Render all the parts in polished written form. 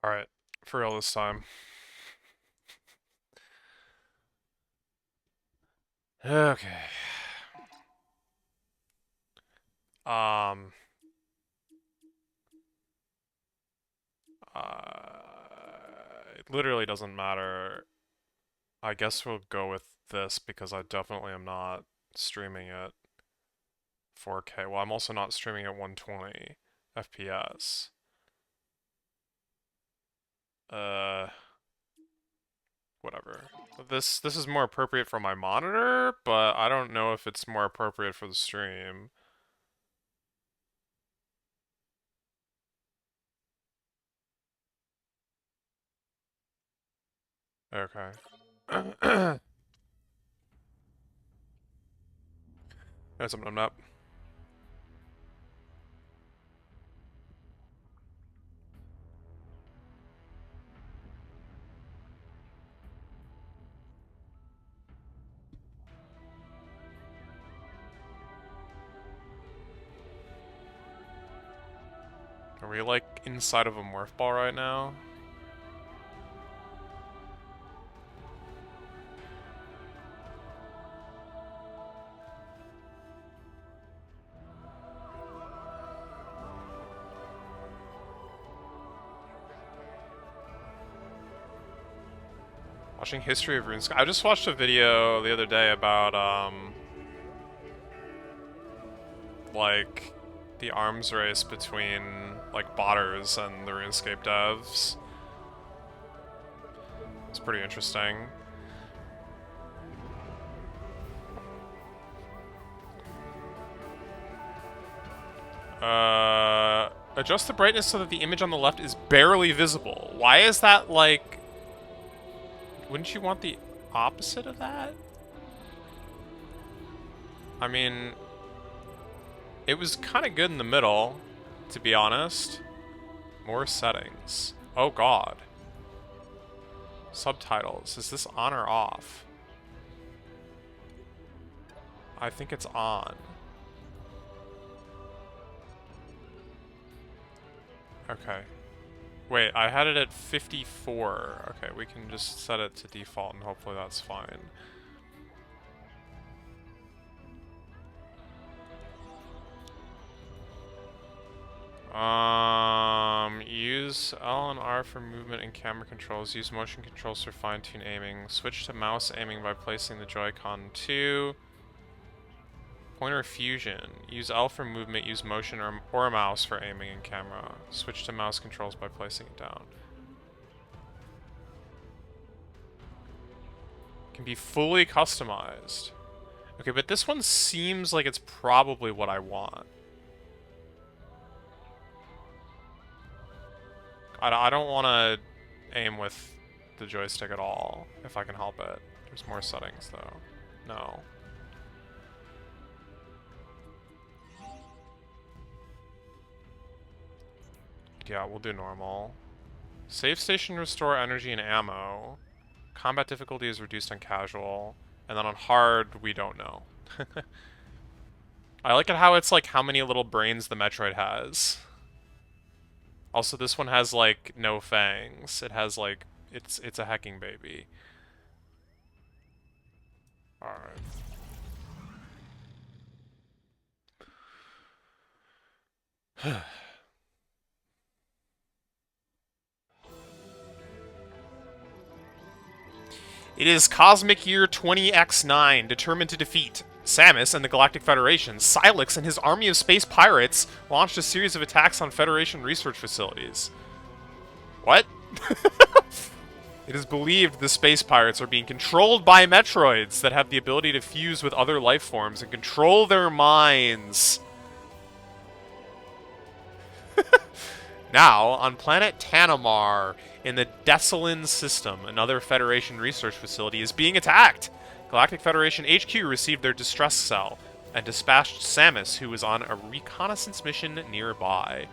Alright, for real this time. Okay. Um, it literally doesn't matter. I guess we'll go with this because I definitely am not streaming at 4K. Well, I'm also not streaming at 120 FPS. Uh, Whatever. This is more appropriate for my monitor, but I don't know if it's more appropriate for the stream. Okay. That's something up. Are we like inside of a morph ball right now? Watching history of RuneScape. I just watched a video the other day about like the arms race between like botters and the RuneScape devs. It's pretty interesting. Adjust the brightness so that the image on the left is barely visible. Why is that like... Wouldn't you want the opposite of that? I mean, it was kind of good in the middle, to be honest. More settings. Oh god. Subtitles. Is this on or off? I think it's on. Okay. Wait, I had it at 54. Okay, we can just set it to default and hopefully that's fine. Use L and R for movement and camera controls. Use motion controls for fine-tune aiming. Switch to mouse aiming by placing the Joy-Con 2. Pointer fusion. Use L for movement, use motion or mouse for aiming and camera. Switch to mouse controls by placing it down. Can be fully customized. Okay, but this one seems like it's probably what I want. I don't want to aim with the joystick at all, if I can help it. There's more settings, though. No. Yeah, we'll do normal. Save station restore energy and ammo. Combat difficulty is reduced on casual. And then on hard, we don't know. I like it how it's like how many little brains the Metroid has. Also, this one has like no fangs. It has like it's a hecking baby. Alright. It is Cosmic Year 20X9, determined to defeat Samus and the Galactic Federation. Silex and his army of space pirates launched a series of attacks on Federation research facilities. What? It is believed the space pirates are being controlled by Metroids that have the ability to fuse with other life forms and control their minds. Now, on planet Tanamar, in the Desolin system, another Federation research facility is being attacked. Galactic Federation HQ received their distress cell and dispatched Samus, who was on a reconnaissance mission nearby.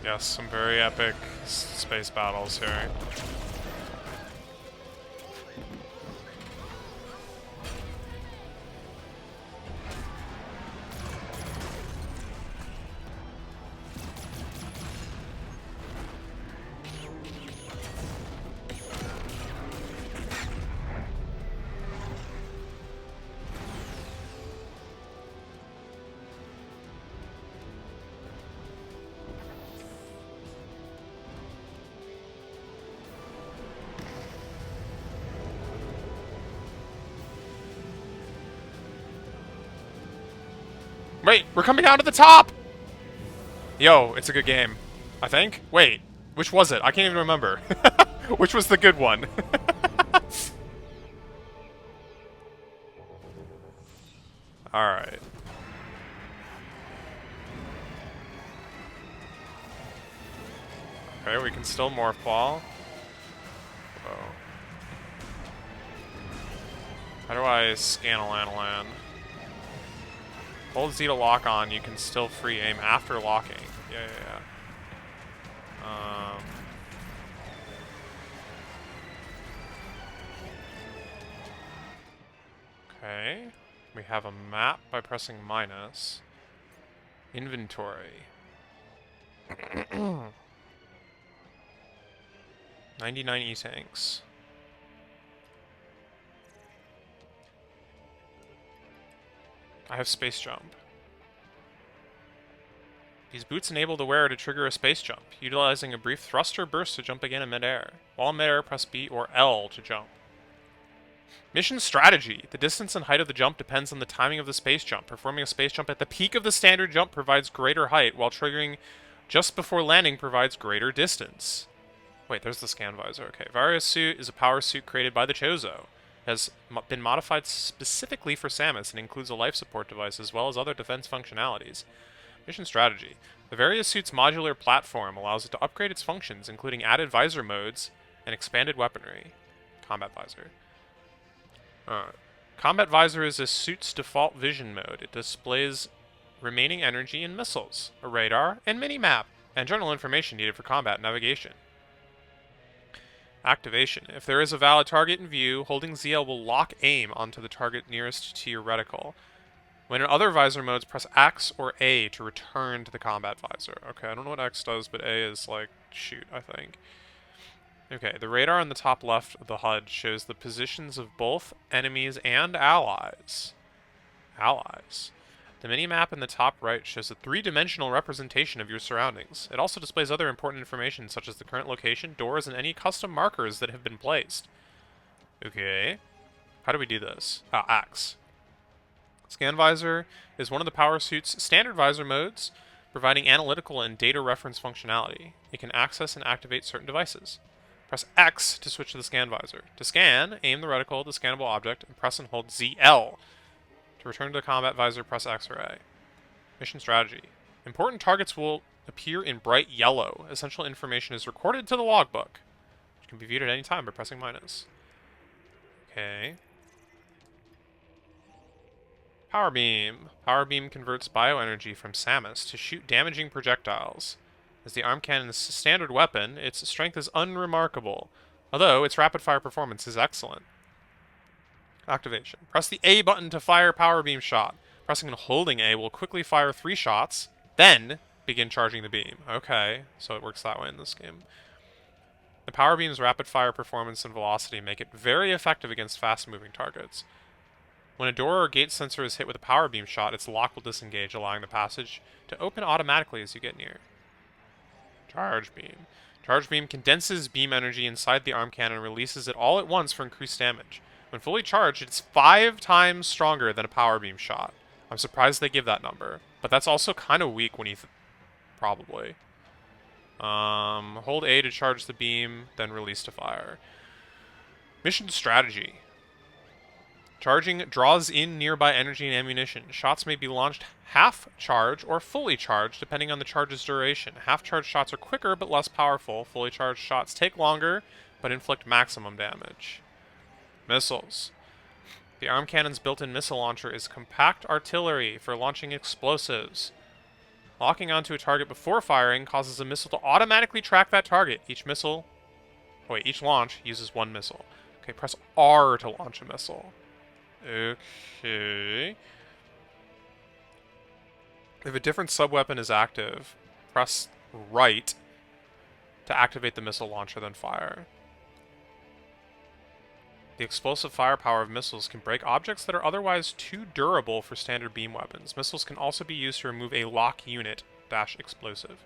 Yes, some very epic space battles here. Wait, we're coming down to the top! Yo, it's a good game. I think? Wait, which was it? I can't even remember. Which was the good one? Alright. Okay, we can still morph ball. Oh. How do I scan a Lanalan? Hold Z to lock on, you can still free aim after locking. Yeah. Okay. We have a map by pressing minus. Inventory. 99 E-tanks. I have space jump. These boots enable the wearer to trigger a space jump, utilizing a brief thrust or burst to jump again in midair. While in midair, press B or L to jump. Mission strategy. The distance and height of the jump depends on the timing of the space jump. Performing a space jump at the peak of the standard jump provides greater height, while triggering just before landing provides greater distance. Wait, there's the scan visor. Okay, Various suit is a power suit created by the Chozo. It has been modified specifically for Samus and includes a life support device as well as other defense functionalities. Mission strategy. The Various suit's modular platform allows it to upgrade its functions, including added visor modes and expanded weaponry. Combat visor. Combat visor is a suit's default vision mode. It displays remaining energy and missiles, a radar, and mini-map, and general information needed for combat navigation. Activation. If there is a valid target in view, holding ZL will lock aim onto the target nearest to your reticle. When in other visor modes, press X or A to return to the combat visor. Okay, I don't know what X does, but A is like shoot, I think. Okay, the radar on the top left of the HUD shows the positions of both enemies and allies. The minimap in the top right shows a three-dimensional representation of your surroundings. It also displays other important information such as the current location, doors, and any custom markers that have been placed. Okay. How do we do this? X. Scan visor is one of the power suit's standard visor modes, providing analytical and data reference functionality. It can access and activate certain devices. Press X to switch to the scan visor. To scan, aim the reticle at the scannable object and press and hold ZL. To return to the combat visor, press X or A. Mission strategy. Important targets will appear in bright yellow. Essential information is recorded to the logbook, which can be viewed at any time by pressing minus. Okay. Power Beam. Power Beam converts bioenergy from Samus to shoot damaging projectiles. As the arm cannon's standard weapon, its strength is unremarkable, although its rapid-fire performance is excellent. Activation. Press the A button to fire Power Beam shot. Pressing and holding A will quickly fire 3 shots, then begin charging the beam. Okay, so it works that way in this game. The Power Beam's rapid-fire performance and velocity make it very effective against fast-moving targets. When a door or gate sensor is hit with a Power Beam shot, its lock will disengage, allowing the passage to open automatically as you get near. Charge Beam. Charge Beam condenses beam energy inside the arm cannon and releases it all at once for increased damage. When fully charged, it's 5 times stronger than a Power Beam shot. I'm surprised they give that number, but that's also kind of weak when you probably. Hold A to charge the beam, then release to fire. Mission strategy. Charging draws in nearby energy and ammunition. Shots may be launched half charge or fully charged, depending on the charge's duration. Half-charged shots are quicker but less powerful. Fully charged shots take longer, but inflict maximum damage. Missiles. The arm cannon's built-in missile launcher is compact artillery for launching explosives. Locking onto a target before firing causes a missile to automatically track that target. Each launch uses one missile. Okay, press R to launch a missile. Okay. If a different subweapon is active, press right to activate the missile launcher, then fire. The explosive firepower of missiles can break objects that are otherwise too durable for standard beam weapons. Missiles can also be used to remove a lock unit - explosive.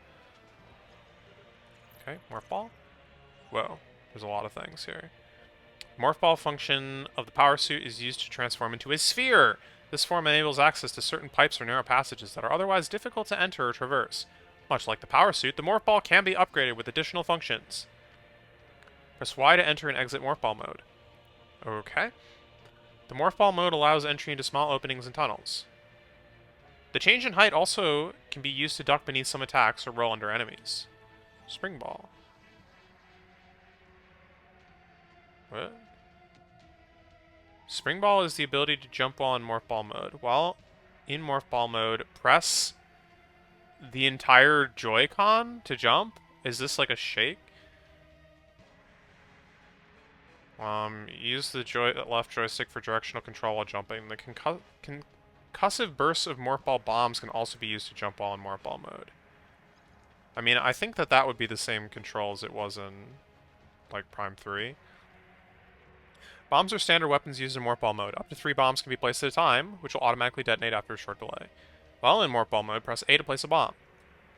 Okay, morph ball. Whoa, there's a lot of things here. Morph ball function of the power suit is used to transform into a sphere. This form enables access to certain pipes or narrow passages that are otherwise difficult to enter or traverse. Much like the power suit, the morph ball can be upgraded with additional functions. Press Y to enter and exit morph ball mode. Okay. The morph ball mode allows entry into small openings and tunnels. The change in height also can be used to duck beneath some attacks or roll under enemies. Spring ball. What? Spring ball is the ability to jump while in morph ball mode. While in morph ball mode, press the entire Joy-Con to jump? Is this like a shake? Use the left joystick for directional control while jumping. The concussive bursts of morph ball bombs can also be used to jump while in morph ball mode. I mean, I think that would be the same control as it was in, like, Prime 3. Bombs are standard weapons used in morph ball mode. Up to 3 bombs can be placed at a time, which will automatically detonate after a short delay. While in morph ball mode, press A to place a bomb.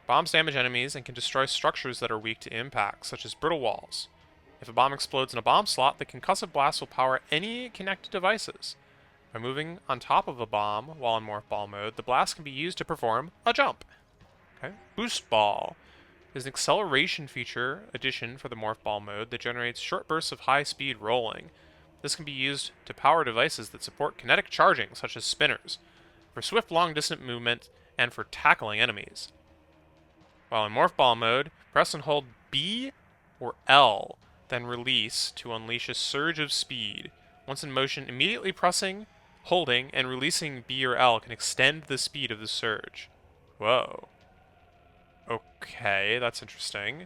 Bombs damage enemies and can destroy structures that are weak to impact, such as brittle walls. If a bomb explodes in a bomb slot, the concussive blast will power any connected devices. By moving on top of a bomb while in morph ball mode, the blast can be used to perform a jump. Okay. Boost ball is an acceleration feature addition for the morph ball mode that generates short bursts of high-speed rolling. This can be used to power devices that support kinetic charging, such as spinners, for swift long-distance movement and for tackling enemies. While in morph ball mode, press and hold B or L, then release to unleash a surge of speed. Once in motion, immediately pressing, holding, and releasing B or L can extend the speed of the surge. Whoa. Okay, that's interesting.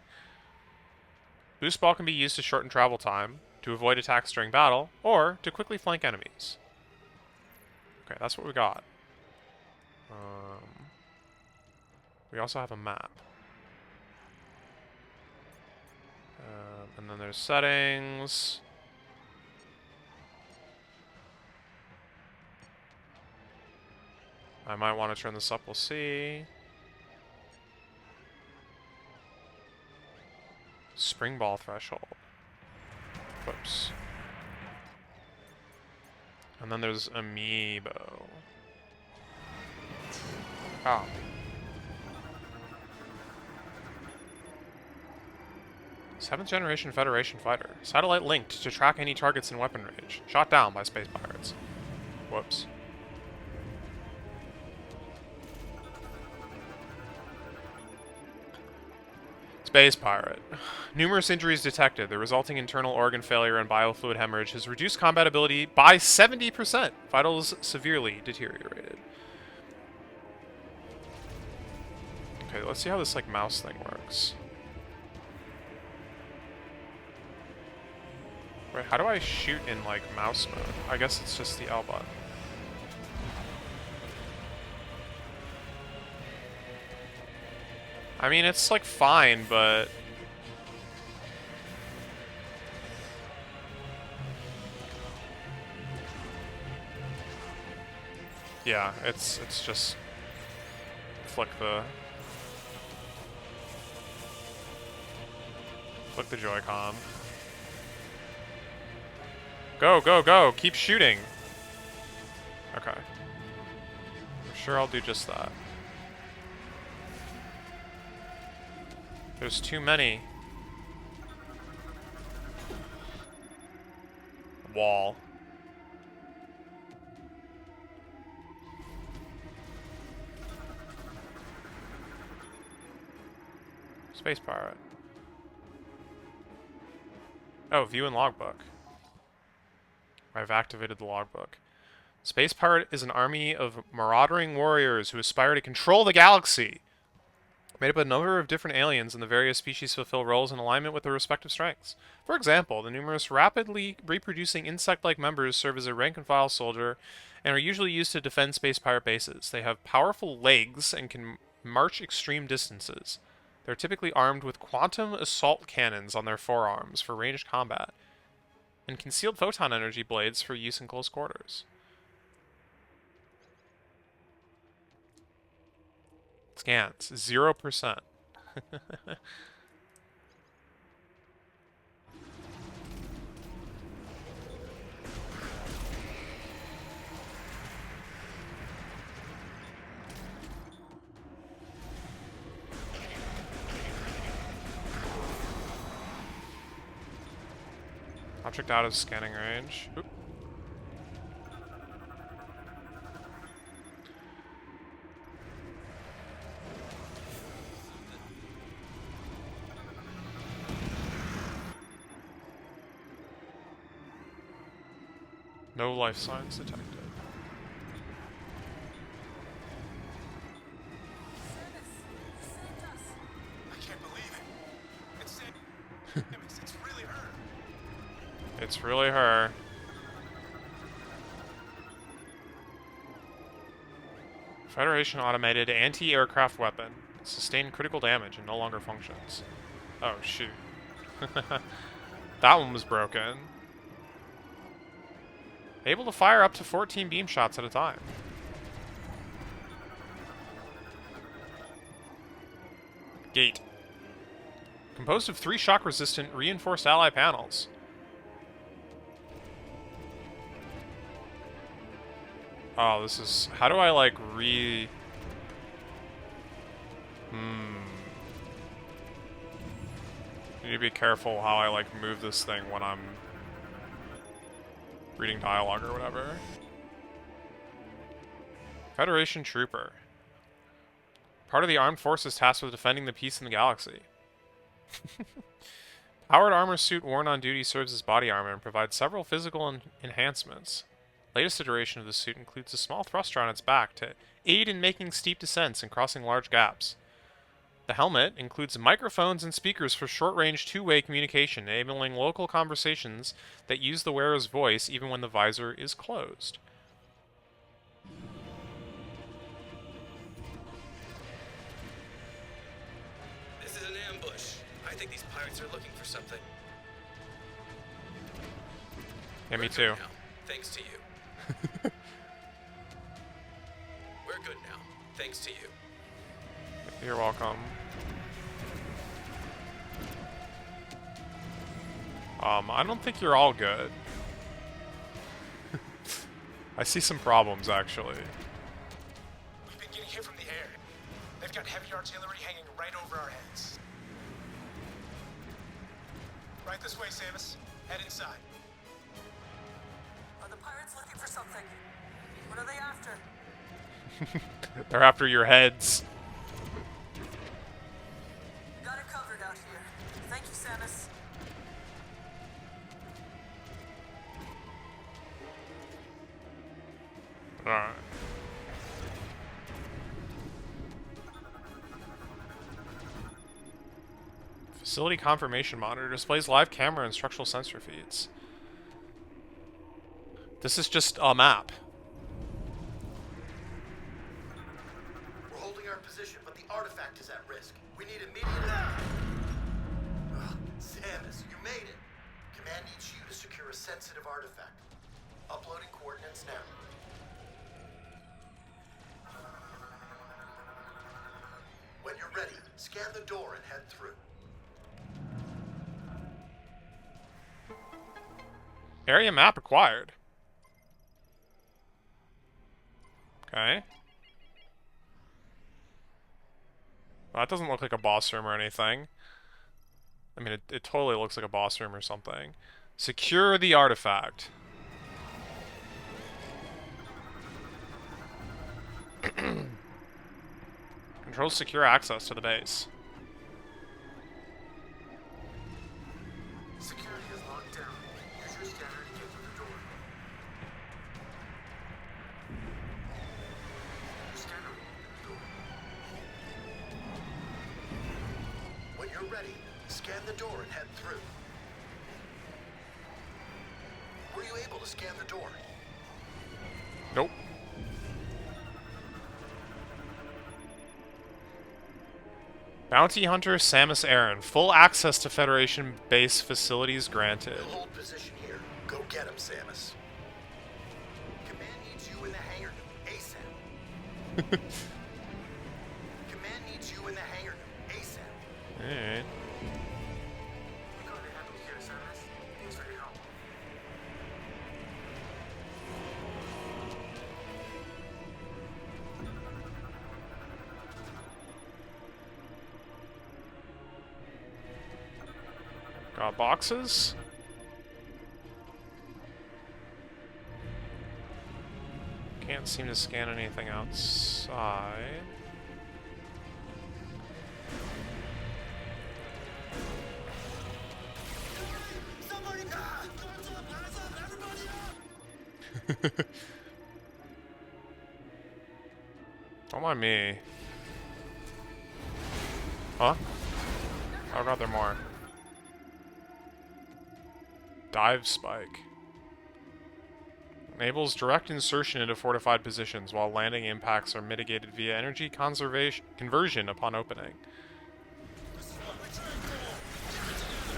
Boost ball can be used to shorten travel time, to avoid attacks during battle, or to quickly flank enemies. Okay, that's what we got. We also have a map. And then there's settings. I might want to turn this up, we'll see. Spring ball threshold. Whoops. And then there's amiibo. Oh. Seventh generation Federation fighter. Satellite linked to track any targets in weapon range. Shot down by space pirates. Whoops. Space pirate. Numerous injuries detected. The resulting internal organ failure and biofluid hemorrhage has reduced combat ability by 70%. Vitals severely deteriorated. Okay, let's see how this, like, mouse thing works. Wait, how do I shoot in, like, mouse mode? I guess it's just the L button. I mean, it's, like, fine, but... yeah, it's just... flick the Joy-Con. Go, go, go! Keep shooting! Okay. I'm sure I'll do just that. There's too many. Wall. Space pirate. Oh, view and logbook. I've activated the logbook. Space pirate is an army of marauding warriors who aspire to control the galaxy. Made up of a number of different aliens, and the various species fulfill roles in alignment with their respective strengths. For example, the numerous rapidly reproducing insect-like members serve as a rank-and-file soldier and are usually used to defend space pirate bases. They have powerful legs and can march extreme distances. They're typically armed with quantum assault cannons on their forearms for ranged combat, and concealed photon energy blades for use in close quarters. Scans, 0%. Object out of scanning range. Oop. No life signs detected. I can't believe it. It's it's really her. It's really her. Federation automated anti-aircraft weapon. Sustained critical damage and no longer functions. Oh, shoot. That one was broken. Able to fire up to 14 beam shots at a time. Gate. Composed of 3 shock-resistant reinforced ally panels. Oh, this is... How do I, like, You need to be careful how I, like, move this thing when I'm reading dialogue or whatever. Federation Trooper. Part of the armed forces tasked with defending the peace in the galaxy. Powered armor suit worn on duty serves as body armor and provides several physical enhancements. Latest iteration of the suit includes a small thruster on its back to aid in making steep descents and crossing large gaps. The helmet includes microphones and speakers for short-range two-way communication, enabling local conversations that use the wearer's voice even when the visor is closed. This is an ambush. I think these pirates are looking for something. Yeah, me too. Now, thanks to you. We're good now, thanks to you. You're welcome. I don't think you're all good. I see some problems, actually. We've been getting hit from the air. They've got heavy artillery hanging right over our heads. Right this way, Samus. Head inside. Are the pirates looking for something? What are they after? They're after your heads. You got it covered out here. Thank you, Samus. Alright. Facility confirmation monitor displays live camera and structural sensor feeds. This is just a map. We're holding our position, but the artifact is at risk. We need immediate... Samus, you made it. Command needs you to secure a sensitive artifact. Uploading coordinates now. When you're ready, scan the door and head through. Area map acquired. Okay. Well, that doesn't look like a boss room or anything. I mean, it totally looks like a boss room or something. Secure the artifact. Controls secure access to the base. Security is locked down. Use your scanner to get through the door. Your scanner will open the door. When you're ready, scan the door and head through. Were you able to scan the door? Nope. Bounty Hunter Samus Aran. Full access to Federation base facilities granted. You'll hold position here. Go get him, Samus. Command needs you in the hangar room, ASAP. Command needs you in the hangar room, ASAP. Alright. We got it handled here, Samus. Thanks for your help. Got boxes? Can't seem to scan anything outside. Somebody guys up, everybody up! Don't mind me. Huh? Oh god, there are more. Dive spike. Enables direct insertion into fortified positions while landing impacts are mitigated via energy conservation conversion upon opening. This is what we trained for! Get it together!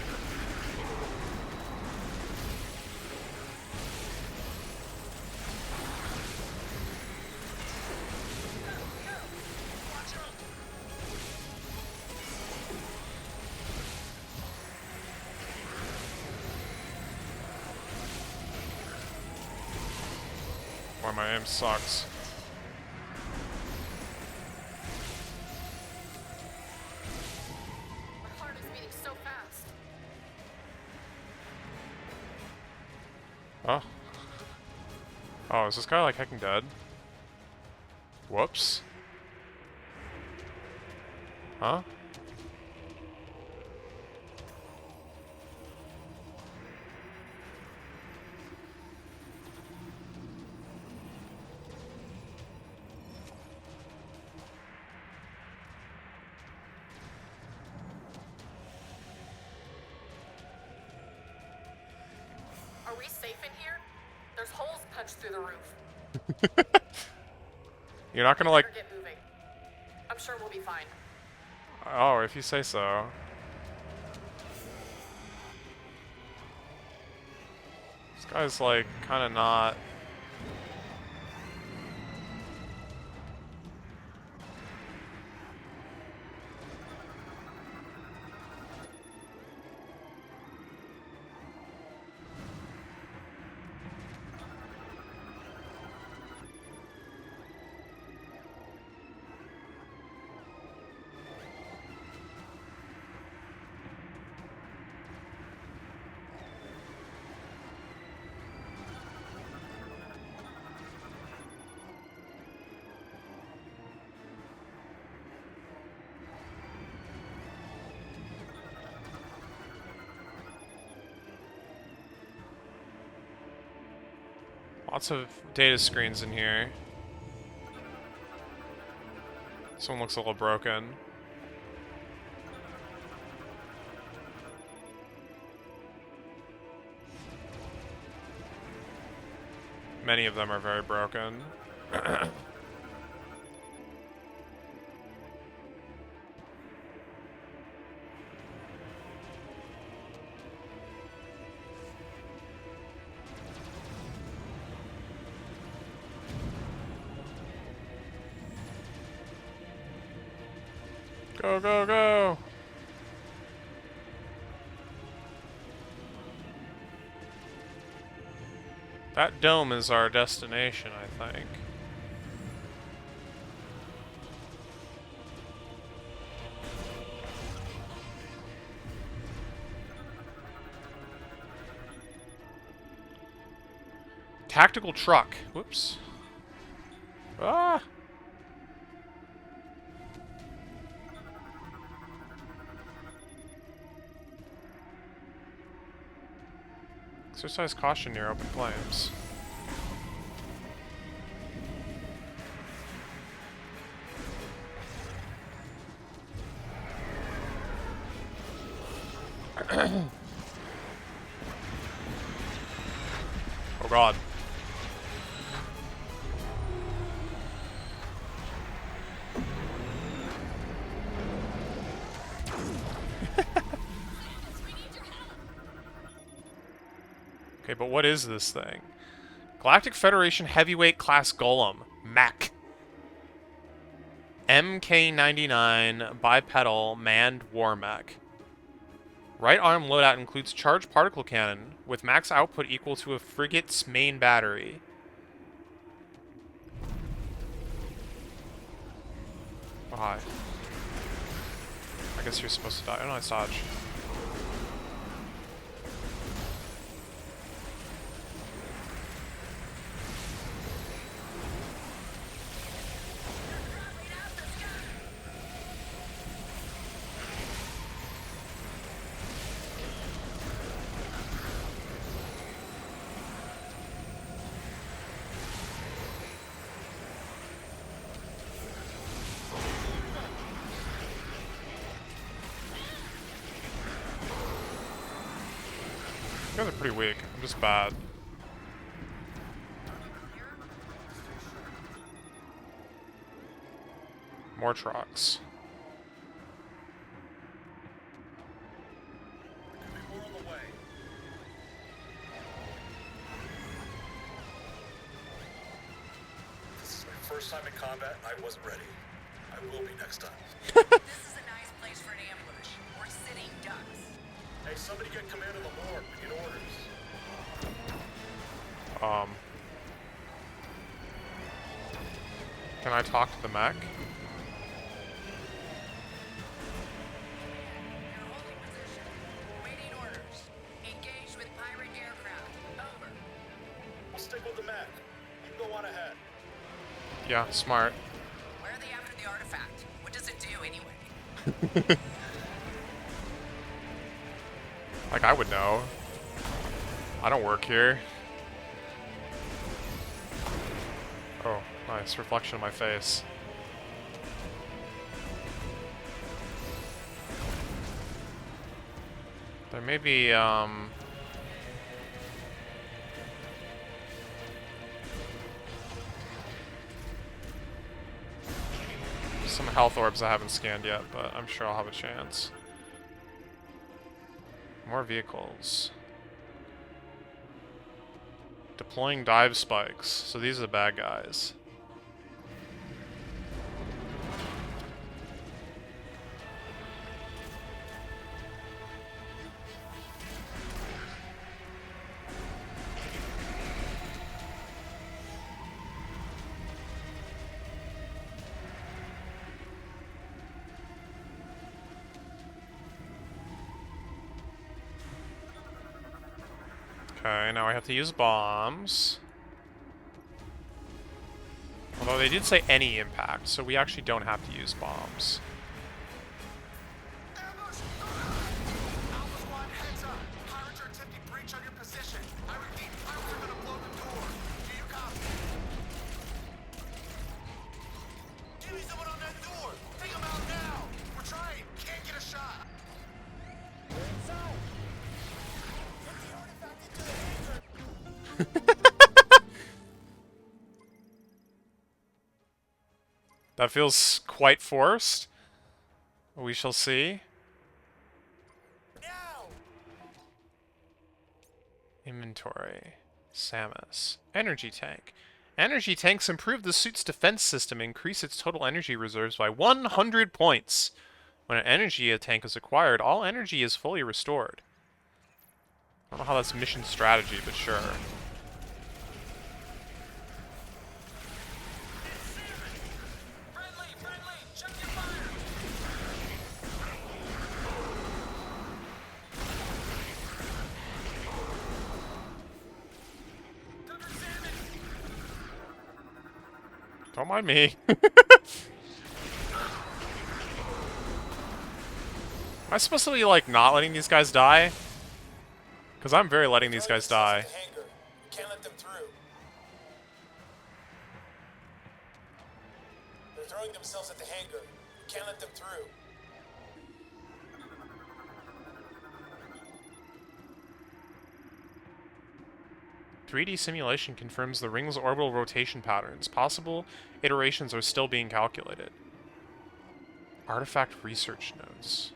Watch out! Boy, my aim sucks. My heart is beating so fast. Oh. Oh, is this guy like hecking dead? Whoops. Huh? Are we safe in here? There's holes punched through the roof. You're not gonna like... Better get moving. I'm sure we'll be fine. Oh, if you say so. This guy's like kinda not... Lots of data screens in here. This one looks a little broken. Many of them are very broken. Go, go, go! That dome is our destination, I think. Tactical truck. Whoops. Ah! Exercise caution near open flames. Oh god. Okay, but what is this thing? Galactic Federation Heavyweight Class Golem. Mech. MK-99 Bipedal Manned War Mech. Right arm loadout includes charged particle cannon, with max output equal to a frigate's main battery. Oh, hi. I guess you're supposed to die. Oh, no, it's dodge. You guys are pretty weak. I'm just bad. More trucks. We're on the way. This is my first time in combat, and I wasn't ready. I will be next time. This is a nice place for an ambush. We're sitting ducks. Hey, somebody get command of the morgue. We need orders. Can I talk to the mech? You're holding position. Waiting orders. Engage with pirate aircraft. Over. We'll stick with the Mac. You can go on ahead. Yeah, smart. Where are they after the artifact? What does it do anyway? Like, I would know. I don't work here. Oh, nice. Reflection of my face. There may be, some health orbs I haven't scanned yet, but I'm sure I'll have a chance. More vehicles. Deploying dive spikes. So these are the bad guys. Okay, now I have to use bombs. Although they did say any impact, so we actually don't have to use bombs. Ambush! Alpha Squad, heads up. Pirates are attempting breach on your position. I repeat, pirates are gonna blow the door. Do you copy? Give me someone on that door. Take them out now. We're trying. Can't get a shot. We're inside. Get the artifact into the hangar. That feels quite forced. We shall see. Now! Inventory. Samus. Energy tank. Energy tanks improve the suit's defense system and increase its total energy reserves by 100 points. When an energy tank is acquired, all energy is fully restored. I don't know how that's mission strategy, but sure. Friendly! Friendly! Check your fire! Dr. Salmon! Don't mind me. Am I supposed to be, like, not letting these guys die? Because I'm very letting these guys die. Hangar. We can't let them through. They're throwing themselves at the hangar. We can't let them through. 3D simulation confirms the ring's orbital rotation patterns. Possible iterations are still being calculated. Artifact research notes.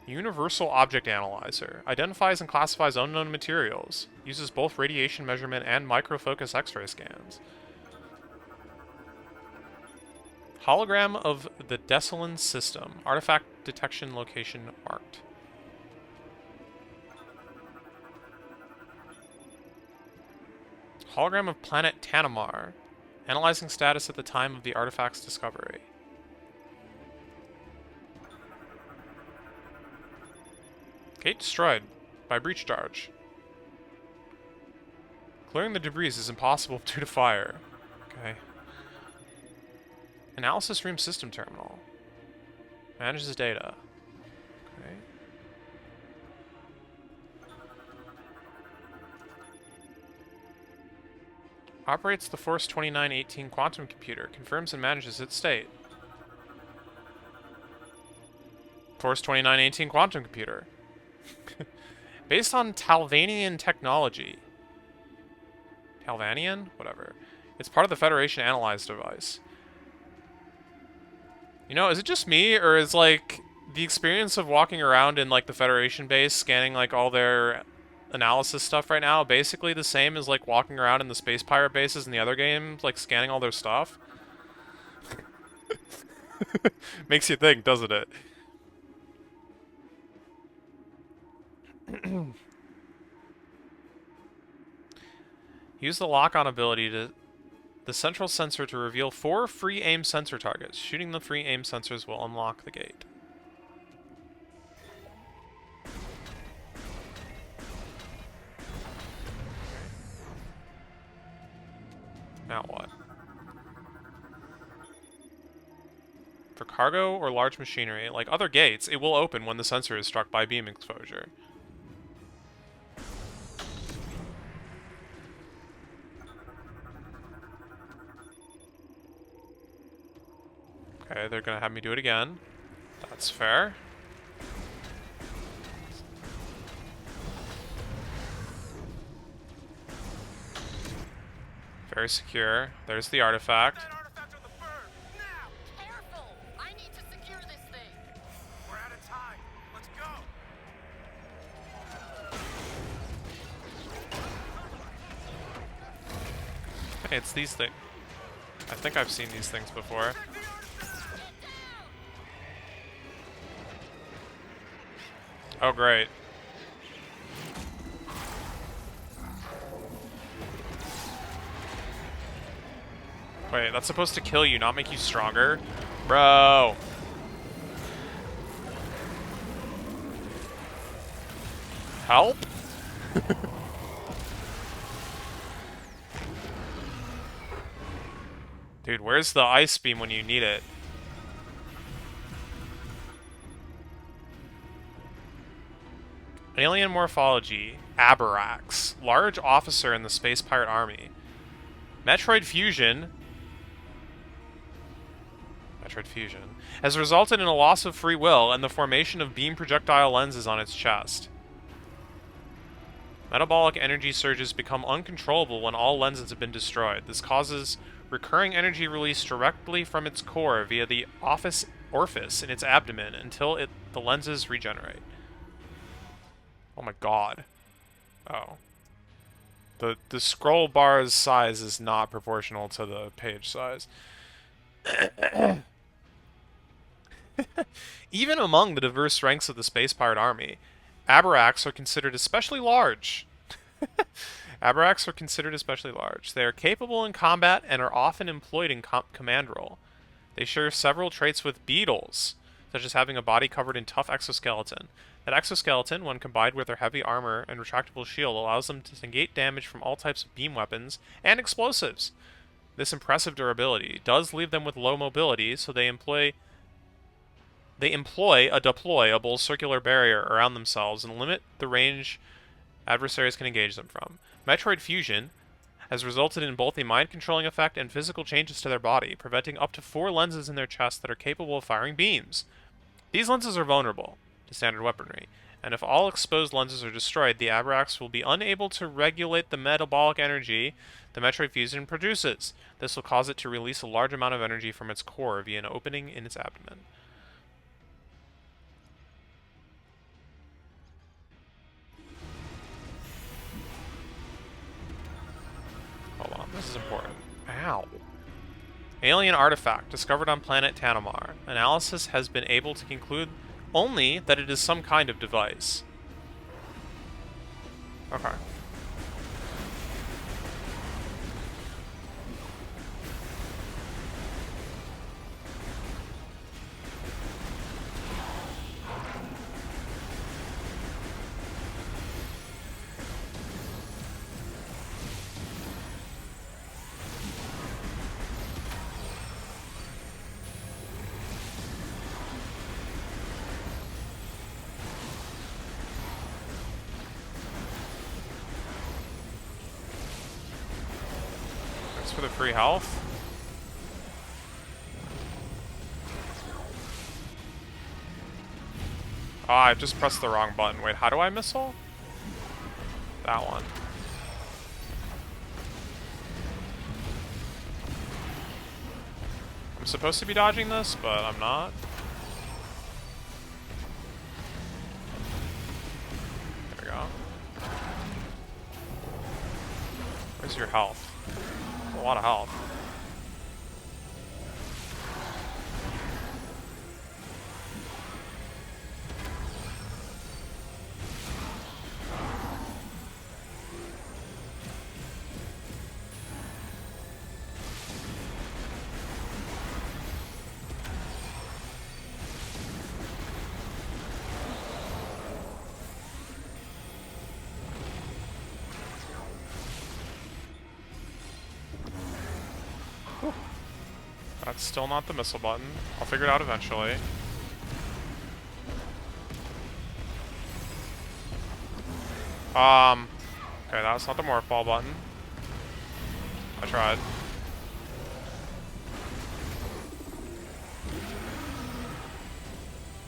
Universal Object Analyzer. Identifies and classifies unknown materials. Uses both radiation measurement and microfocus X-ray scans. Hologram of the Desolin system. Artifact detection location marked. Hologram of planet Tanamar. Analyzing status at the time of the artifact's discovery. Gate destroyed by breach charge. Clearing the debris is impossible due to fire. Okay. Analysis room system terminal. Manages data. Okay. Operates the Force 2918 quantum computer. Confirms and manages its state. Force 2918 quantum computer. Based on Talvanian technology. Talvanian? Whatever. It's part of the Federation Analyze device. You know, is it just me, or is, like, the experience of walking around in, like, the Federation base, scanning, like, all their analysis stuff right now, basically the same as, like, walking around in the Space Pirate bases in the other games, like, scanning all their stuff? Makes you think, doesn't it? Use the lock-on ability to the central sensor to reveal 4 free aim sensor targets. Shooting the free aim sensors will unlock the gate. Now what? For cargo or large machinery, like other gates, it will open when the sensor is struck by beam exposure. Okay, they're gonna have me do it again. That's fair. Very secure. There's the artifact. That artifact on the bird! Now! Careful! I need to secure this thing. We're out of time. Let's go! Hey, it's these things. I think I've seen these things before. Oh, great. Wait, that's supposed to kill you, not make you stronger? Bro. Help? Dude, where's the ice beam when you need it? Alien morphology. Aberax. Large officer in the Space Pirate Army. Metroid fusion has resulted in a loss of free will and the formation of beam projectile lenses on its chest. Metabolic energy surges become uncontrollable when all lenses have been destroyed. This causes recurring energy release directly from its core via the orifice in its abdomen until the lenses regenerate. Oh my god. Oh. The scroll bar's size is not proportional to the page size. Even among the diverse ranks of the Space Pirate Army, Aberax are considered especially large. Aberax are considered especially large. They are capable in combat and are often employed in command role. They share several traits with beetles, such as having a body covered in tough exoskeleton. That exoskeleton, when combined with their heavy armor and retractable shield, allows them to negate damage from all types of beam weapons and explosives. This impressive durability does leave them with low mobility, so they employ a deployable circular barrier around themselves and limit the range adversaries can engage them from. Metroid fusion has resulted in both a mind-controlling effect and physical changes to their body, preventing up to 4 lenses in their chest that are capable of firing beams. These lenses are vulnerable to standard weaponry, And if all exposed lenses are destroyed, the Abrax will be unable to regulate the metabolic energy the Metroid fusion produces. This will cause it to release a large amount of energy from its core via an opening in its abdomen. Hold on, this is important. Ow. Alien artifact discovered on planet Tanamar. Analysis has been able to conclude only that it is some kind of device. Okay. Thanks for the free health. Ah, I just pressed the wrong button. Wait, how do I missile? That one. I'm supposed to be dodging this, but I'm not. There we go. Where's your health? That's a lot of health. That's still not the missile button. I'll figure it out eventually. Okay, that's not the morph ball button. I tried.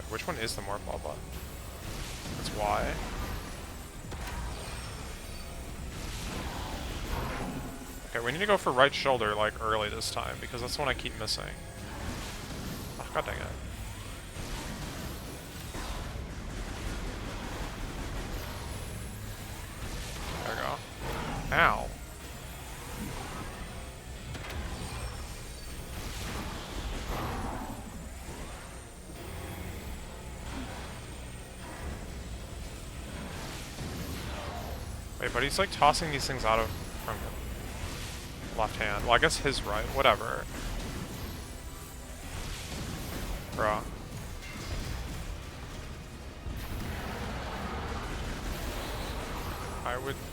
Which one is the morph ball button? That's Y. Okay, we need to go for right shoulder, like, early this time, because that's the one I keep missing. Oh, god dang it. There we go. Ow. Wait, but he's, like, tossing these things out of from him. Left hand. Well, I guess his right. Whatever. Bruh.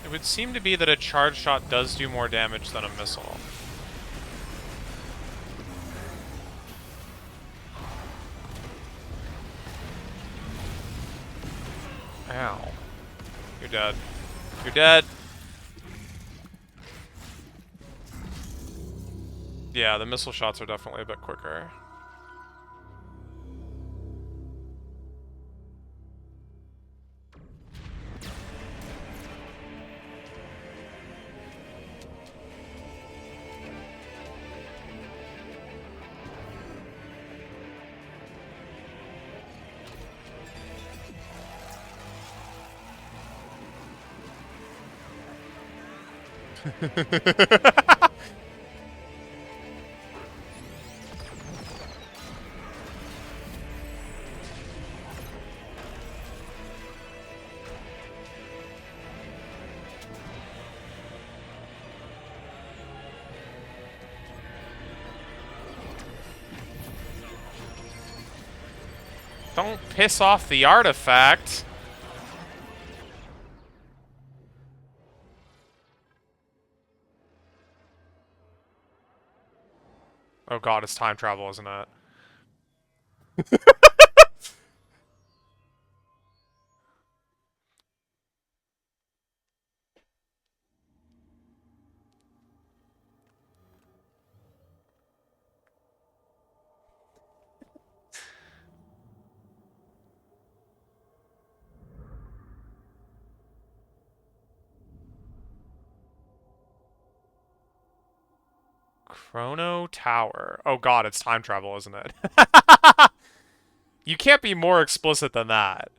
It would seem to be that a charge shot does do more damage than a missile. Ow. You're dead. You're dead! Yeah, the missile shots are definitely a bit quicker. Don't piss off the artifact. Oh god, it's time travel, isn't it? Chrono Tower. Oh god, it's time travel, isn't it? You can't be more explicit than that.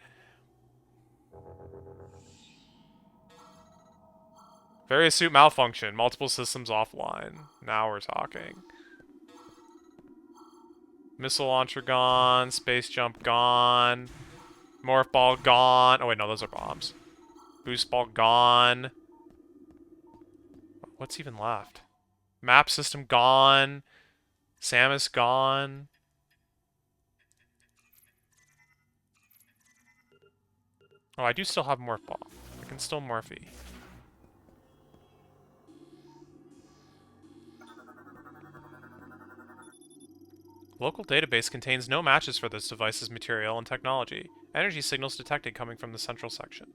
Various suit malfunction. Multiple systems offline. Now we're talking. Missile launcher gone. Space jump gone. Morph ball gone. Oh wait, no, those are bombs. Boost ball gone. What's even left? Map system gone. Samus gone. Oh, I do still have Morph Ball. I can still Morphe. Local database contains no matches for this device's material and technology. Energy signals detected coming from the central section.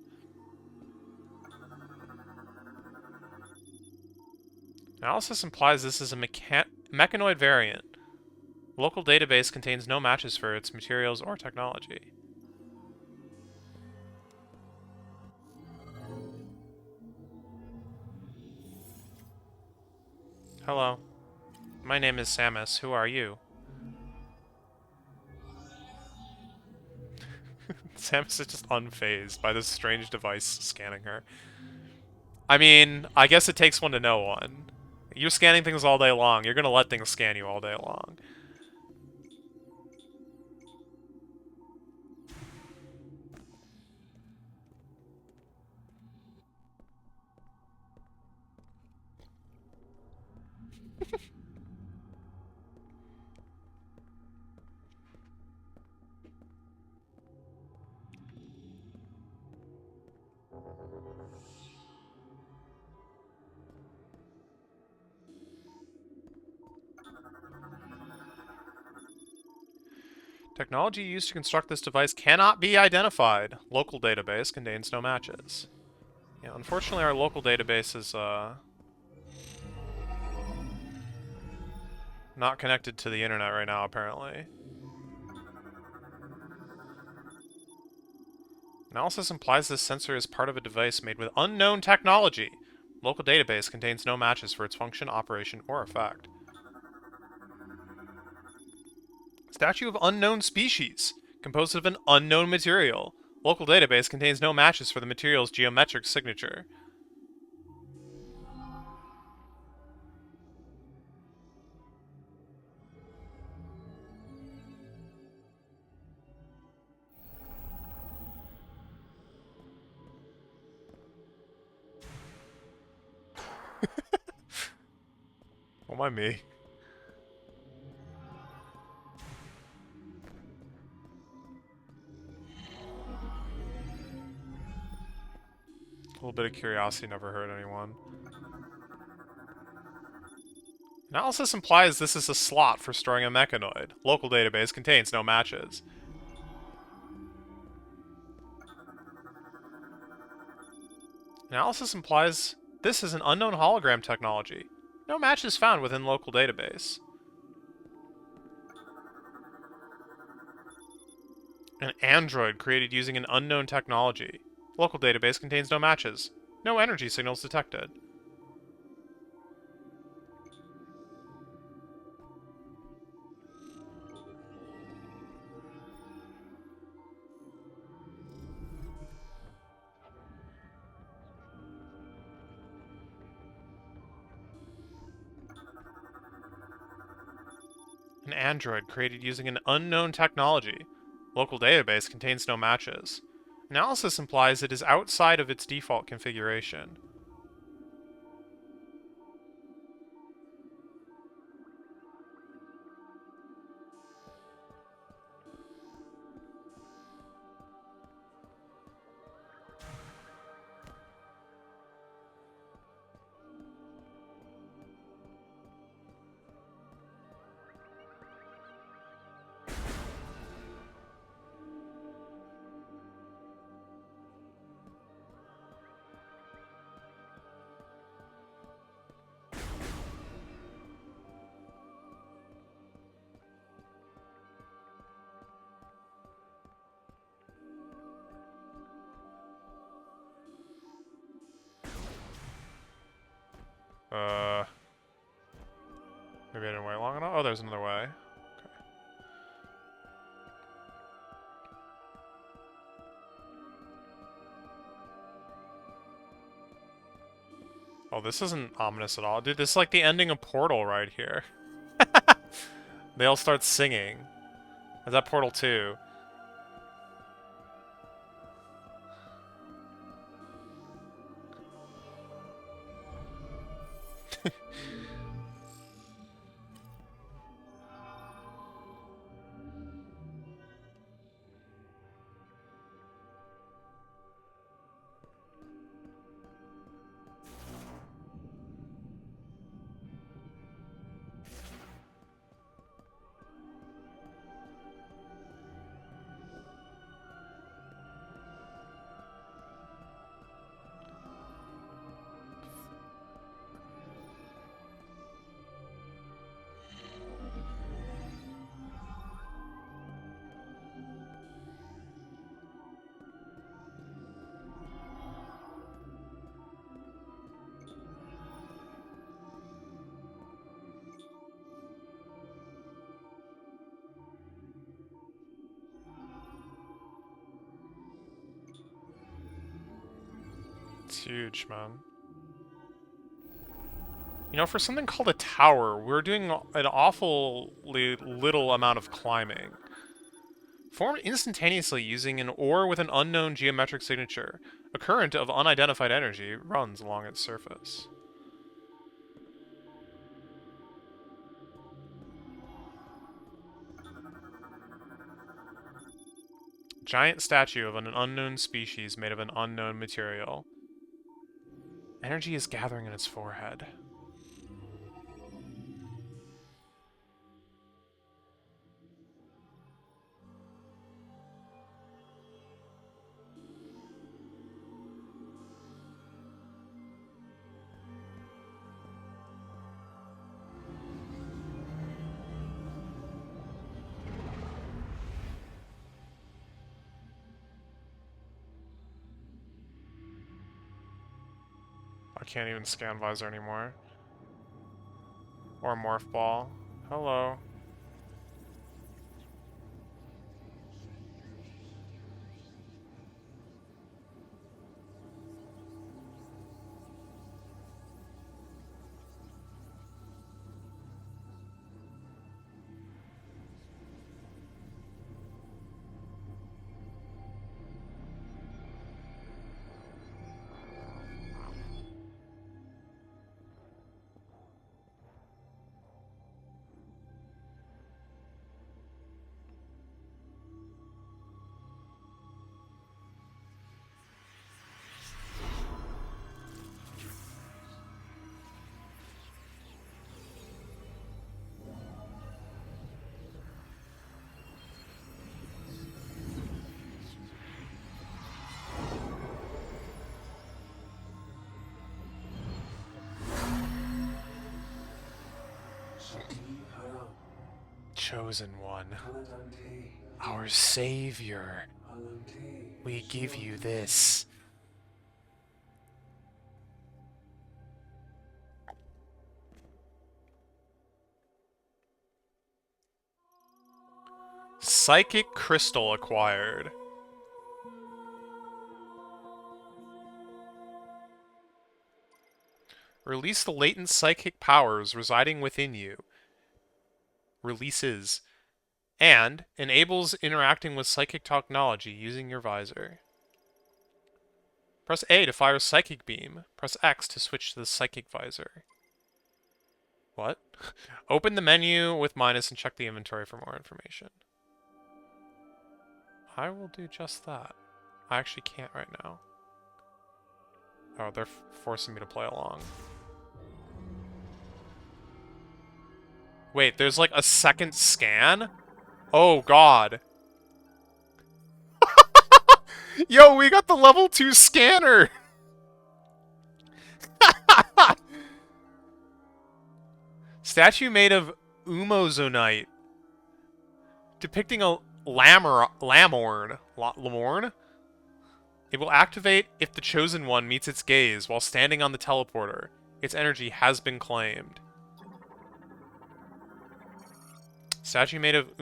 Analysis implies this is a mechanoid variant. Local database contains no matches for its materials or technology. Hello. My name is Samus. Who are you? Samus is just unfazed by this strange device scanning her. I mean, I guess it takes one to know one. You're scanning things all day long. You're gonna let things scan you all day long. Technology used to construct this device cannot be identified. Local database contains no matches. Yeah, unfortunately our local database is, not connected to the internet right now, apparently. Analysis implies this sensor is part of a device made with unknown technology. Local database contains no matches for its function, operation, or effect. Statue of unknown species, composed of an unknown material. Local database contains no matches for the material's geometric signature. Oh my me. A little bit of curiosity never hurt anyone. Analysis implies this is a slot for storing a mechanoid. Local database contains no matches. Analysis implies this is an unknown hologram technology. No matches found within local database. An android created using an unknown technology. Local database contains no matches. No energy signals detected. An android created using an unknown technology. Local database contains no matches. Analysis implies it is outside of its default configuration. Maybe I didn't wait long enough. Oh, there's another way. Okay. Oh, this isn't ominous at all. Dude, this is like the ending of Portal right here. They all start singing. Is that Portal 2? It's huge, man. You know, for something called a tower, we're doing an awfully little amount of climbing. Formed instantaneously using an ore with an unknown geometric signature, a current of unidentified energy runs along its surface. Giant statue of an unknown species made of an unknown material. Energy is gathering in its forehead. I can't even scan visor anymore. Or morph ball. Hello. Chosen one. Our savior. We give you this. Psychic crystal acquired. Release the latent psychic powers residing within you. Releases. And enables interacting with psychic technology using your visor. Press A to fire Psychic Beam. Press X to switch to the Psychic Visor. What? Open the menu with minus and check the inventory for more information. I will do just that. I actually can't right now. Oh, they're forcing me to play along. Wait, there's like a second scan? Oh god. Yo, we got the level 2 scanner! Statue made of umozonite. Depicting a lamorn. It will activate if the Chosen One meets its gaze while standing on the teleporter. Its energy has been claimed. Statue made of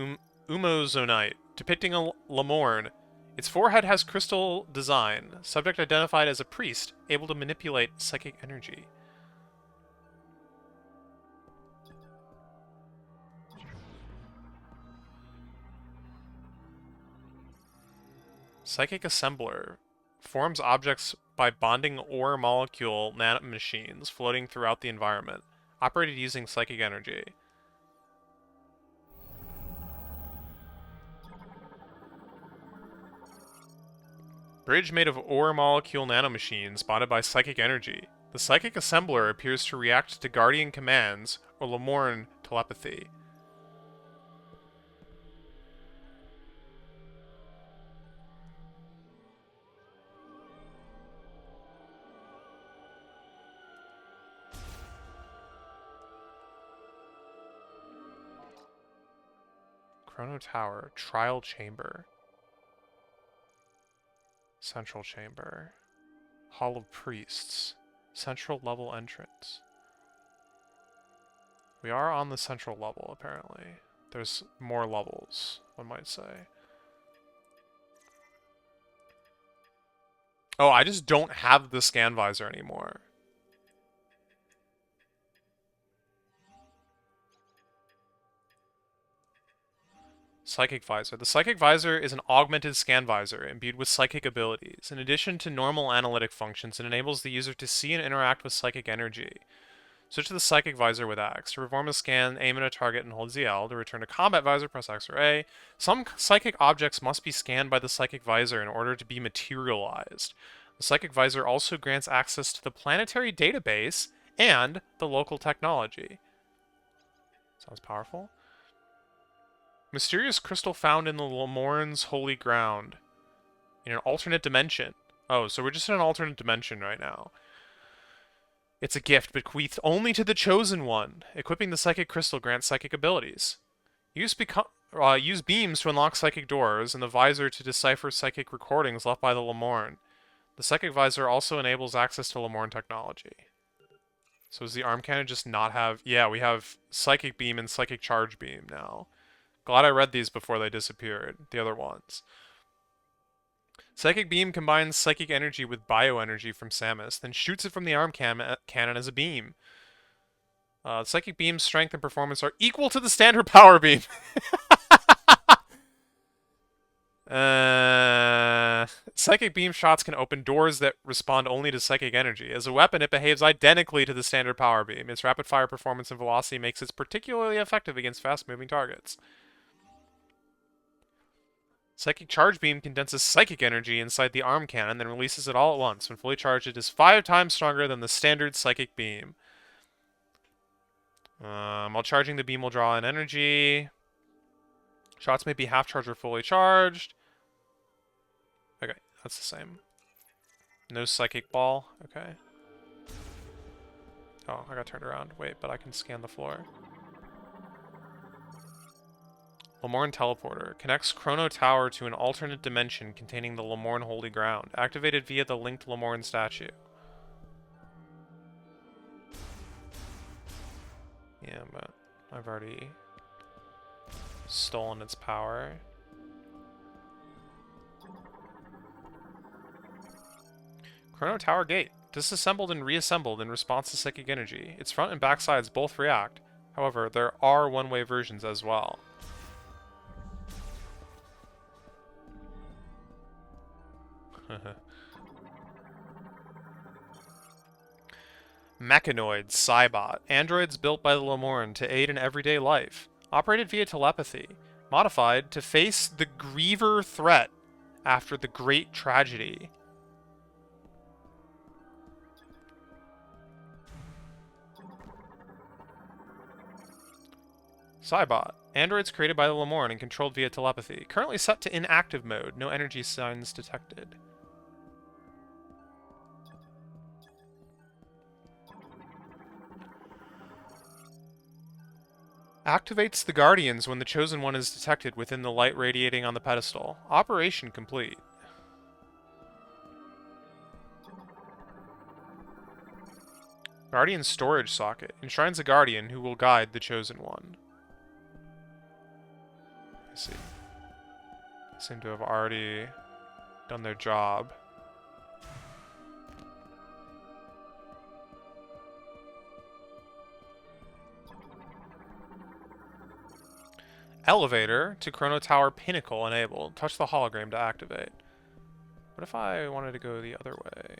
umozonite, depicting a Lemorn. Its forehead has crystal design. Subject identified as a priest, able to manipulate psychic energy. Psychic assembler. Forms objects by bonding ore molecule nanomachines floating throughout the environment. Operated using psychic energy. Bridge made of ore molecule nanomachines bonded by psychic energy. The psychic assembler appears to react to Guardian commands or Lemorn telepathy. Chrono Tower, Trial Chamber. Central Chamber. Hall of Priests. Central level entrance. We are on the central level, apparently. There's more levels, one might say. Oh, I just don't have the scan visor anymore. Psychic Visor. The Psychic Visor is an augmented scan visor imbued with psychic abilities. In addition to normal analytic functions, it enables the user to see and interact with psychic energy. Switch to the Psychic Visor with X. To perform a scan, aim at a target and hold ZL. To return to Combat Visor, press X or A. Some psychic objects must be scanned by the Psychic Visor in order to be materialized. The Psychic Visor also grants access to the planetary database and the local technology. Sounds powerful. Mysterious crystal found in the Lemorn's holy ground. In an alternate dimension. Oh, so we're just in an alternate dimension right now. It's a gift bequeathed only to the Chosen One. Equipping the psychic crystal grants psychic abilities. Use beams to unlock psychic doors, and the visor to decipher psychic recordings left by the Lemorn. The psychic visor also enables access to Lemorn technology. So does the arm cannon just not have... Yeah, we have psychic beam and psychic charge beam now. Glad I read these before they disappeared, the other ones. Psychic Beam combines psychic energy with bioenergy from Samus, then shoots it from the arm cannon as a beam. Psychic Beam's strength and performance are equal to the standard power beam. Psychic Beam shots can open doors that respond only to psychic energy. As a weapon, it behaves identically to the standard power beam. Its rapid-fire performance and velocity makes it particularly effective against fast-moving targets. Psychic Charge Beam condenses psychic energy inside the arm cannon, then releases it all at once. When fully charged, it is 5 times stronger than the standard Psychic Beam. While charging, the beam will draw in energy. Shots may be half charged or fully charged. Okay, that's the same. No Psychic Ball. Okay. Oh, I got turned around. Wait, but I can scan the floor. Lemorn Teleporter. Connects Chrono Tower to an alternate dimension containing the Lemorn Holy Ground. Activated via the linked Lemorn statue. Yeah, but I've already stolen its power. Chrono Tower Gate. Disassembled and reassembled in response to psychic energy. Its front and back sides both react. However, there are one-way versions as well. Mechanoids, Cybot. Androids built by the Lemorn to aid in everyday life. Operated via telepathy. Modified to face the Griever threat after the Great Tragedy. Cybot. Androids created by the Lemorn and controlled via telepathy. Currently set to inactive mode. No energy signs detected. Activates the Guardians when the Chosen One is detected within the light radiating on the pedestal. Operation complete. Guardian storage socket. Enshrines a Guardian who will guide the Chosen One. I see. Seem to have already done their job. Elevator to Chrono Tower Pinnacle enabled. Touch the hologram to activate. What if I wanted to go the other way?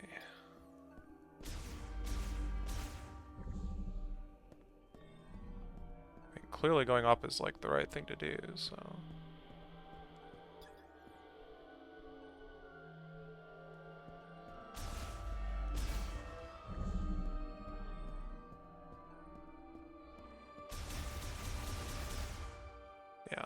I mean, clearly going up is like the right thing to do, so... Yeah.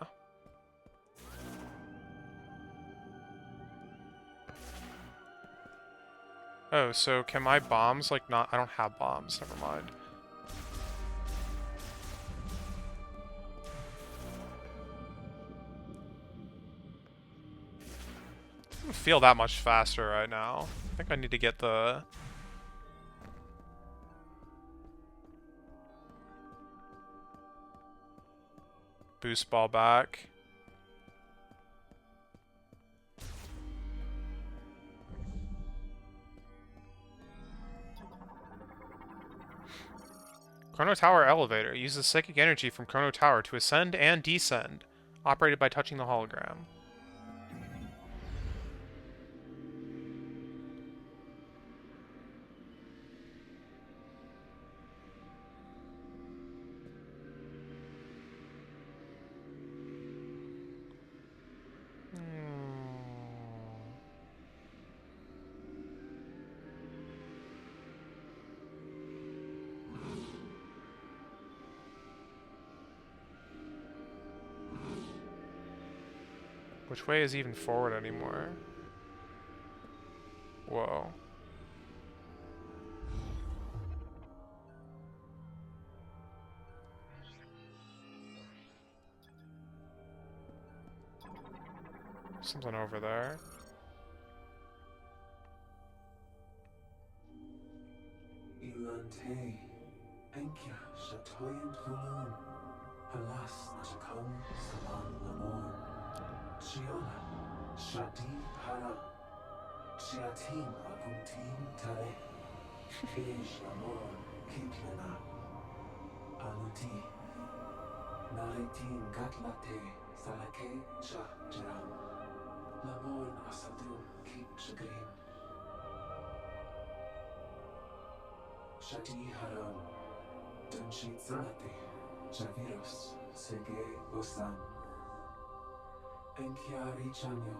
Oh, so can my bombs, like, not... I don't have bombs, never mind. I don't feel that much faster right now. I think I need to get the... boost ball back. Chrono Tower elevator uses psychic energy from Chrono Tower to ascend and descend, operated by touching the hologram. Which way is even forward anymore? Whoa. Something over there. Ilante, Enkia, Shatoyan Fulun, Halas Nachakon, Saban Lamor, Chiola, Shati Hara, Chiatin Akuntin Tare, Fish Lamor, Kitlana, Aluti, Naritin Gatlate, Salake, Jaram, Lamor Asadu, Kik Shagrin. Shati Haram, Dunshi Zanate, Javiros, Sege Osan, Enkia Richanyo,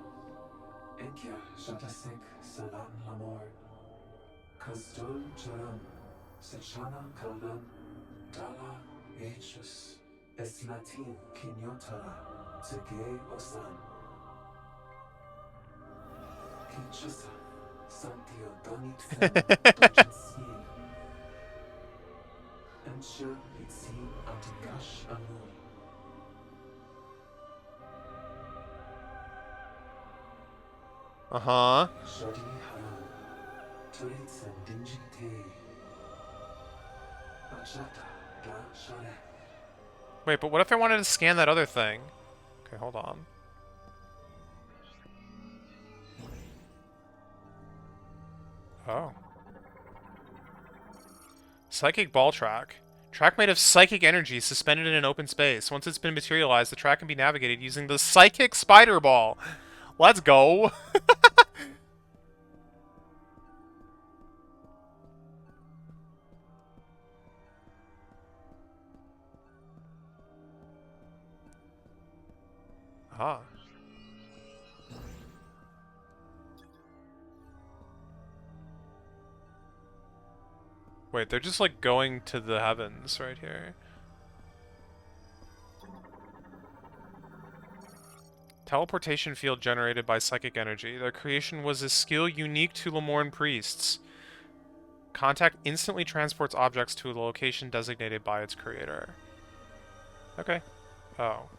Enkia Shatasek Salan Lamor, Kastul Charam, Sachana Kalan, Dala Hs, Eslatin Kinyotara, Sege Osan, Kinshasa, Santio Donit Fen, Dojin Ensure Itzi Antikash Amul. Uh-huh. Shadi Haram. Turits and Dinjite. Achata Da Shale. Wait, but what if I wanted to scan that other thing? Okay, hold on. Oh. Psychic ball track. Track made of psychic energy suspended in an open space. Once it's been materialized, the track can be navigated using the psychic spider ball. Let's go. Ah. Wait, they're just like going to the heavens right here. Teleportation field generated by psychic energy. Their creation was a skill unique to Lemorn priests. Contact instantly transports objects to a location designated by its creator. Okay. Oh.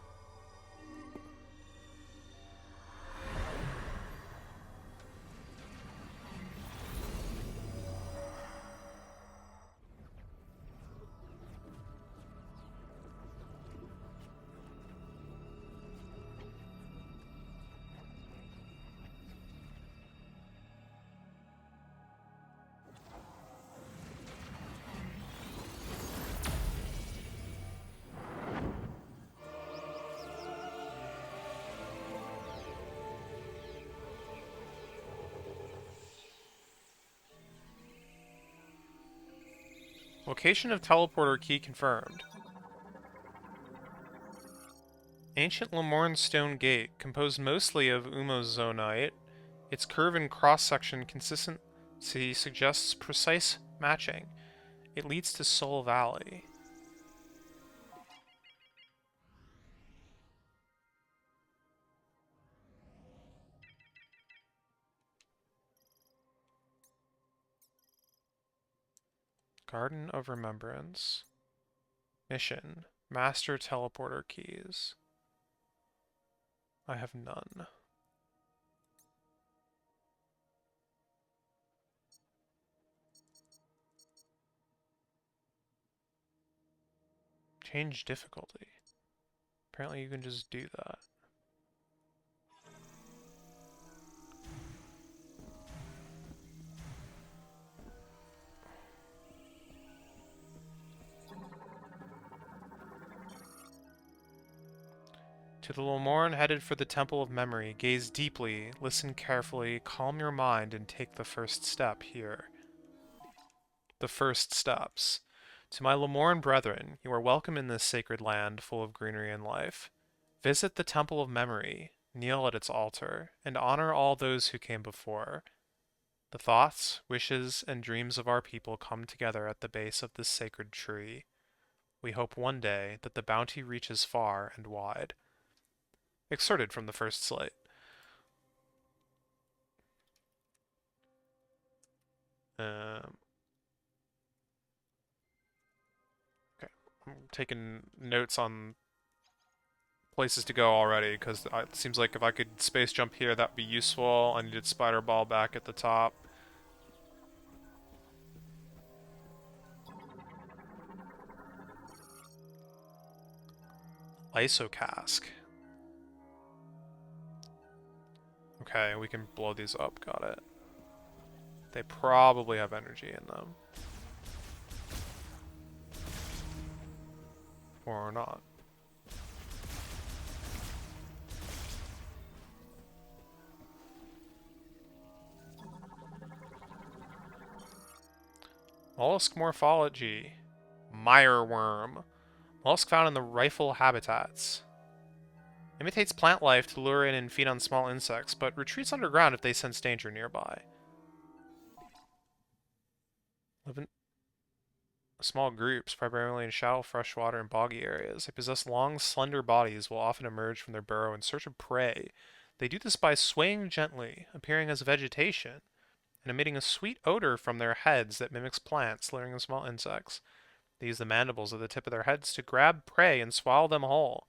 Location of teleporter key confirmed. Ancient Lemorne stone gate, composed mostly of umozonite. Its curve and cross-section consistency suggests precise matching. It leads to Soul Valley. Garden of Remembrance. Mission. Master teleporter keys. I have none. Change difficulty. Apparently you can just do that. To the Lemorne headed for the Temple of Memory, gaze deeply, listen carefully, calm your mind, and take the first step here. The first steps. To my Lemorne brethren, you are welcome in this sacred land full of greenery and life. Visit the Temple of Memory, kneel at its altar, and honor all those who came before. The thoughts, wishes, and dreams of our people come together at the base of this sacred tree. We hope one day that the bounty reaches far and wide. Excerpted from the first slate. Okay. I'm taking notes on places to go already, because it seems like if I could space jump here, that'd be useful. I needed Spider Ball back at the top. ISO cask. Okay, we can blow these up, got it. They probably have energy in them. Or not. Mollusk morphology. Mireworm. Mollusk found in the rifle habitats. Imitates plant life to lure in and feed on small insects, but retreats underground if they sense danger nearby. Live in small groups, primarily in shallow freshwater and boggy areas. They possess long, slender bodies, will often emerge from their burrow in search of prey. They do this by swaying gently, appearing as vegetation, and emitting a sweet odor from their heads that mimics plants, luring in small insects. They use the mandibles at the tip of their heads to grab prey and swallow them whole.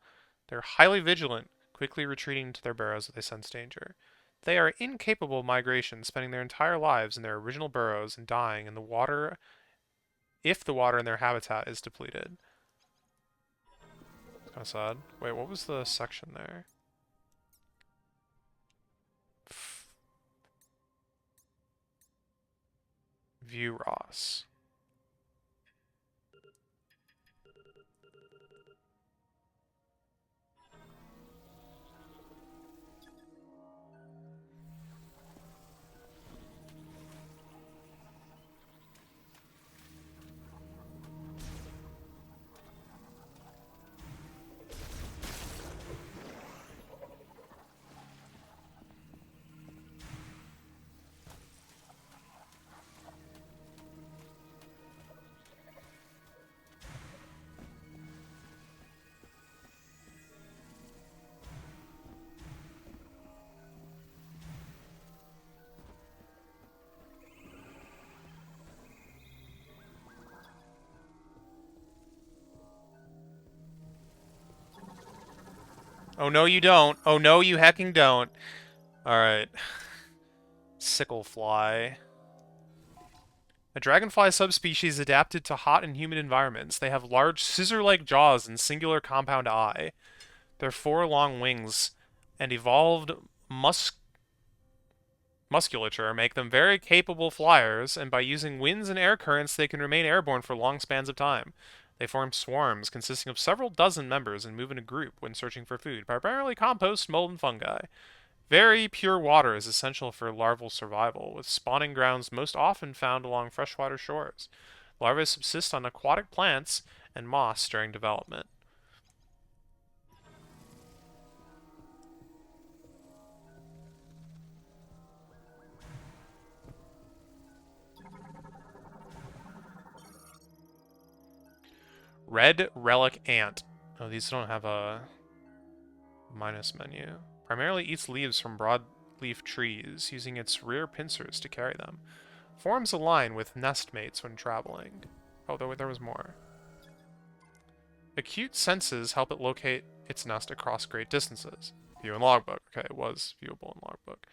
They're highly vigilant, quickly retreating to their burrows if they sense danger. They are incapable of migration, spending their entire lives in their original burrows and dying in the water if the water in their habitat is depleted. It's kind of sad. Wait, what was the section there? View Ross. Oh no you don't. Oh no you hecking don't. Alright. Sicklefly. A dragonfly subspecies adapted to hot and humid environments. They have large scissor-like jaws and singular compound eye. Their 4 long wings and evolved musculature make them very capable flyers, and by using winds and air currents they can remain airborne for long spans of time. They form swarms consisting of several dozen members and move in a group when searching for food, primarily compost, mold, and fungi. Very pure water is essential for larval survival, with spawning grounds most often found along freshwater shores. Larvae subsist on aquatic plants and moss during development. Red relic ant. Oh, these don't have a minus menu. Primarily eats leaves from broadleaf trees, using its rear pincers to carry them. Forms a line with nestmates when traveling. Oh, there was more. Acute senses help it locate its nest across great distances. View in logbook. Okay, it was viewable in logbook.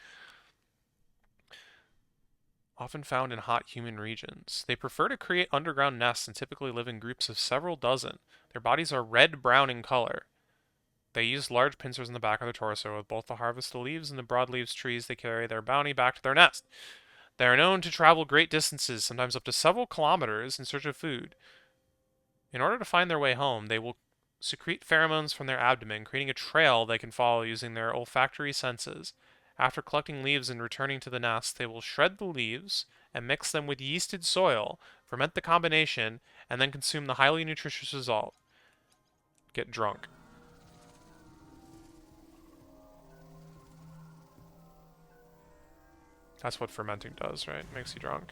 Often found in hot, humid regions. They prefer to create underground nests and typically live in groups of several dozen. Their bodies are red-brown in color. They use large pincers in the back of their torso with both the harvested leaves and the broadleaves trees they carry their bounty back to their nest. They are known to travel great distances, sometimes up to several kilometers, in search of food. In order to find their way home, they will secrete pheromones from their abdomen, creating a trail they can follow using their olfactory senses. After collecting leaves and returning to the nest, they will shred the leaves and mix them with yeasted soil, ferment the combination, and then consume the highly nutritious result. Get drunk. That's what fermenting does, right? Makes you drunk.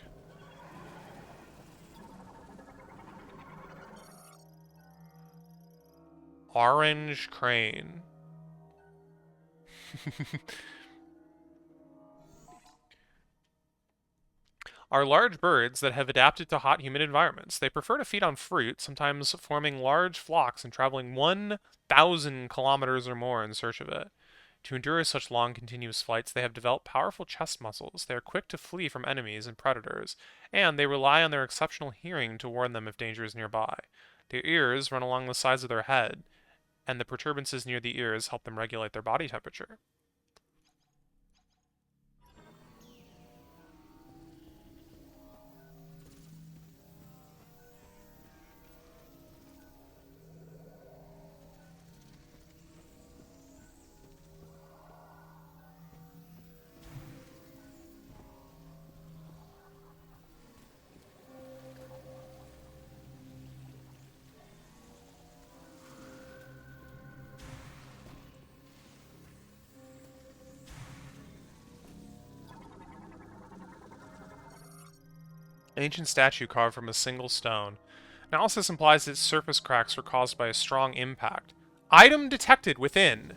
Orange crane. Are large birds that have adapted to hot, humid environments. They prefer to feed on fruit, sometimes forming large flocks and traveling 1,000 kilometers or more in search of it. To endure such long, continuous flights, they have developed powerful chest muscles. They are quick to flee from enemies and predators, and they rely on their exceptional hearing to warn them if danger is nearby. Their ears run along the sides of their head, and the protuberances near the ears help them regulate their body temperature. An ancient statue carved from a single stone. Analysis implies that surface cracks were caused by a strong impact. Item detected within.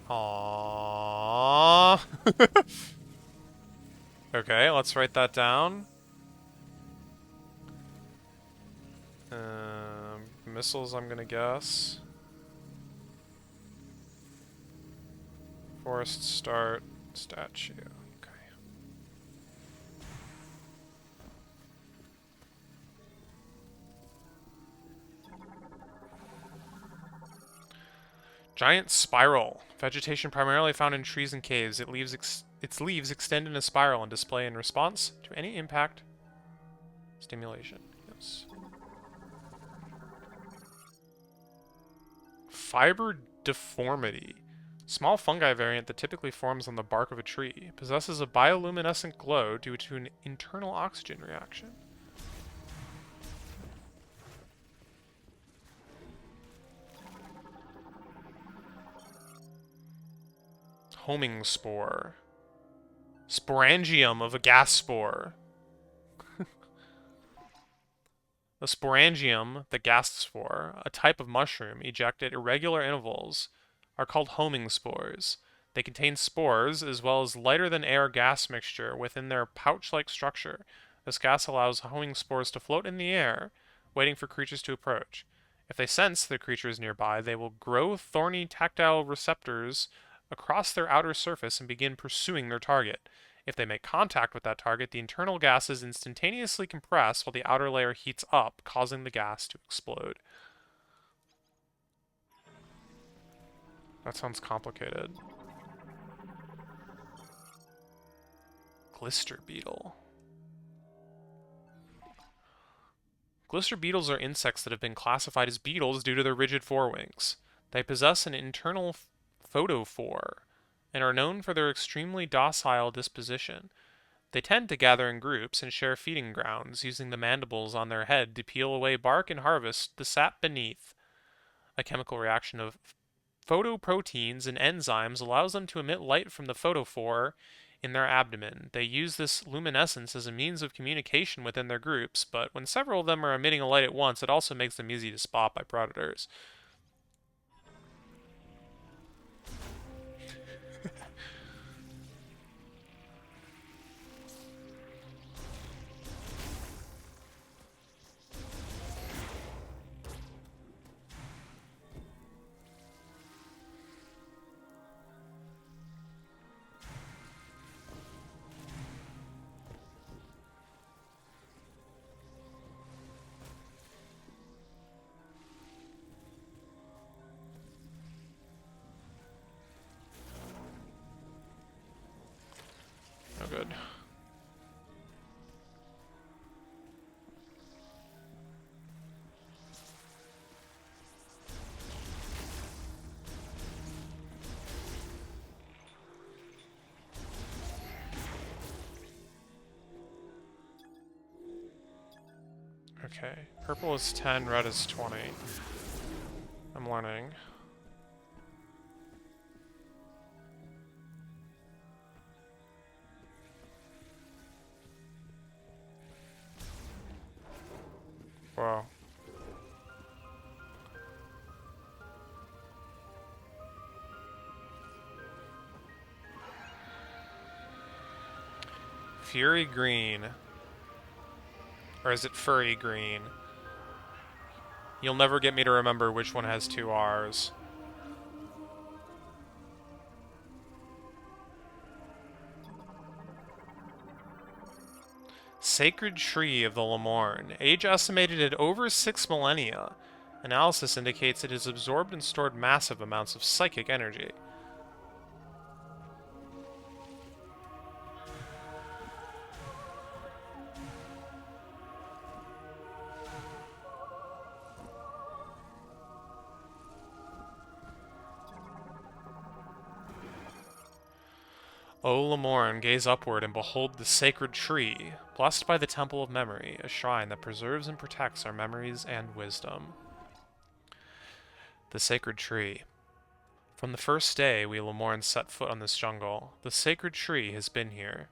Aww. Okay, let's write that down. Missiles, I'm gonna guess. Forest start statue. Okay. Giant spiral. Vegetation primarily found in trees and caves. Its leaves extend in a spiral and display in response to any impact stimulation. Yes. Fiber deformity. Small fungi variant that typically forms on the bark of a tree. Possesses a bioluminescent glow due to an internal oxygen reaction. Homing spore. Sporangium of a gas spore. The sporangium, the gas spore, a type of mushroom ejected at irregular intervals, are called homing spores. They contain spores as well as lighter-than-air gas mixture within their pouch-like structure. This gas allows homing spores to float in the air, waiting for creatures to approach. If they sense the creature is nearby, they will grow thorny tactile receptors across their outer surface and begin pursuing their target. If they make contact with that target, the internal gases instantaneously compress while the outer layer heats up, causing the gas to explode. That sounds complicated. Glister beetle. Glister beetles are insects that have been classified as beetles due to their rigid forewings. They possess an internal photophore, and are known for their extremely docile disposition. They tend to gather in groups and share feeding grounds, using the mandibles on their head to peel away bark and harvest the sap beneath. A chemical reaction of photoproteins and enzymes allows them to emit light from the photophore in their abdomen. They use this luminescence as a means of communication within their groups, but when several of them are emitting a light at once, it also makes them easy to spot by predators. Oh, good. Okay, purple is 10, red is 20. I'm learning. Wow. Fury green. Or is it furry green? You'll never get me to remember which one has two R's. Sacred Tree of the Lemorn. Age estimated at over 6 millennia. Analysis indicates it has absorbed and stored massive amounts of psychic energy. O Lemorn, gaze upward and behold the sacred tree, blessed by the Temple of Memory, a shrine that preserves and protects our memories and wisdom. The sacred tree. From the first day we Lemorn set foot on this jungle, the sacred tree has been here.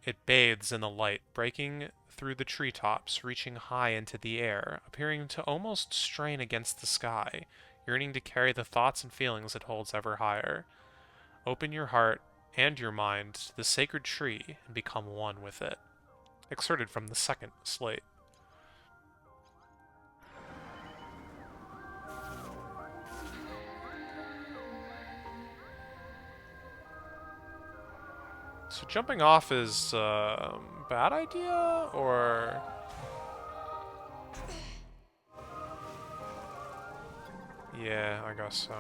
It bathes in the light, breaking through the treetops, reaching high into the air, appearing to almost strain against the sky, yearning to carry the thoughts and feelings it holds ever higher. Open your heart and your mind to the sacred tree and become one with it. Excerpted from the second slate. So jumping off is a bad idea, or... Yeah, I guess so.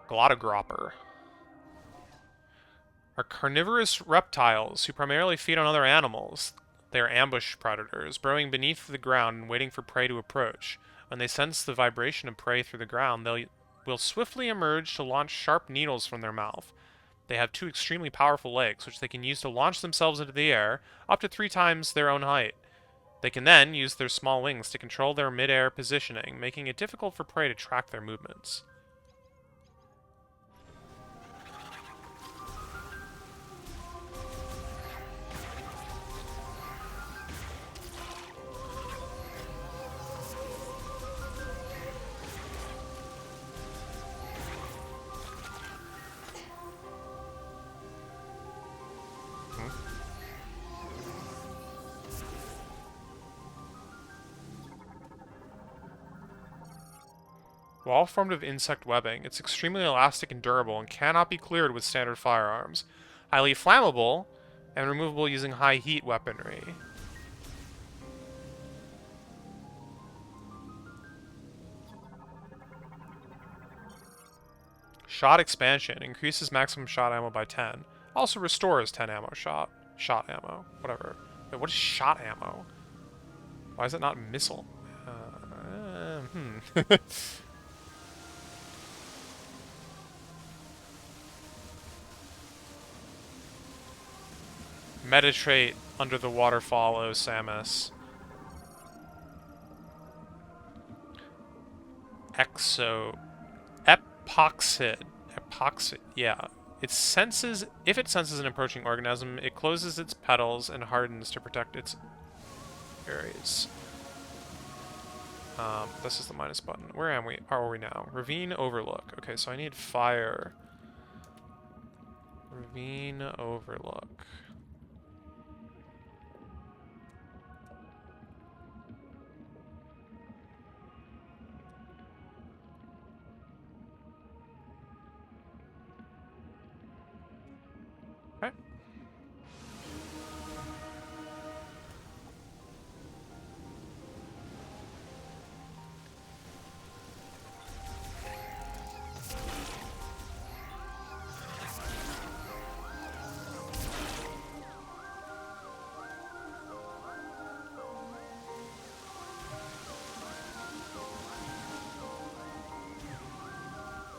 Glottogropper are carnivorous reptiles who primarily feed on other animals. They are ambush predators, burrowing beneath the ground and waiting for prey to approach. When they sense the vibration of prey through the ground, they will swiftly emerge to launch sharp needles from their mouth. They have two extremely powerful legs, which they can use to launch themselves into the air, up to 3 times their own height. They can then use their small wings to control their mid-air positioning, making it difficult for prey to track their movements. While formed of insect webbing, it's extremely elastic and durable and cannot be cleared with standard firearms. Highly flammable and removable using high heat weaponry. Shot expansion increases maximum shot ammo by 10. Also restores 10 ammo shot ammo. Whatever. Wait, what is shot ammo? Why is it not missile? Meditate under the waterfall, O Samus. Exo... Epoxid. Epoxid, yeah. It senses... If it senses an approaching organism, it closes its petals and hardens to protect its areas. This is the minus button. Where are we now? Ravine Overlook. Okay, so I need fire. Ravine Overlook. Okay.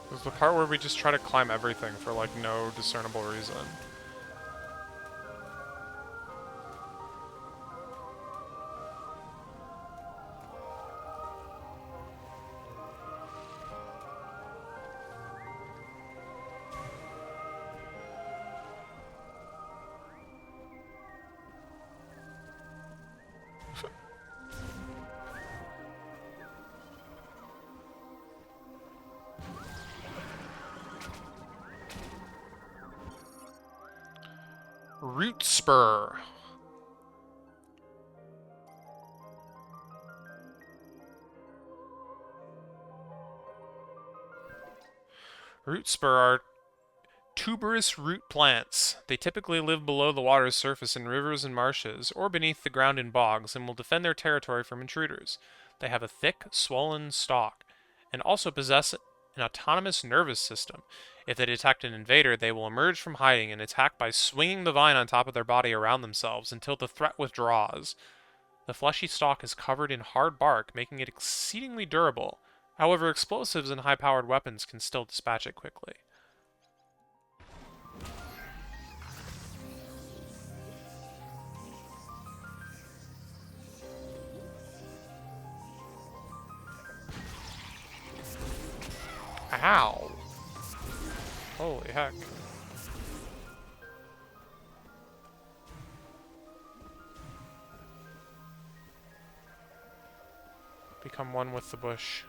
This is the part where we just try to climb everything for, like, no discernible reason. Root Spur. Root Spur are tuberous root plants. They typically live below the water's surface in rivers and marshes, or beneath the ground in bogs, and will defend their territory from intruders. They have a thick, swollen stalk, and also possess an autonomous nervous system. If they detect an invader, they will emerge from hiding and attack by swinging the vine on top of their body around themselves until the threat withdraws. The fleshy stalk is covered in hard bark, making it exceedingly durable. However, explosives and high-powered weapons can still dispatch it quickly. Ow! Holy heck. Become one with the bush.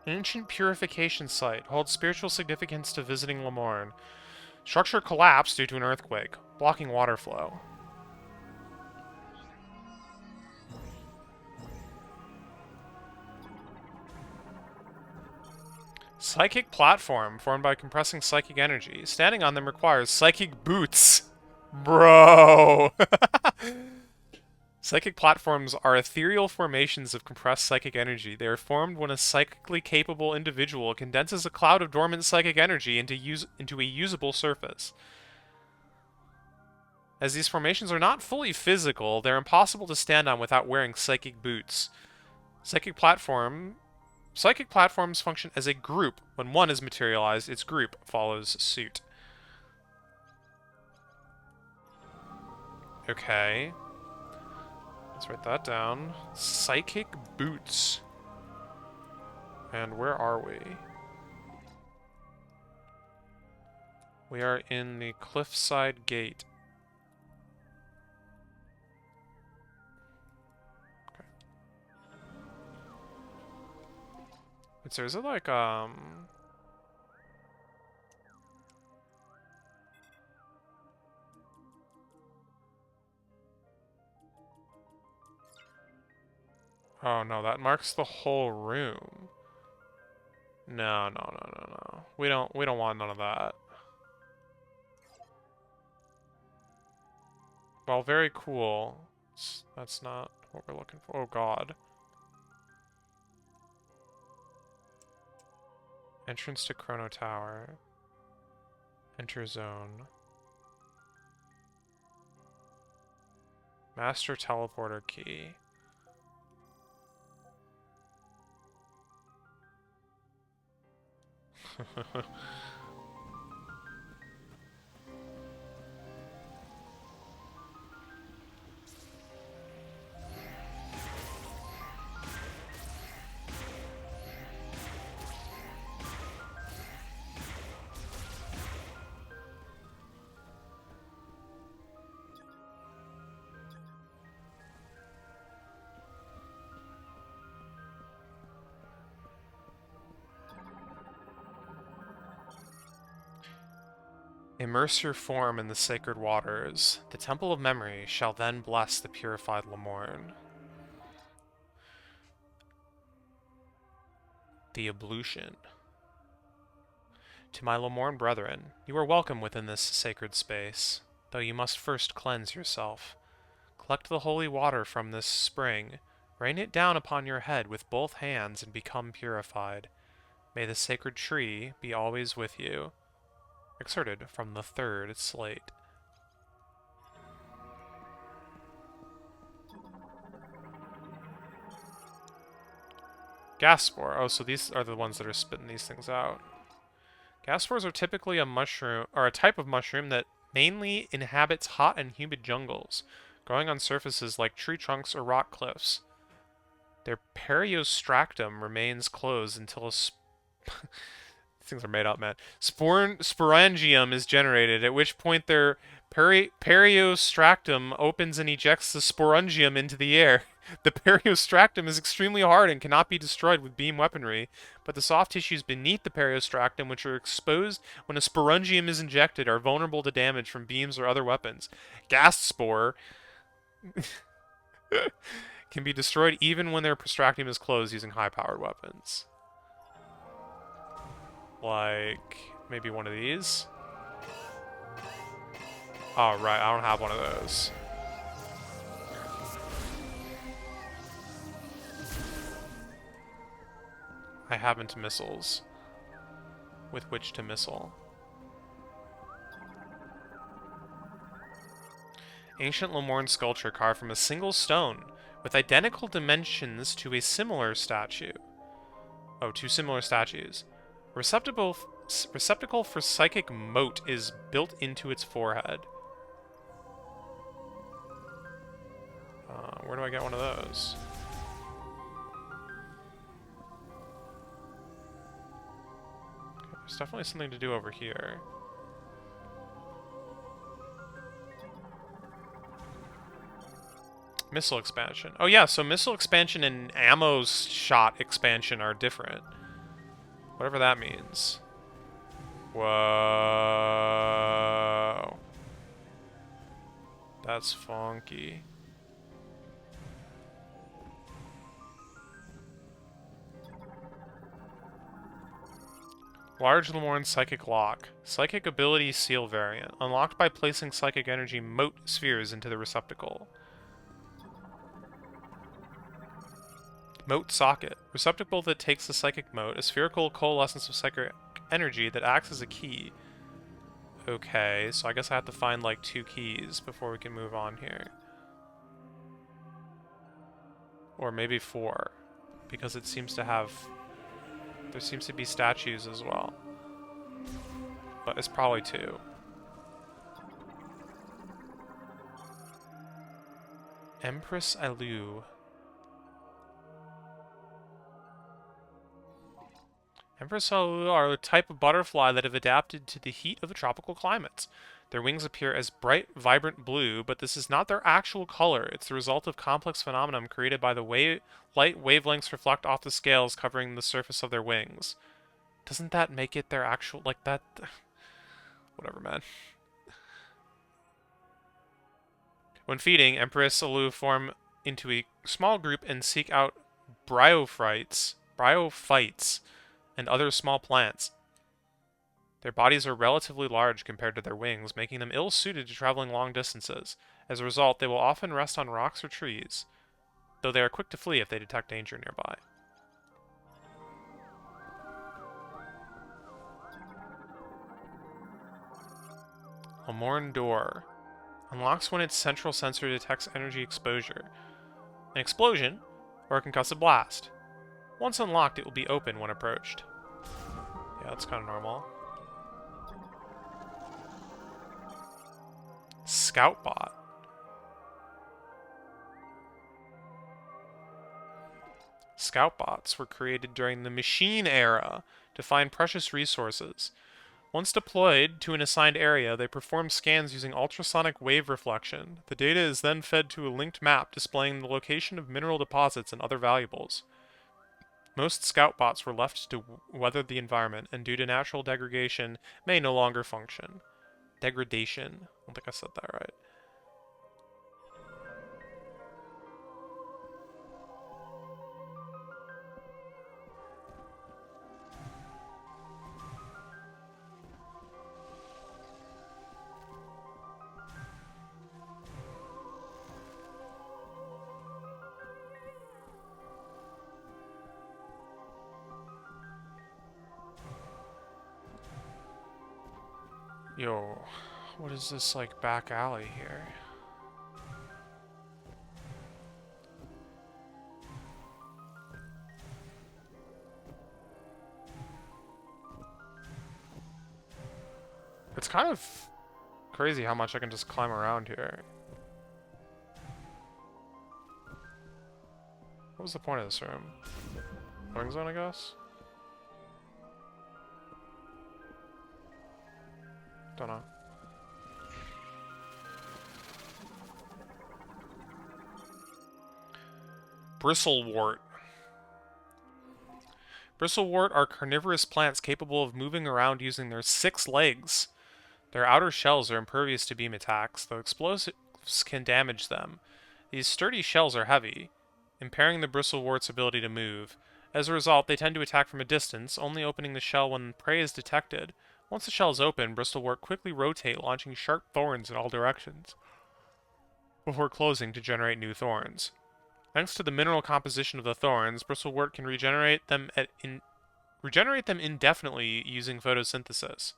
Ancient purification site holds spiritual significance to visiting Lamorne. Structure collapsed due to an earthquake, blocking water flow. Psychic platform formed by compressing psychic energy. Standing on them requires psychic boots. Bro! Psychic platforms are ethereal formations of compressed psychic energy. They are formed when a psychically capable individual condenses a cloud of dormant psychic energy into a usable surface. As these formations are not fully physical, they're impossible to stand on without wearing psychic boots. Psychic platforms function as a group. When one is materialized, its group follows suit. Okay. Let's write that down. Psychic boots. And where are we? We are in the cliffside gate. Okay. Wait, so is it like, oh no, that marks the whole room. No, no, no, no, no. We don't want none of that. Well, very cool. That's not what we're looking for. Oh god. Entrance to Chrono Tower. Enter zone. Master teleporter key. Immerse your form in the sacred waters. The Temple of Memory shall then bless the purified Lamorn. The ablution. To my Lamorn brethren, you are welcome within this sacred space, though you must first cleanse yourself. Collect the holy water from this spring, rain it down upon your head with both hands, and become purified. May the sacred tree be always with you. Excerpted from the third slate. Gas spore. Oh, so these are the ones that are spitting these things out. Gas spores are typically a mushroom, or a type of mushroom that mainly inhabits hot and humid jungles, growing on surfaces like tree trunks or rock cliffs. Their periostractum remains closed until a these things are made up, man. Sporangium is generated, at which point their periostractum opens and ejects the sporangium into the air. The periostractum is extremely hard and cannot be destroyed with beam weaponry, but the soft tissues beneath the periostractum, which are exposed when a sporangium is injected, are vulnerable to damage from beams or other weapons. Gas spore can be destroyed even when their periostractum is closed using high-powered weapons. Like, maybe one of these? Oh, right, I don't have one of those. I haven't missiles with which to missile. Ancient Lamorn sculpture carved from a single stone with identical dimensions to a similar statue. Oh, two similar statues. Receptacle for psychic mote is built into its forehead. Where do I get one of those? Okay, there's definitely something to do over here. Missile expansion. Oh yeah, so missile expansion and ammo shot expansion are different. Whatever that means. Whoa. That's funky. Large Lamorn Psychic Lock. Psychic Ability Seal Variant. Unlocked by placing Psychic Energy mote spheres into the receptacle. Mote Socket. Receptacle that takes the Psychic Mote. A spherical coalescence of psychic energy that acts as a key. Okay, so I guess I have to find like 2 keys before we can move on here. Or maybe 4. Because it seems to have... There seems to be statues as well. But it's probably 2. Empress Alu. Empress Alu are a type of butterfly that have adapted to the heat of the tropical climates. Their wings appear as bright, vibrant blue, but this is not their actual color. It's the result of complex phenomenon created by the way light wavelengths reflect off the scales covering the surface of their wings. Doesn't that make it their actual, like that? Whatever, man. When feeding, Empress Alu form into a small group and seek out bryophytes, and other small plants. Their bodies are relatively large compared to their wings, making them ill-suited to traveling long distances. As a result, they will often rest on rocks or trees, though they are quick to flee if they detect danger nearby. Lamorne Door. Unlocks when its central sensor detects energy exposure. An explosion, or a concussive blast. Once unlocked, it will be open when approached. Yeah, that's kind of normal. Scoutbot. Scoutbots were created during the Machine Era to find precious resources. Once deployed to an assigned area, they perform scans using ultrasonic wave reflection. The data is then fed to a linked map displaying the location of mineral deposits and other valuables. Most Scoutbots were left to weather the environment, and due to natural degradation, may no longer function. Degradation. I don't think I said that right. Yo, what is this, like, back alley here? It's kind of crazy how much I can just climb around here. What was the point of this room? Loading zone, I guess? Don't know. Bristlewort. Bristlewort are carnivorous plants capable of moving around using their 6 legs. Their outer shells are impervious to beam attacks, though explosives can damage them. These sturdy shells are heavy, impairing the bristlewort's ability to move. As a result, they tend to attack from a distance, only opening the shell when prey is detected. Once the shell is open, Bristlewort quickly rotate, launching sharp thorns in all directions, before closing to generate new thorns. Thanks to the mineral composition of the thorns, Bristlewort can regenerate them indefinitely using photosynthesis.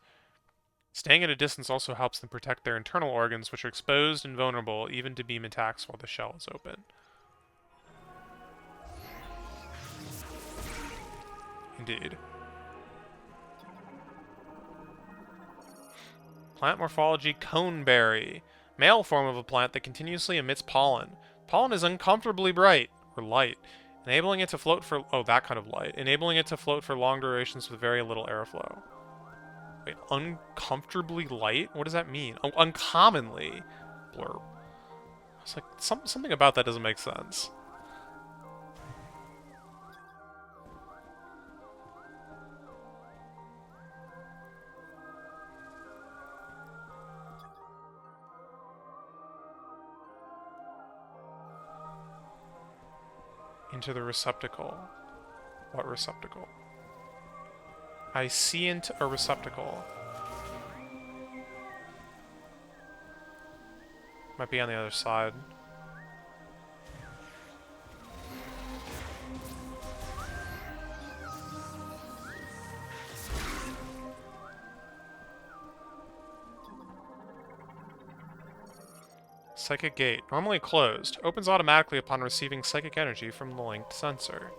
Staying at a distance also helps them protect their internal organs, which are exposed and vulnerable even to beam attacks while the shell is open. Indeed. Plant morphology: coneberry. Male form of a plant that continuously emits pollen. Pollen is uncomfortably bright, or light, enabling it to float for... oh, that kind of light. Enabling it to float for long durations with very little airflow. Wait, uncomfortably light? What does that mean? Oh, uncommonly. Blurb. It's like, something about that doesn't make sense. Into the receptacle. What receptacle? I see into a receptacle. Might be on the other side. Psychic gate. Normally closed. Opens automatically upon receiving psychic energy from the linked sensor.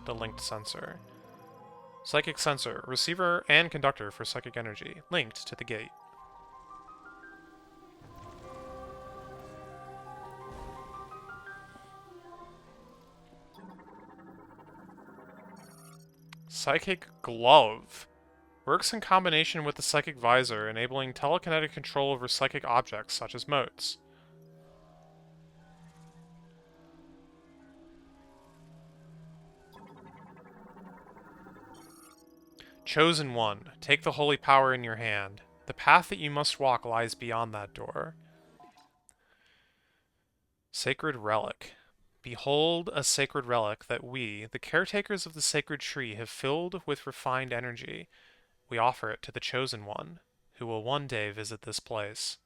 The linked sensor. Psychic sensor. Receiver and conductor for psychic energy. Linked to the gate. Psychic glove. Works in combination with the psychic visor, enabling telekinetic control over psychic objects, such as motes. Chosen one. Take the holy power in your hand. The path that you must walk lies beyond that door. Sacred relic. Behold a sacred relic that we, the caretakers of the sacred tree, have filled with refined energy. We offer it to the Chosen One, who will one day visit this place.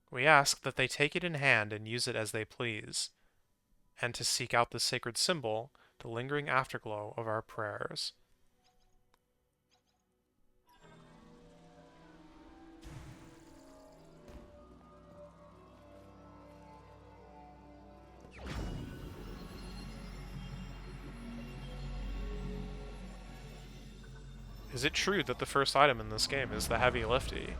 We ask that they take it in hand and use it as they please, and to seek out the sacred symbol, the lingering afterglow of our prayers. Is it true that the first item in this game is the heavy lifty?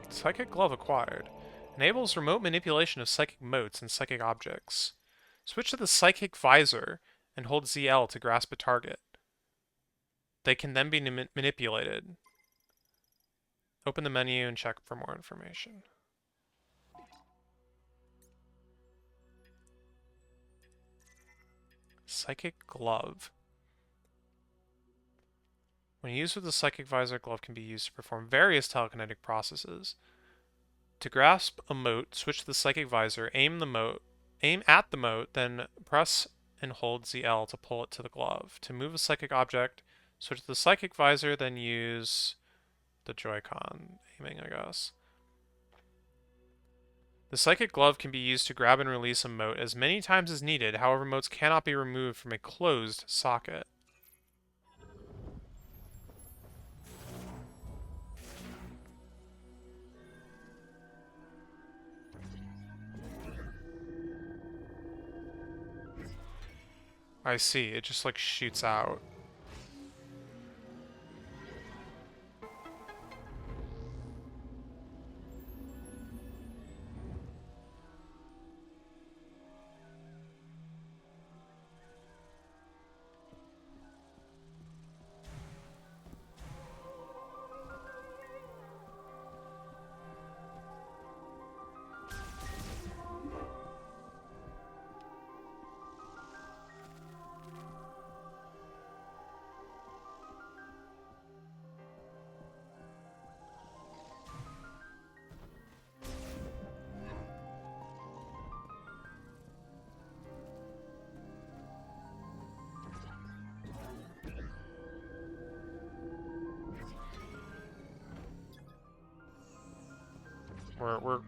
Psychic Glove acquired. Enables remote manipulation of psychic motes and psychic objects. Switch to the Psychic Visor and hold ZL to grasp a target. They can then be manipulated. Open the menu and check for more information. Psychic Glove. When used with the Psychic Visor, glove can be used to perform various telekinetic processes. To grasp a mote, switch to the Psychic Visor, aim at the mote, then press and hold ZL to pull it to the glove. To move a psychic object, switch to the Psychic Visor, then use the Joy-Con aiming, I guess. The Psychic Glove can be used to grab and release a mote as many times as needed, however motes cannot be removed from a closed socket. I see, it just like shoots out.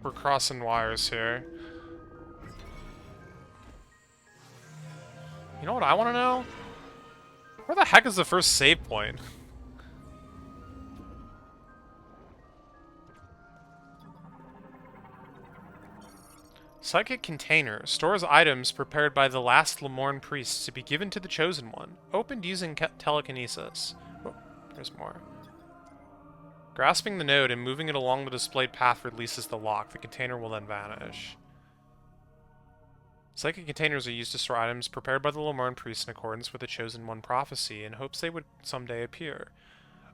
We're crossing wires here. You know what I want to know? Where the heck is the first save point? Psychic Container stores items prepared by the last Lemorne priests to be given to the Chosen One. Opened using telekinesis. Oh, there's more. Grasping the node and moving it along the displayed path releases the lock. The container will then vanish. Psychic containers are used to store items prepared by the Lemorne priests in accordance with the Chosen One prophecy in hopes they would someday appear.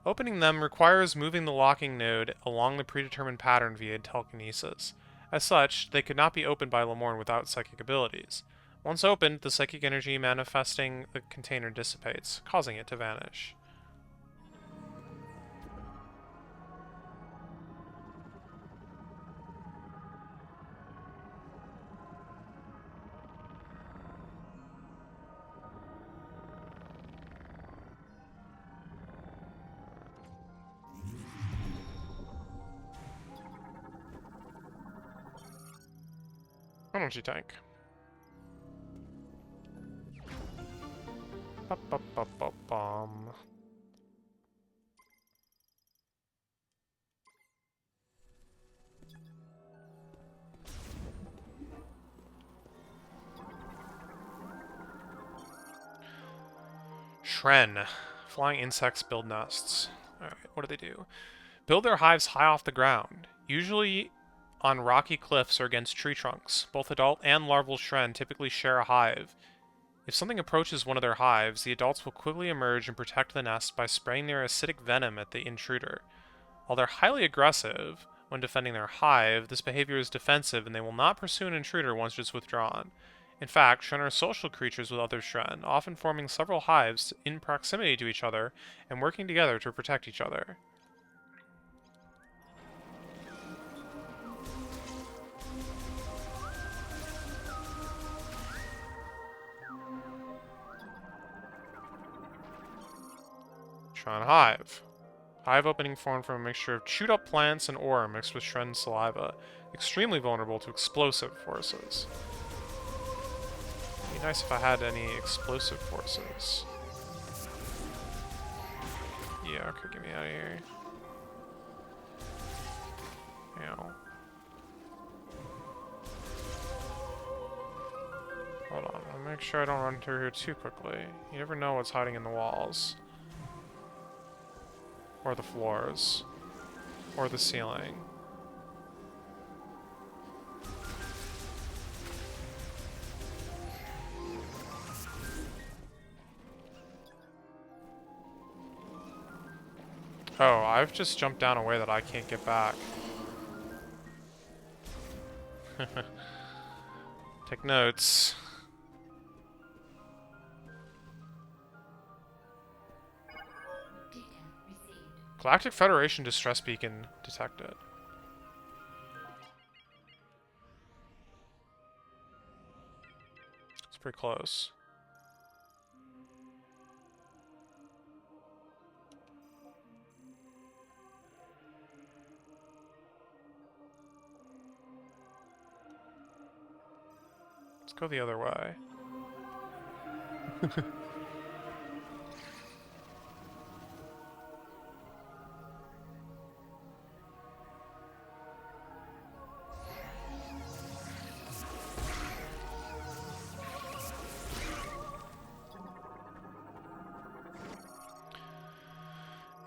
Opening them requires moving the locking node along the predetermined pattern via telekinesis. As such, they could not be opened by Lemorne without psychic abilities. Once opened, the psychic energy manifesting the container dissipates, causing it to vanish. Energy tank. Bum. Shren. Flying insects build nests. Alright, what do they do? Build their hives high off the ground, usually on rocky cliffs or against tree trunks. Both adult and larval Shren typically share a hive. If something approaches one of their hives, the adults will quickly emerge and protect the nest by spraying their acidic venom at the intruder. While they're highly aggressive when defending their hive, this behavior is defensive and they will not pursue an intruder once it's withdrawn. In fact, Shren are social creatures with other Shren, often forming several hives in proximity to each other and working together to protect each other. Shren Hive. Hive opening formed from a mixture of chewed up plants and ore mixed with Shren saliva, extremely vulnerable to explosive forces. It'd be nice if I had any explosive forces. Yeah, okay, get me out of here. Ow. Hold on, I'll make sure I don't run through here too quickly. You never know what's hiding in the walls. Or the floors. Or the ceiling. Oh, I've just jumped down a way that I can't get back. Take notes. Galactic Federation distress beacon detected. It's pretty close. Let's go the other way.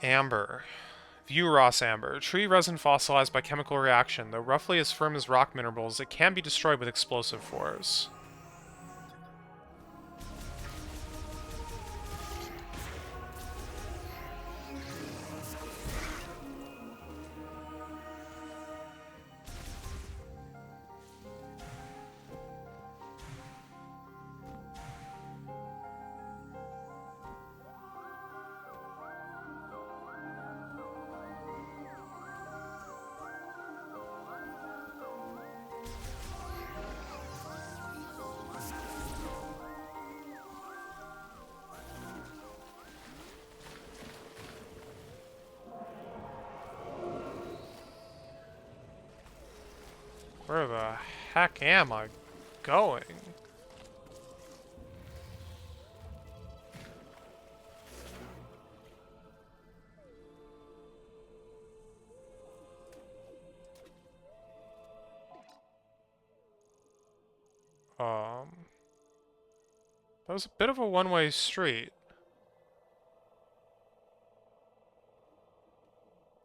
Amber. View Ross Amber. Tree resin fossilized by chemical reaction. Though roughly as firm as rock minerals, it can be destroyed with explosive force. Where the heck am I going? That was a bit of a one-way street.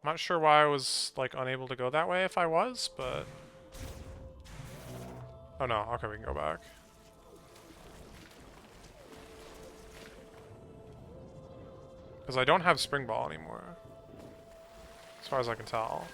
I'm not sure why I was, like, unable to go that way if I was, but... Oh no, okay, we can go back. Because I don't have Spring Ball anymore. As far as I can tell.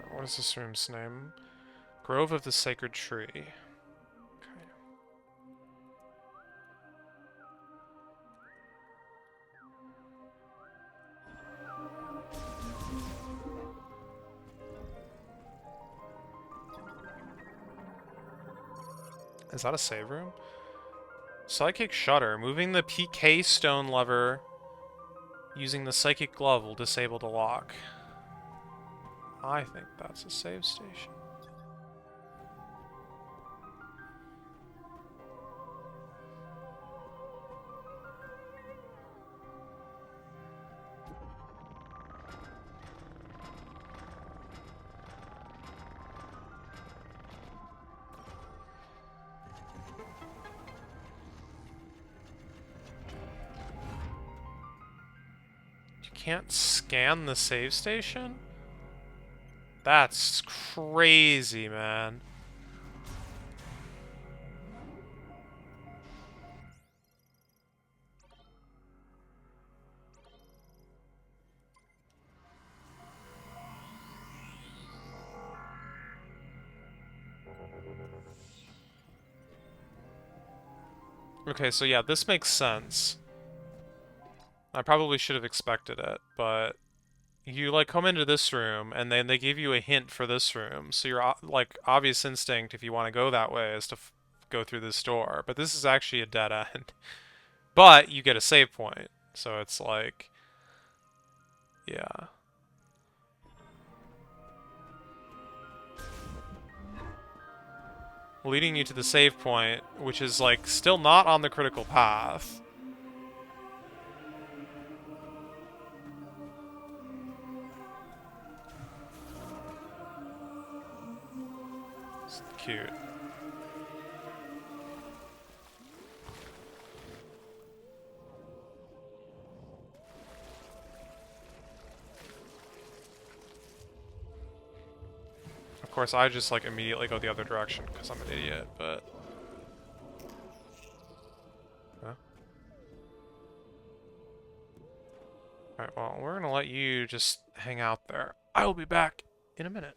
What is this room's name? Grove of the Sacred Tree. Okay. Is that a save room? Psychic Shutter. Moving the PK stone lever using the Psychic Glove will disable the lock. I think that's a save station. You can't scan the save station? That's crazy, man. Okay, so yeah, this makes sense. I probably should have expected it, but you like come into this room and then they give you a hint for this room. So your like obvious instinct if you want to go that way is to go through this door, but this is actually a dead end. But you get a save point. So it's like yeah. Leading you to the save point, which is like still not on the critical path. It's cute. Of course, I just like immediately go the other direction because I'm an idiot, but huh? Alright, well, we're gonna let you just hang out there. I will be back in a minute.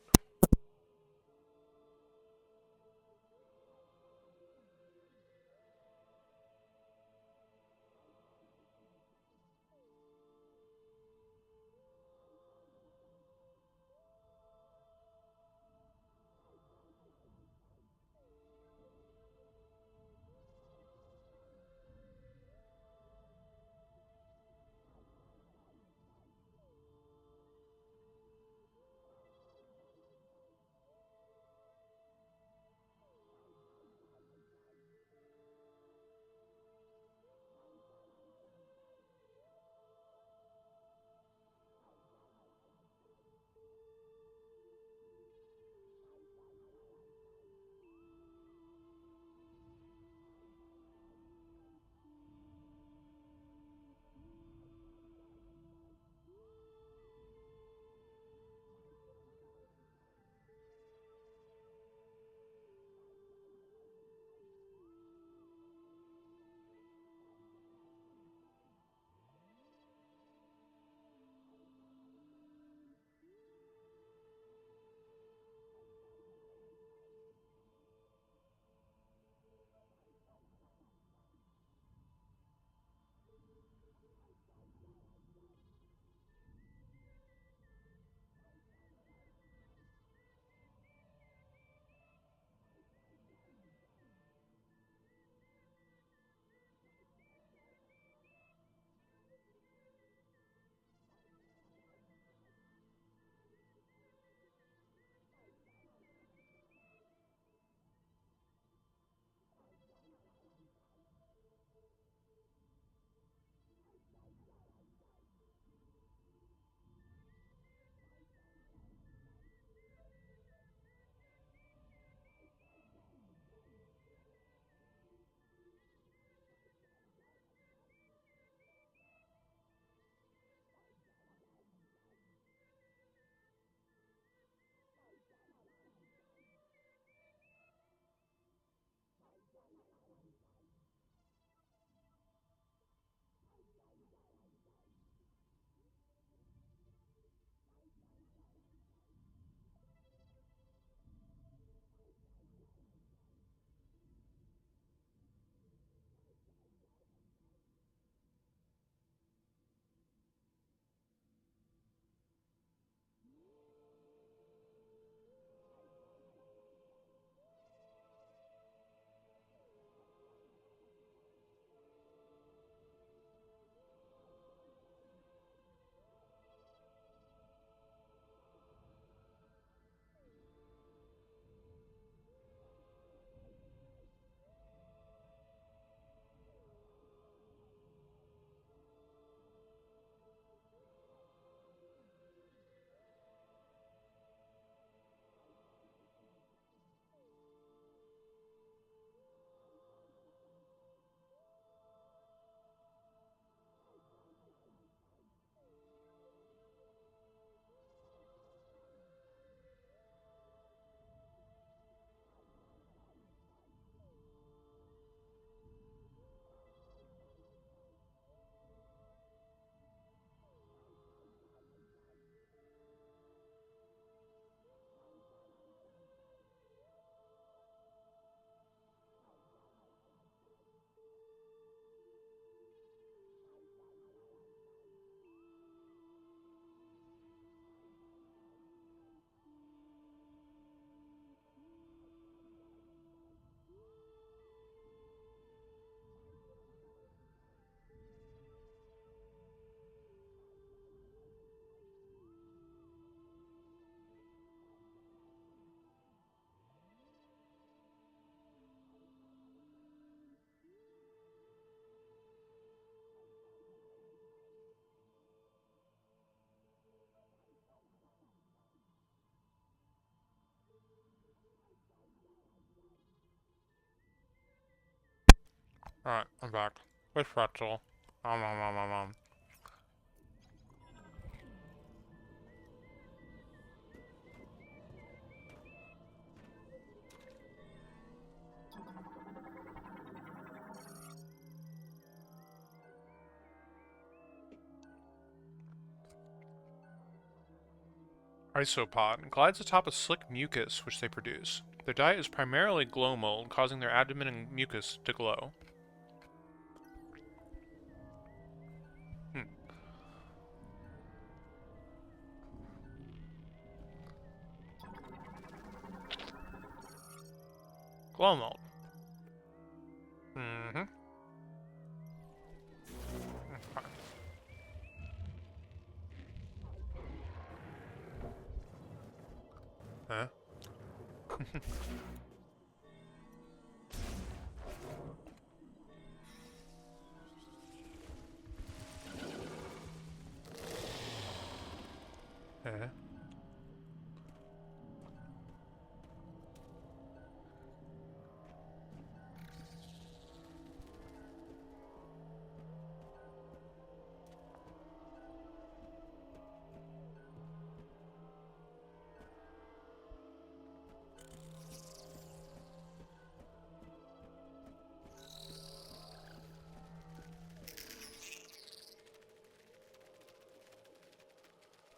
Alright, I'm back. With pretzel. Om. Isopod glides atop a slick mucus which they produce. Their diet is primarily glow mold, causing their abdomen and mucus to glow. Glow mold. Mm-hmm. Fine. Huh? Huh?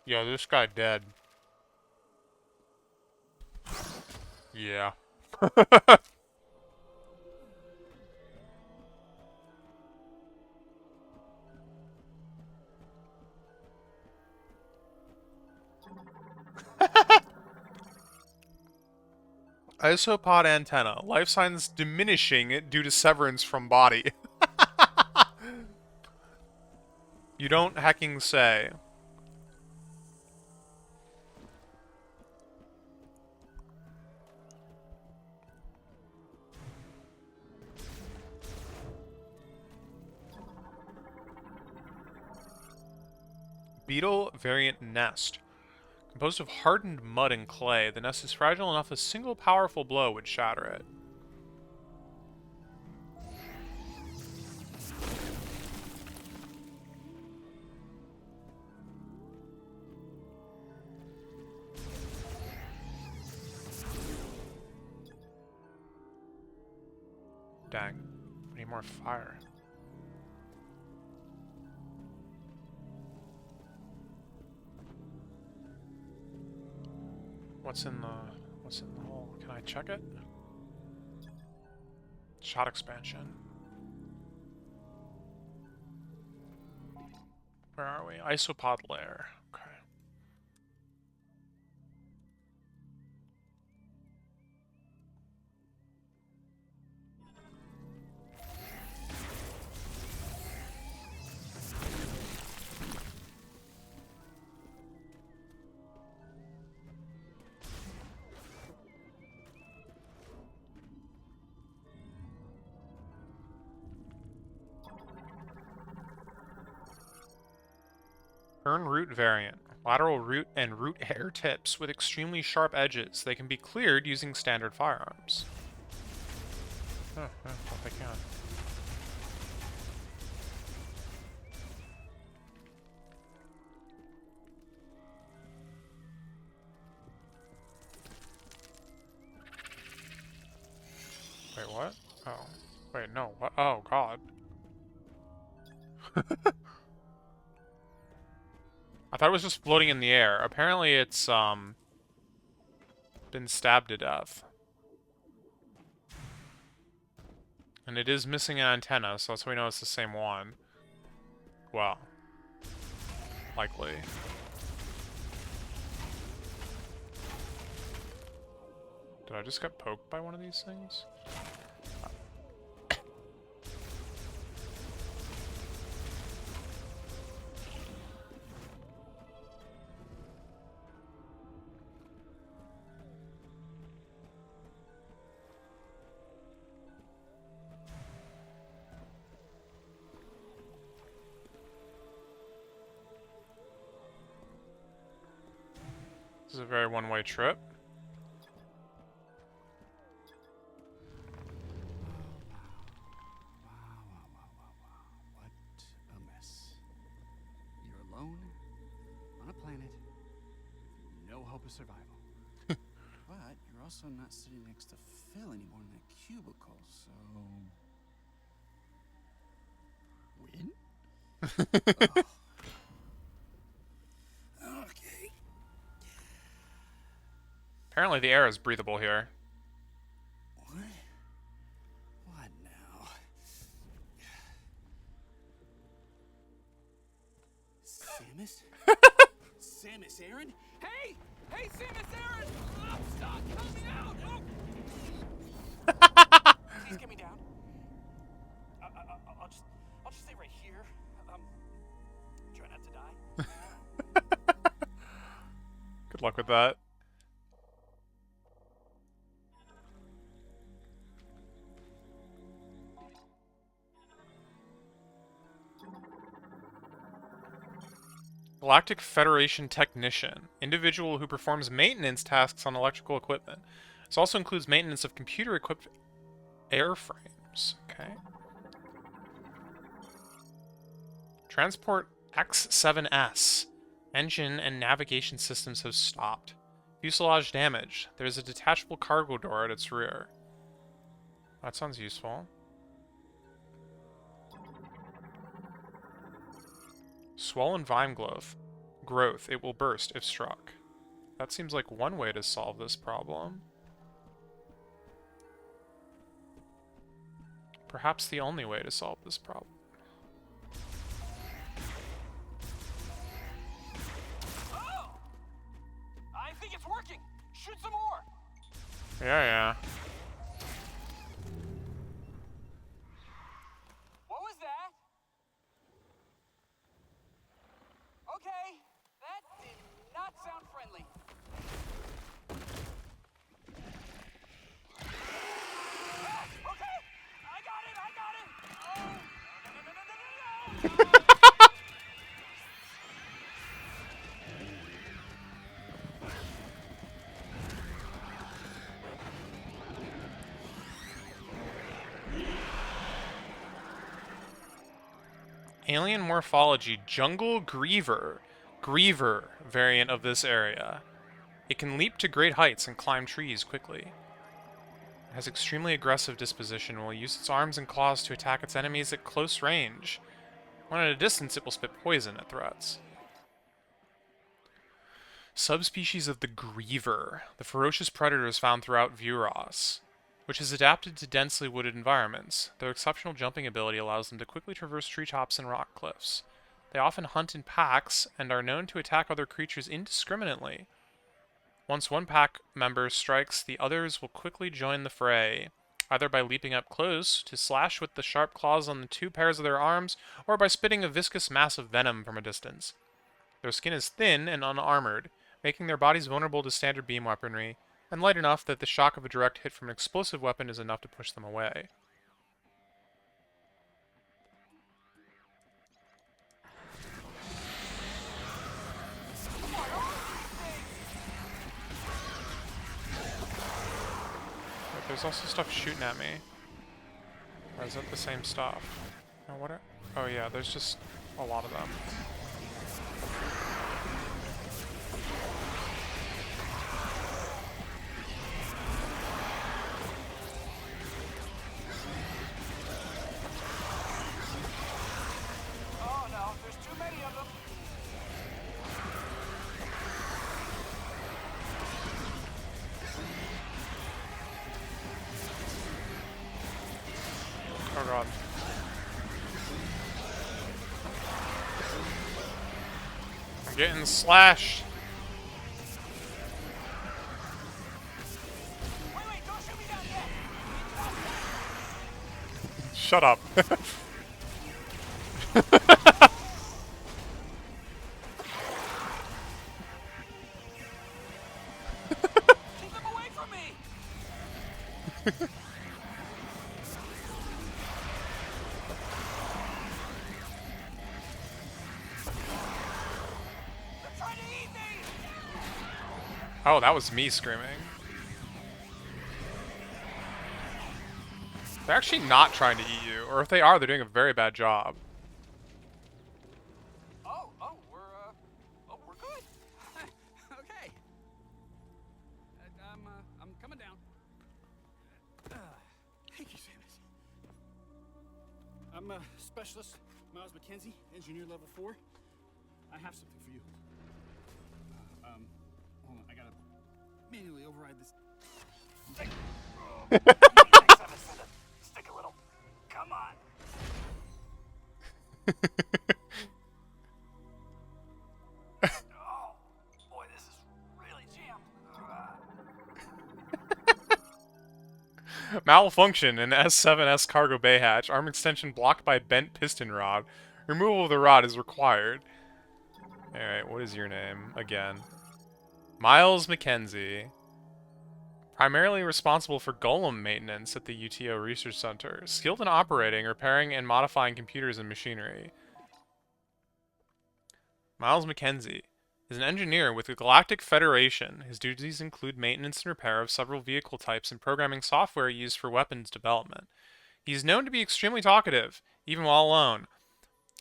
Yo, this guy dead. Yeah. Isopod antenna. Life signs diminishing due to severance from body. You don't hecking say. Beetle variant nest. Composed of hardened mud and clay, the nest is fragile enough a single powerful blow would shatter it. Dang. We need more fire. What's in the hole? Can I check it? Shot expansion. Where are we? Isopod lair. Okay. Turn root variant. Lateral root and root hair tips with extremely sharp edges. They can be cleared using standard firearms. Oh, thought they can. Wait, what? Oh. Wait, no. What? Oh, God. I thought it was just floating in the air. Apparently it's, been stabbed to death. And it is missing an antenna, so that's how we know it's the same one. Well. Likely. Did I just get poked by one of these things? This is a very one-way trip. survival. But you're also not sitting next to Phil anymore in that cubicle, so... Win? Oh. Okay. Apparently the air is breathable here. What? What now? Samus? Samus Aran? Hey! Hey, Samus Aran! I'm stuck! Help me out! Oh. Please get me down. I'll just stay right here. Try not to die. Good luck with that. Galactic Federation Technician. Individual who performs maintenance tasks on electrical equipment. This also includes maintenance of computer-equipped airframes. Okay. Transport X7S. Engine and navigation systems have stopped. Fuselage damage. There's a detachable cargo door at its rear. That sounds useful. Swollen vine growth. It will burst if struck. That seems like one way to solve this problem. Perhaps the only way to solve this problem. Oh! I think it's working. Shoot some more. Yeah. What was that? Okay, that did not sound friendly. Ah, okay, I got it. Oh, no. Alien morphology, jungle griever variant of this area. It can leap to great heights and climb trees quickly. It has extremely aggressive disposition and will use its arms and claws to attack its enemies at close range. When at a distance, it will spit poison at threats. Subspecies of the griever. The ferocious predator is found throughout Vuros, which is adapted to densely wooded environments. Their exceptional jumping ability allows them to quickly traverse treetops and rock cliffs. They often hunt in packs and are known to attack other creatures indiscriminately. Once one pack member strikes, the others will quickly join the fray, either by leaping up close to slash with the sharp claws on the two pairs of their arms, or by spitting a viscous mass of venom from a distance. Their skin is thin and unarmored, making their bodies vulnerable to standard beam weaponry, and light enough that the shock of a direct hit from an explosive weapon is enough to push them away. But there's also stuff shooting at me. Or is it the same stuff? No, what oh yeah, there's just a lot of them. Oh no, there's too many of them. Oh god. I'm getting slashed. Wait, don't shoot me down yet. Shut up. Keep them away from me. They're trying to eat me. Oh, that was me screaming. They're actually not trying to eat you, or if they are, they're doing a very bad job. Oh, we're good. Okay. I'm a specialist, Miles McKenzie, engineer level 4. I have something for you. Hold on, I gotta manually override this. Stick. Stick a little. Come on. Oh, boy, this is really jammed. Malfunction in S7S cargo bay hatch. Arm extension blocked by bent piston rod. Removal of the rod is required. Alright, what is your name? Again. Miles McKenzie. Primarily responsible for golem maintenance at the UTO Research Center. Skilled in operating, repairing, and modifying computers and machinery. Miles McKenzie is an engineer with the Galactic Federation. His duties include maintenance and repair of several vehicle types and programming software used for weapons development. He is known to be extremely talkative, even while alone.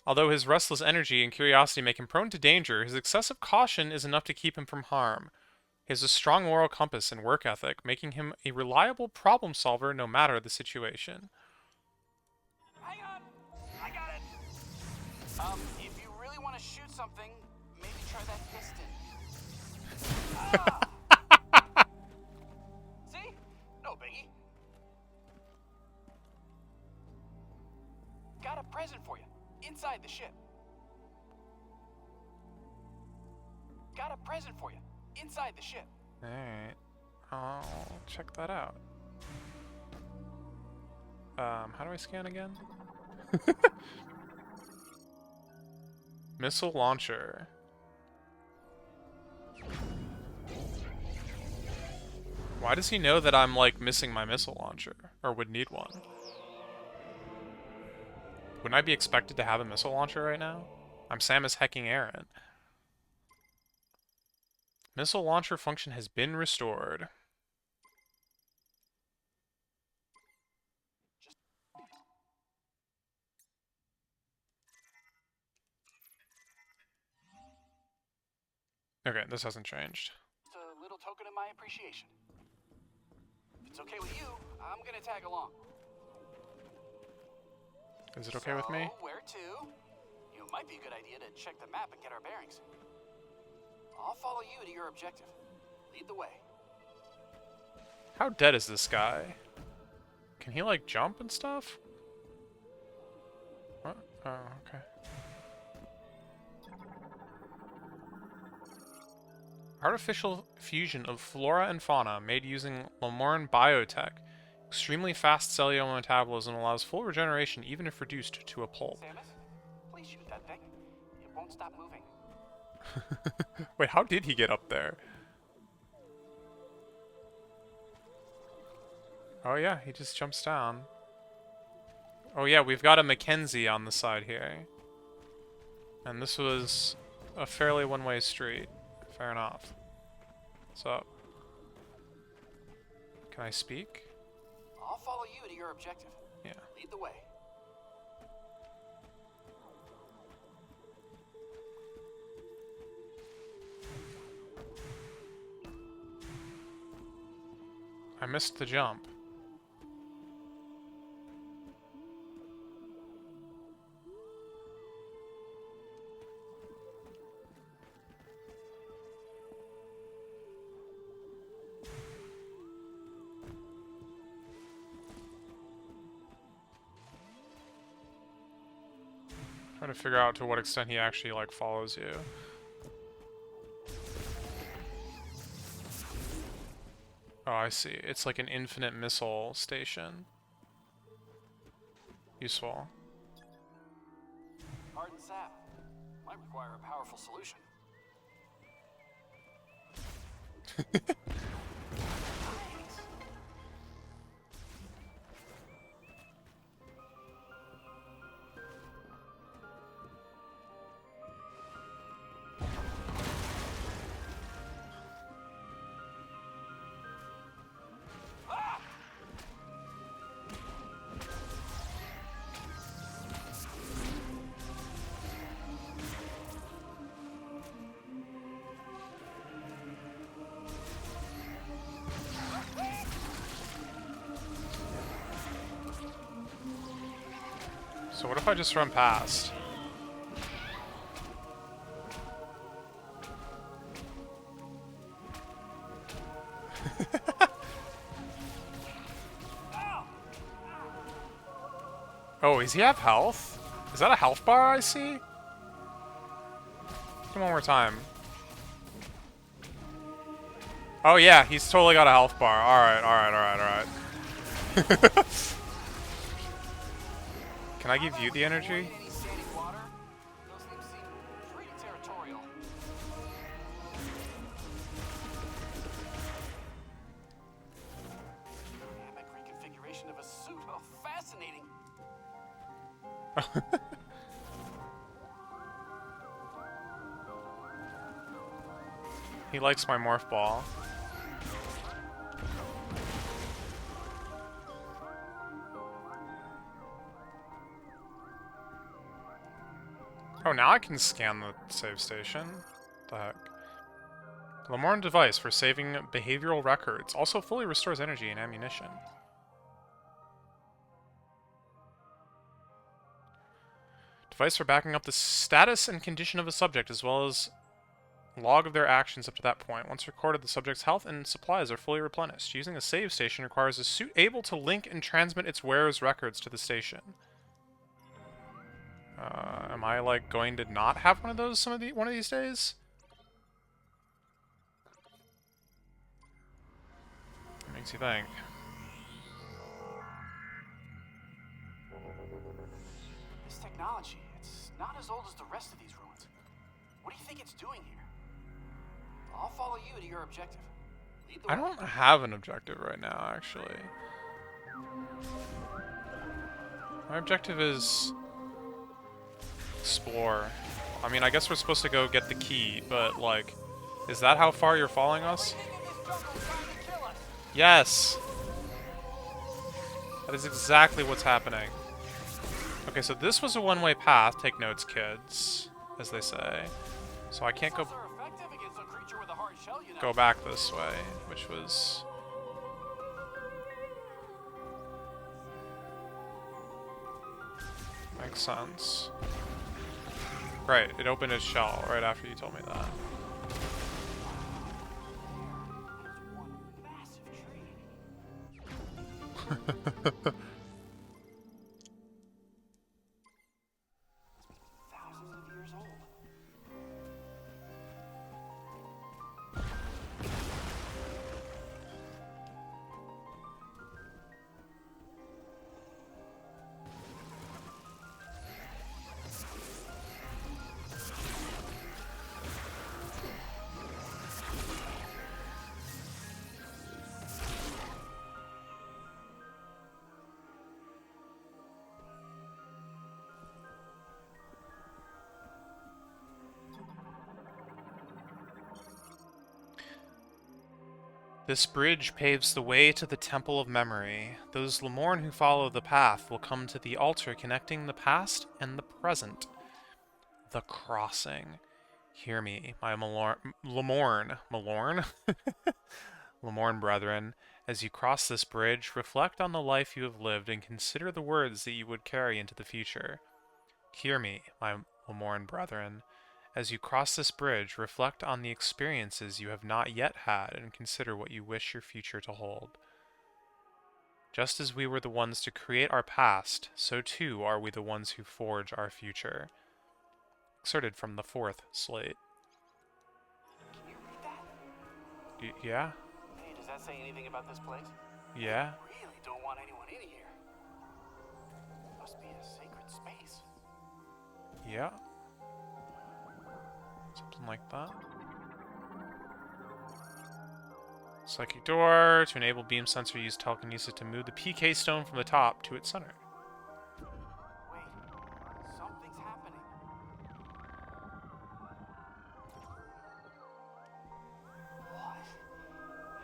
Although his restless energy and curiosity make him prone to danger, his excessive caution is enough to keep him from harm. He has a strong moral compass and work ethic, making him a reliable problem solver no matter the situation. Hang on, I got it. If you really want to shoot something, maybe try that piston. Ah! See? No biggie. Got a present for you, inside the ship. Got a present for you, inside the ship. Alright. I'll check that out. How do I scan again? Missile launcher. Why does he know that I'm, like, missing my missile launcher? Or would need one? Wouldn't I be expected to have a missile launcher right now? I'm Samus hecking Aaron. Missile launcher function has been restored. Okay, this hasn't changed. Just a little token of my appreciation. If it's okay with you, I'm gonna tag along. Is it okay with me? So, where to? It might be a good idea to check the map and get our bearings. I'll follow you to your objective. Lead the way. How dead is this guy? Can he, like, jump and stuff? What? Oh, okay. Artificial fusion of flora and fauna made using Lamorne biotech. Extremely fast cellular metabolism allows full regeneration even if reduced to a pulp. Samus, please shoot that thing. It won't stop moving. Wait, how did he get up there? Oh yeah, he just jumps down. Oh yeah, we've got a Mackenzie on the side here. And this was a fairly one-way street. Fair enough. What's up? Can I speak? I'll follow you to your objective. Yeah. Lead the way. I missed the jump. Trying to figure out to what extent he actually, like, follows you. Oh, I see. It's like an infinite missile station. Useful. Hardened sap. Might require a powerful solution. So what if I just run past? Oh, does he have health? Is that a health bar I see? One more time. Oh yeah, he's totally got a health bar. Alright, alright, alright, alright. Can I give you the energy? Any sandy water? Those things seem pretty territorial. Dynamic reconfiguration of a suit. Oh, fascinating. He likes my morph ball. Oh, now I can scan the save station. What the heck? Lamorne device for saving behavioral records. Also fully restores energy and ammunition. Device for backing up the status and condition of a subject, as well as log of their actions up to that point. Once recorded, the subject's health and supplies are fully replenished. Using a save station requires a suit able to link and transmit its wearer's records to the station. Am I, like, going to not have one of those one of these days? What makes you think? This technology, it's not as old as the rest of these ruins. What do you think it's doing here? I'll follow you to your objective. Lead the I way. don't have an objective right now, actually. My objective is explore. I mean, I guess we're supposed to go get the key, but, like, is that how far you're following us? Yes! That is exactly what's happening. Okay, so this was a one-way path. Take notes, kids, as they say. So I can't go back this way, which was... Makes sense. Right, it opened its shell right after you told me that. Thousands of years old. This bridge paves the way to the Temple of Memory. Those Lamorne who follow the path will come to the altar connecting the past and the present. The crossing. Hear me, my Lamorne brethren. As you cross this bridge, reflect on the life you have lived and consider the words that you would carry into the future. Hear me, my Lamorne brethren. As you cross this bridge, reflect on the experiences you have not yet had and consider what you wish your future to hold. Just as we were the ones to create our past, so too are we the ones who forge our future. Excerpted from the 4th slate. Can you read that? Yeah? Hey, does that say anything about this place? Yeah? I really don't want anyone in here. Must be a sacred space. Yeah? Something like that. Psychic door. To enable beam sensor, use telekinesis to move the PK stone from the top to its center. Wait, something's happening. What?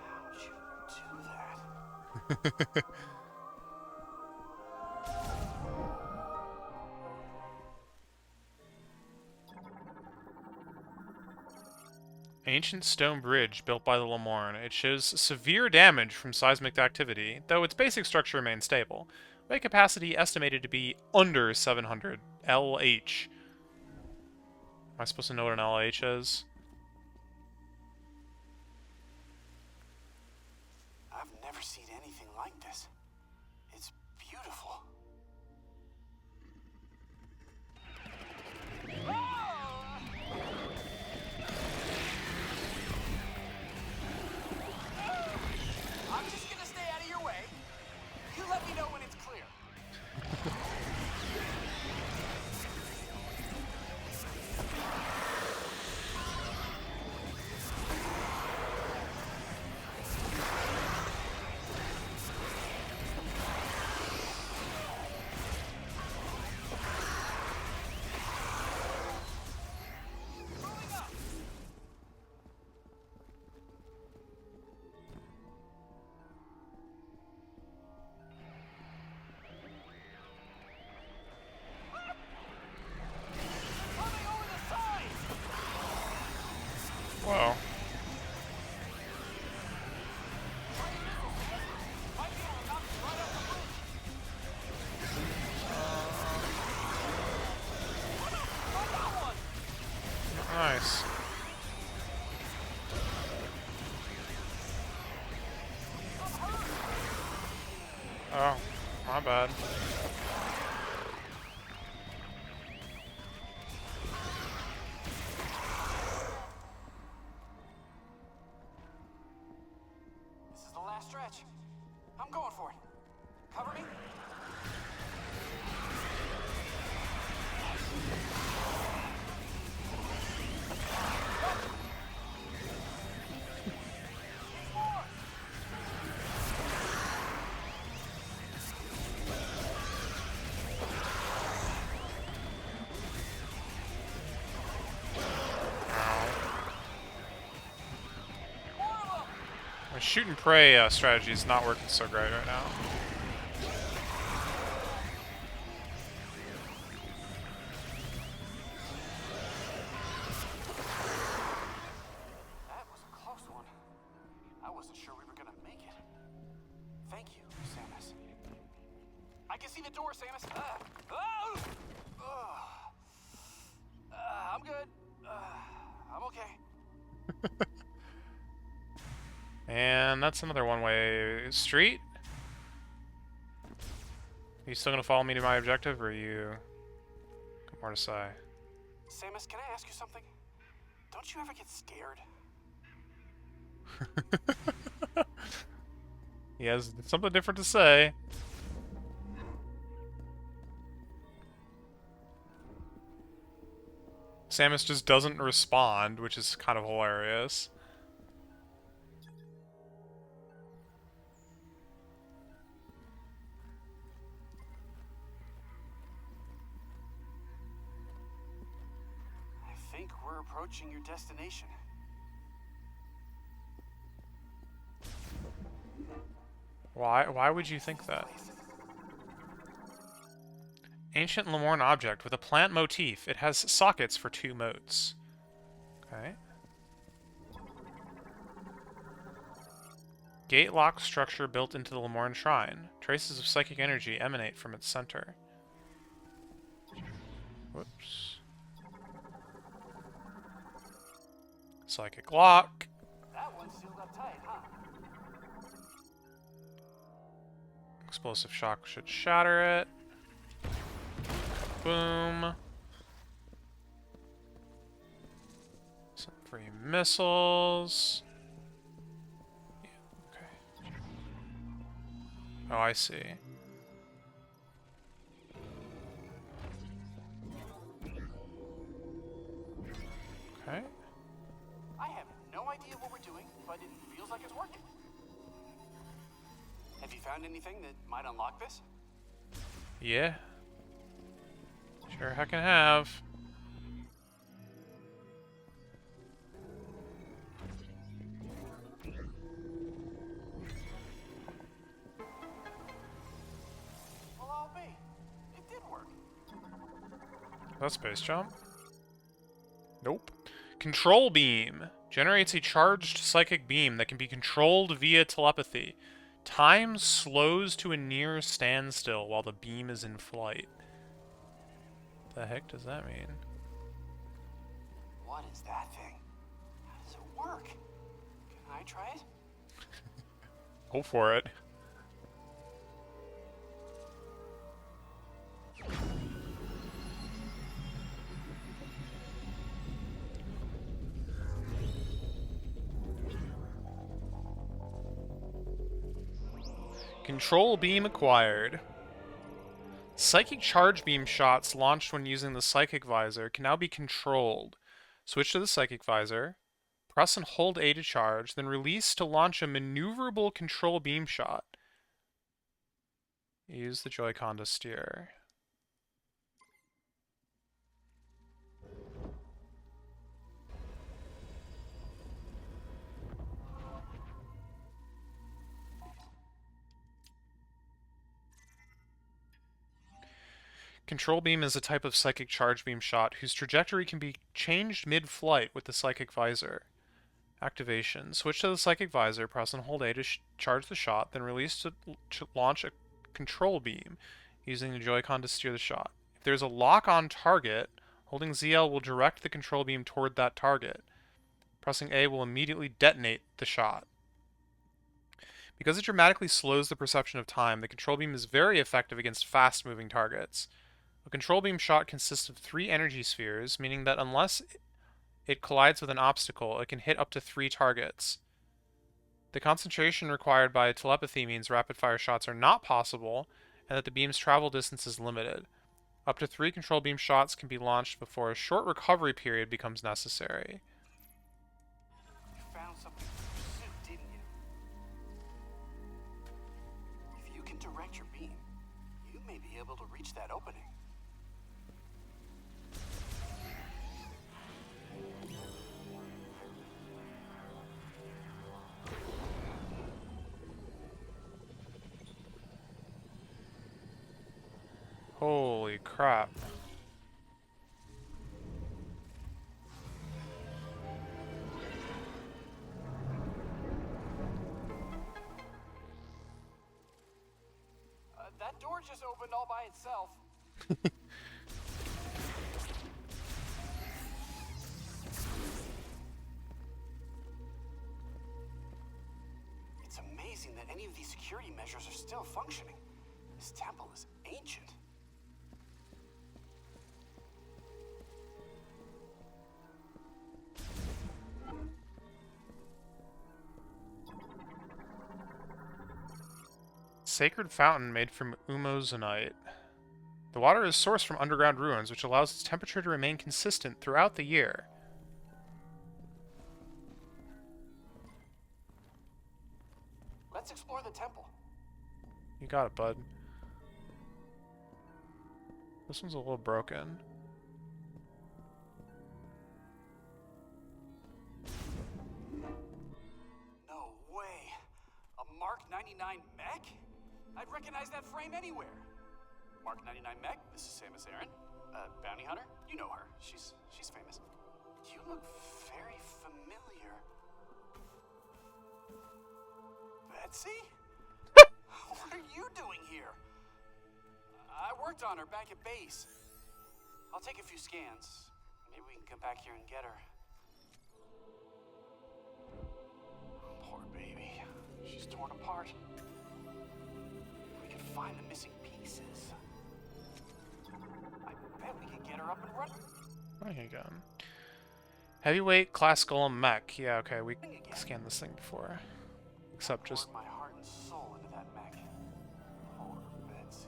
How'd you do that? Ancient stone bridge built by the Lamorne. It shows severe damage from seismic activity, though its basic structure remains stable. Weight capacity estimated to be under 700 LH. Am I supposed to know what an LH is? I've never seen anything like this. It's beautiful. I'm just gonna stay out of your way. You let me know when it's clear. Whoa. Nice. Oh, my bad. This is the last stretch. I'm going for it. Cover me. My shoot and pray strategy is not working so great right now. That was a close one. I wasn't sure we were gonna make it. Thank you, Samus. I can see the door, Samus. I'm good. I'm okay. And that's another one-way street. Are you still gonna follow me to my objective, or are you got more to say? Samus, can I ask you something? Don't you ever get scared? He has something different to say. Samus just doesn't respond, which is kind of hilarious. I think we're approaching your destination. Why would you think that? Ancient Lemorne object with a plant motif. It has sockets for 2 motes. Okay. Gate lock structure built into the Lemorne shrine. Traces of psychic energy emanate from its center. Whoops. Psychic lock. That one's sealed up tight, huh? Explosive shock should shatter it. Boom. Some free missiles. Yeah, okay. Oh, I see. Okay. I have no idea what we're doing, but it feels like it's working. Have you found anything that might unlock this? Yeah. Sure heckin' have. Well, I'll be. It did work. That space jump? Nope. Control beam. Generates a charged psychic beam that can be controlled via telepathy. Time slows to a near standstill while the beam is in flight. The heck does that mean? What is that thing? How does it work? Can I try it? Go for it. Control beam acquired. Psychic charge beam shots launched when using the psychic visor can now be controlled. Switch to the psychic visor, press and hold A to charge, then release to launch a maneuverable control beam shot. Use the Joy-Con to steer. Control beam is a type of psychic charge beam shot whose trajectory can be changed mid-flight with the psychic visor. Activation. Switch to the psychic visor, press and hold A to charge the shot, then release to launch a control beam, using the Joy-Con to steer the shot. If there is a lock on target, holding ZL will direct the control beam toward that target. Pressing A will immediately detonate the shot. Because it dramatically slows the perception of time, the control beam is very effective against fast-moving targets. A control beam shot consists of 3 energy spheres, meaning that unless it collides with an obstacle, it can hit up to 3 targets. The concentration required by telepathy means rapid-fire shots are not possible, and that the beam's travel distance is limited. Up to 3 control beam shots can be launched before a short recovery period becomes necessary. You found something to pursue, didn't you? If you can direct your beam, you may be able to reach that opening. Holy crap. That door just opened all by itself. It's amazing that any of these security measures are still functioning. This temple is ancient. Sacred fountain made from umozonite. The water is sourced from underground ruins, which allows its temperature to remain consistent throughout the year. Let's explore the temple. You got it, bud. This one's a little broken. No way. A Mark 99 mech? I'd recognize that frame anywhere. Mark 99 mech, this is Samus Aran. Bounty hunter? You know her. She's famous. You look very familiar. Betsy? What are you doing here? I worked on her back at base. I'll take a few scans. Maybe we can come back here and get her. Poor baby. She's torn apart. We can find the missing pieces. I bet we can get her up and running. Running again. Heavyweight class golem mech. Yeah, okay, we scanned this thing before. Except just... Poured my heart and soul into that mech. Poor Betsy.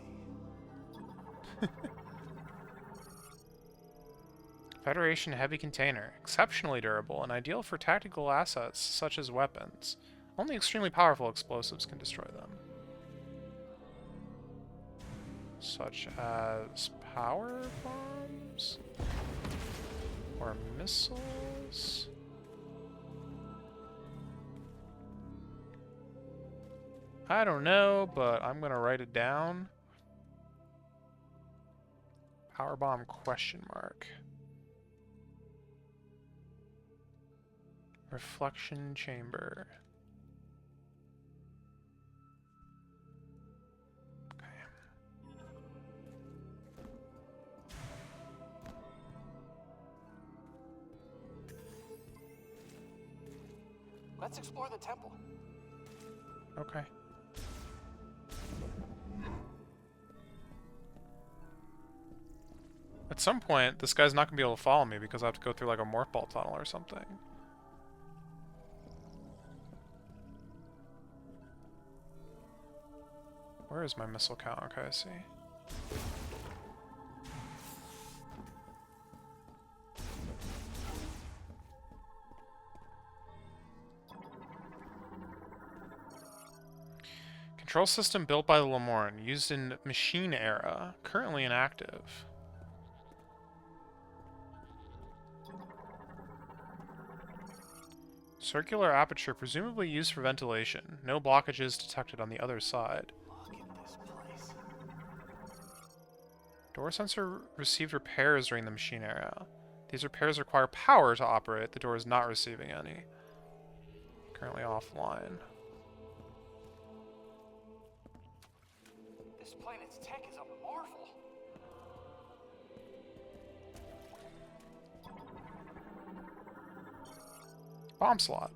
Federation heavy container. Exceptionally durable and ideal for tactical assets such as weapons. Only extremely powerful explosives can destroy them. Such as power bombs? Or missiles? I don't know, but I'm gonna write it down. Power bomb question mark. Reflection chamber. Let's explore the temple. Okay. At some point, this guy's not gonna be able to follow me because I have to go through like a morph ball tunnel or something. Where is my missile count? Okay, I see. Control system built by the Lemorne, used in Machine Era, currently inactive. Circular aperture, presumably used for ventilation. No blockages detected on the other side. Look at this place. Door sensor received repairs during the Machine Era. These repairs require power to operate. The door is not receiving any. Currently offline. This planet's tech is a marvel. Bomb slot.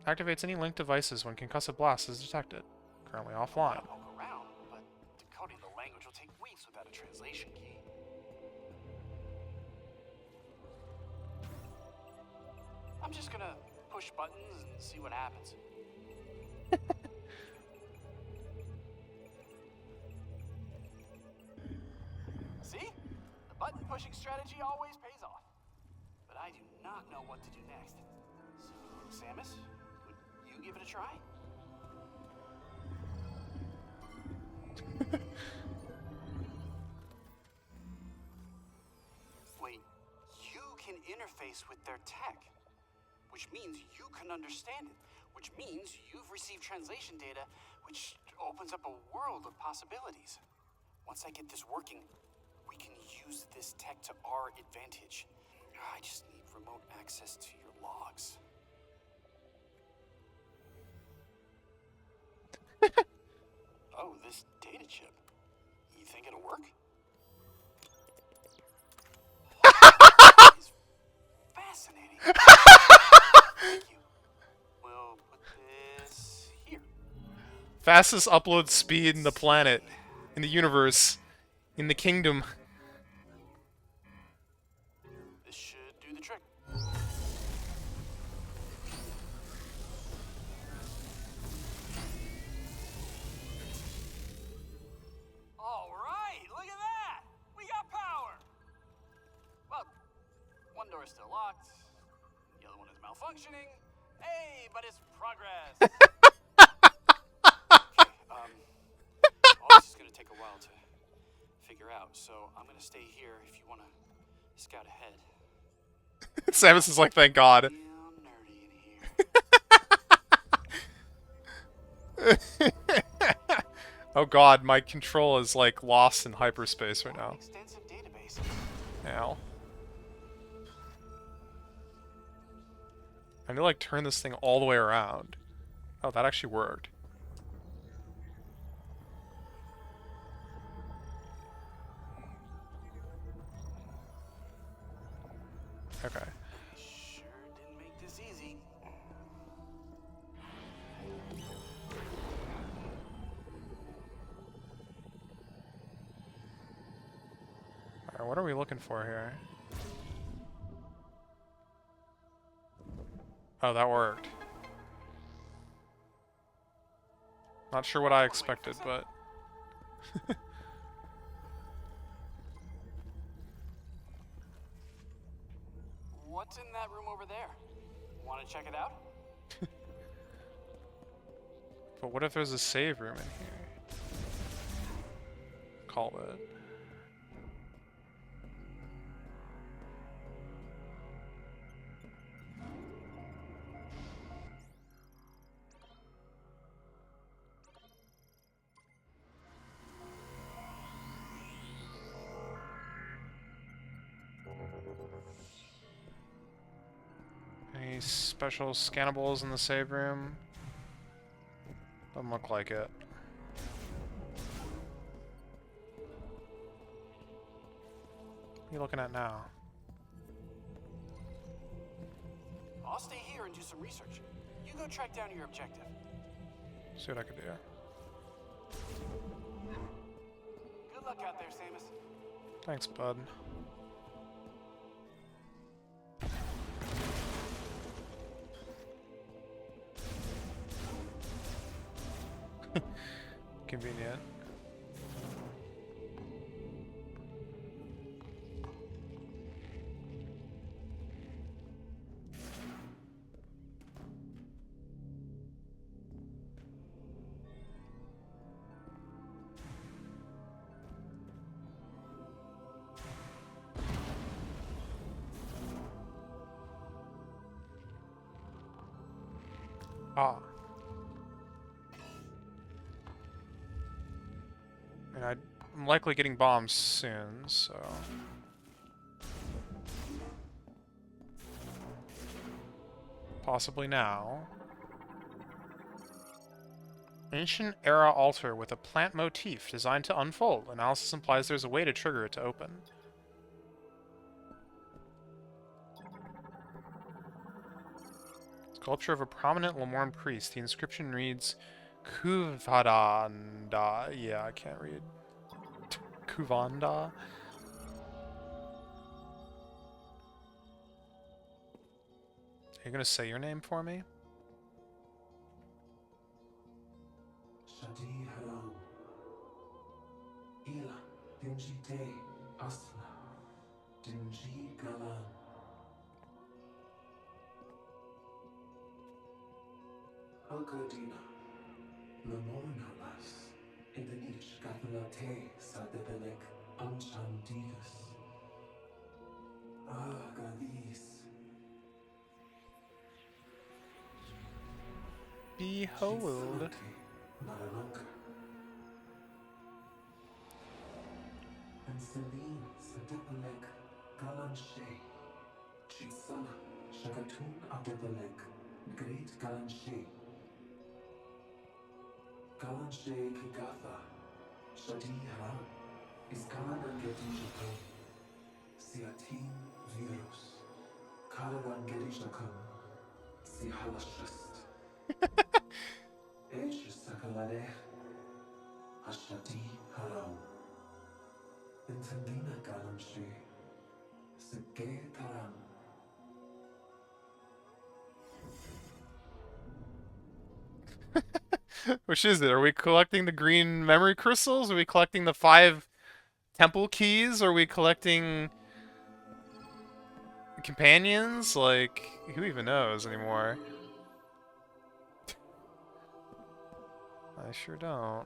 Activates any linked devices when concussive blast is detected. Currently offline. I'll poke around, but decoding the language will take weeks without a translation key. I'm just gonna push buttons and see what happens. See? The button pushing strategy always pays off. But I do not know what to do next. So, Samus, would you give it a try? Wait, you can interface with their tech, which means you can understand it, which means you've received translation data, which opens up a world of possibilities. Once I get this working, we can use this tech to our advantage. I just need remote access to your logs. Oh, this data chip. You think it'll work? It's fascinating. Thank you. We'll put this here. Fastest upload speed in the planet, in the universe, in the kingdom. This should do the trick. All right, look at that! We got power! Well, one door is still locked, the other one is malfunctioning. Hey, but it's progress! Okay, all this is gonna take a while to figure out, so I'm gonna stay here if you wanna scout ahead. Samus is like, thank God. Real nerdy in here. Oh God, my control is like lost in hyperspace right now. Extensive database. Ow. I need to like turn this thing all the way around. Oh, that actually worked. Okay. Sure didn't make this easy. Alright, what are we looking for here? Oh, that worked. Not sure what I expected, but... What's in that room over there? Want to check it out? But what if there's a save room in here? Call it. Any special scannables in the save room? Doesn't look like it. What are you looking at now? I'll stay here and do some research. You go track down your objective. See what I can do. Good luck out there, Samus. Thanks, bud. Convenient. Ah. And I'm likely getting bombs soon, so... Possibly now. Ancient era altar with a plant motif designed to unfold. Analysis implies there's a way to trigger it to open. Sculpture of a prominent Lemorne priest. The inscription reads Kuvanda. Yeah, I can't read. Kuvanda? Are you gonna say your name for me? Shadi Haram. Ila. Dinji Te. Asla. Dinji Galan. Algodina. Lamornalas. Indanich Gathalate. Sadebelek. Anchandigas. Galis. Behold. Naranaka. And Celine Sadebelek. Galanshe. Chisana. Shagatun Adebelek. Great Galanshe. Galanshe Kigatha. Shadi Haram. Iskaran Gedi Japan. Siatin Virus. Karawan Gedi Japan. Sihalashist. Esh Sakalade. Ashadi Haram. Intendina Galanshe. Sege Taram. Which is it? Are we collecting the green memory crystals? Are we collecting the 5 temple keys? Are we collecting companions? Like, who even knows anymore? I sure don't.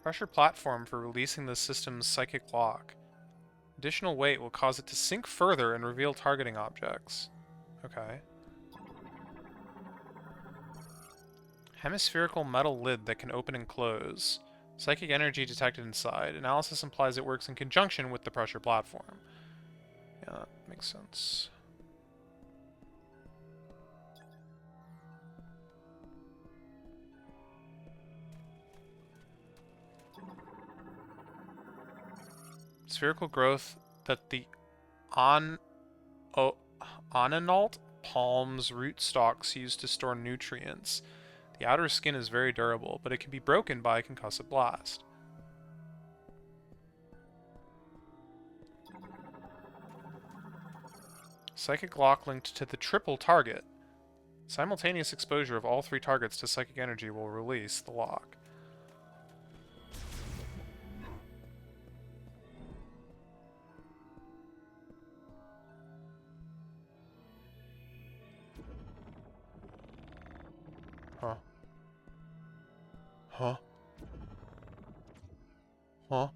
Pressure platform for releasing the system's psychic lock. Additional weight will cause it to sink further and reveal targeting objects. Okay. Hemispherical metal lid that can open and close. Psychic energy detected inside. Analysis implies it works in conjunction with the pressure platform. Yeah, that makes sense. Spherical growth that the Onanalt palm's rootstocks use to store nutrients. The outer skin is very durable, but it can be broken by a concussive blast. Psychic lock linked to the triple target. Simultaneous exposure of all 3 targets to psychic energy will release the lock. Huh. Huh? Huh?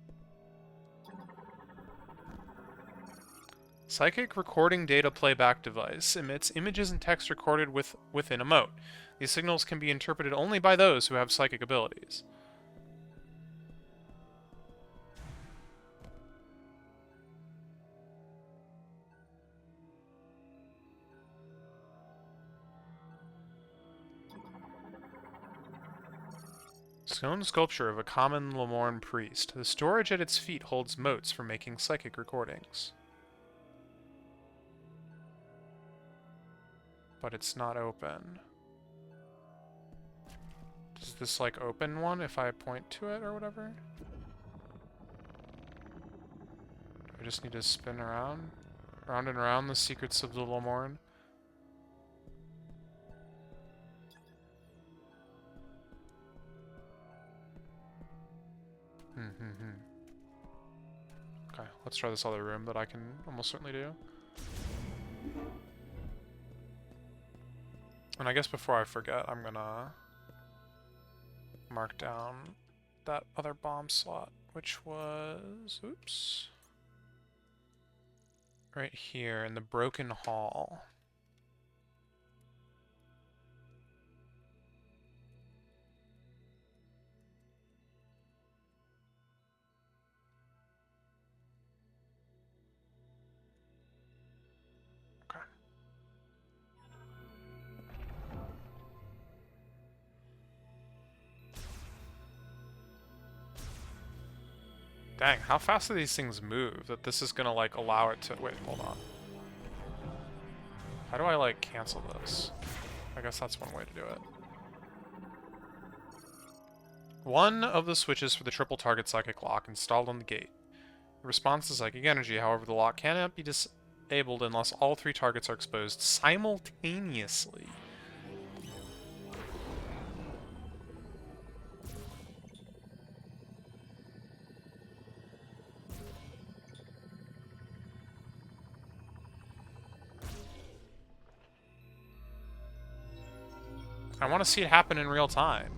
Psychic recording data playback device emits images and text recorded within a mote. These signals can be interpreted only by those who have psychic abilities. Stone sculpture of a common Lemorne priest. The storage at its feet holds motes for making psychic recordings. But it's not open. Does this, like, open one if I point to it or whatever? Do I just need to spin around? Round and around the secrets of the Lemorne? Okay, let's try this other room that I can almost certainly do. And I guess before I forget, I'm gonna mark down that other bomb slot, which was, oops, right here in the broken hall. Okay. Dang, how fast do these things move that this is gonna, like, allow it to... Wait, hold on. How do I, like, cancel this? I guess that's one way to do it. One of the switches for the triple target psychic lock installed on the gate. The response is psychic energy, however the lock cannot be disabled unless all 3 targets are exposed simultaneously. I want to see it happen in real time.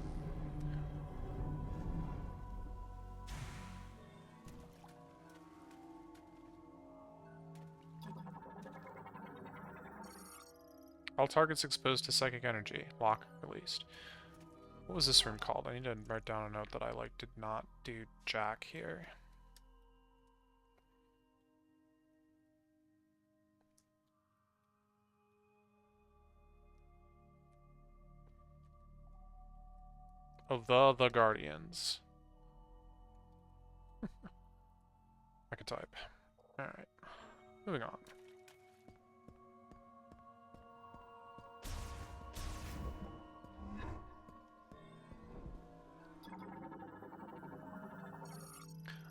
All targets exposed to psychic energy. Lock released. What was this room called? I need to write down a note that I, like, did not do jack here. Of the Guardians. I can type. Alright. Moving on.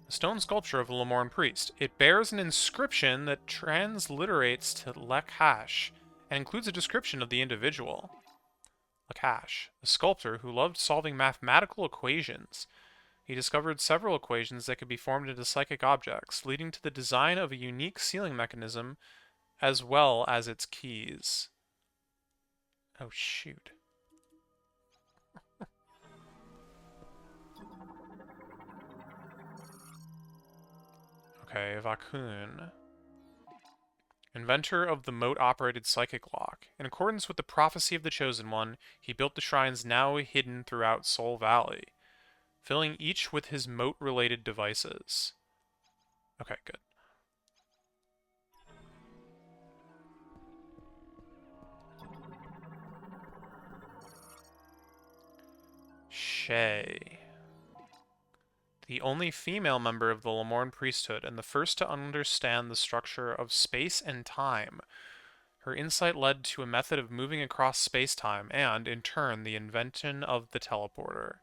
A stone sculpture of a Lemorne priest. It bears an inscription that transliterates to Lekhash and includes a description of the individual. Lekhash, a sculptor who loved solving mathematical equations. He discovered several equations that could be formed into psychic objects, leading to the design of a unique sealing mechanism as well as its keys. Oh, shoot. Okay, Vakun. Inventor of the moat-operated psychic lock. In accordance with the prophecy of the Chosen One, he built the shrines now hidden throughout Soul Valley, filling each with his moat-related devices. Okay, good. Shay. The only female member of the Lemorne priesthood and the first to understand the structure of space and time. Her insight led to a method of moving across space-time and, in turn, the invention of the teleporter.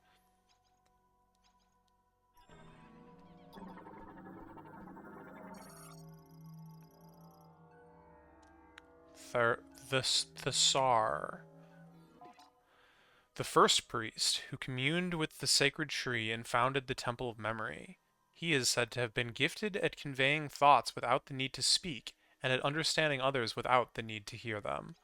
Thesar. The first priest, who communed with the sacred tree and founded the Temple of Memory. He is said to have been gifted at conveying thoughts without the need to speak, and at understanding others without the need to hear them.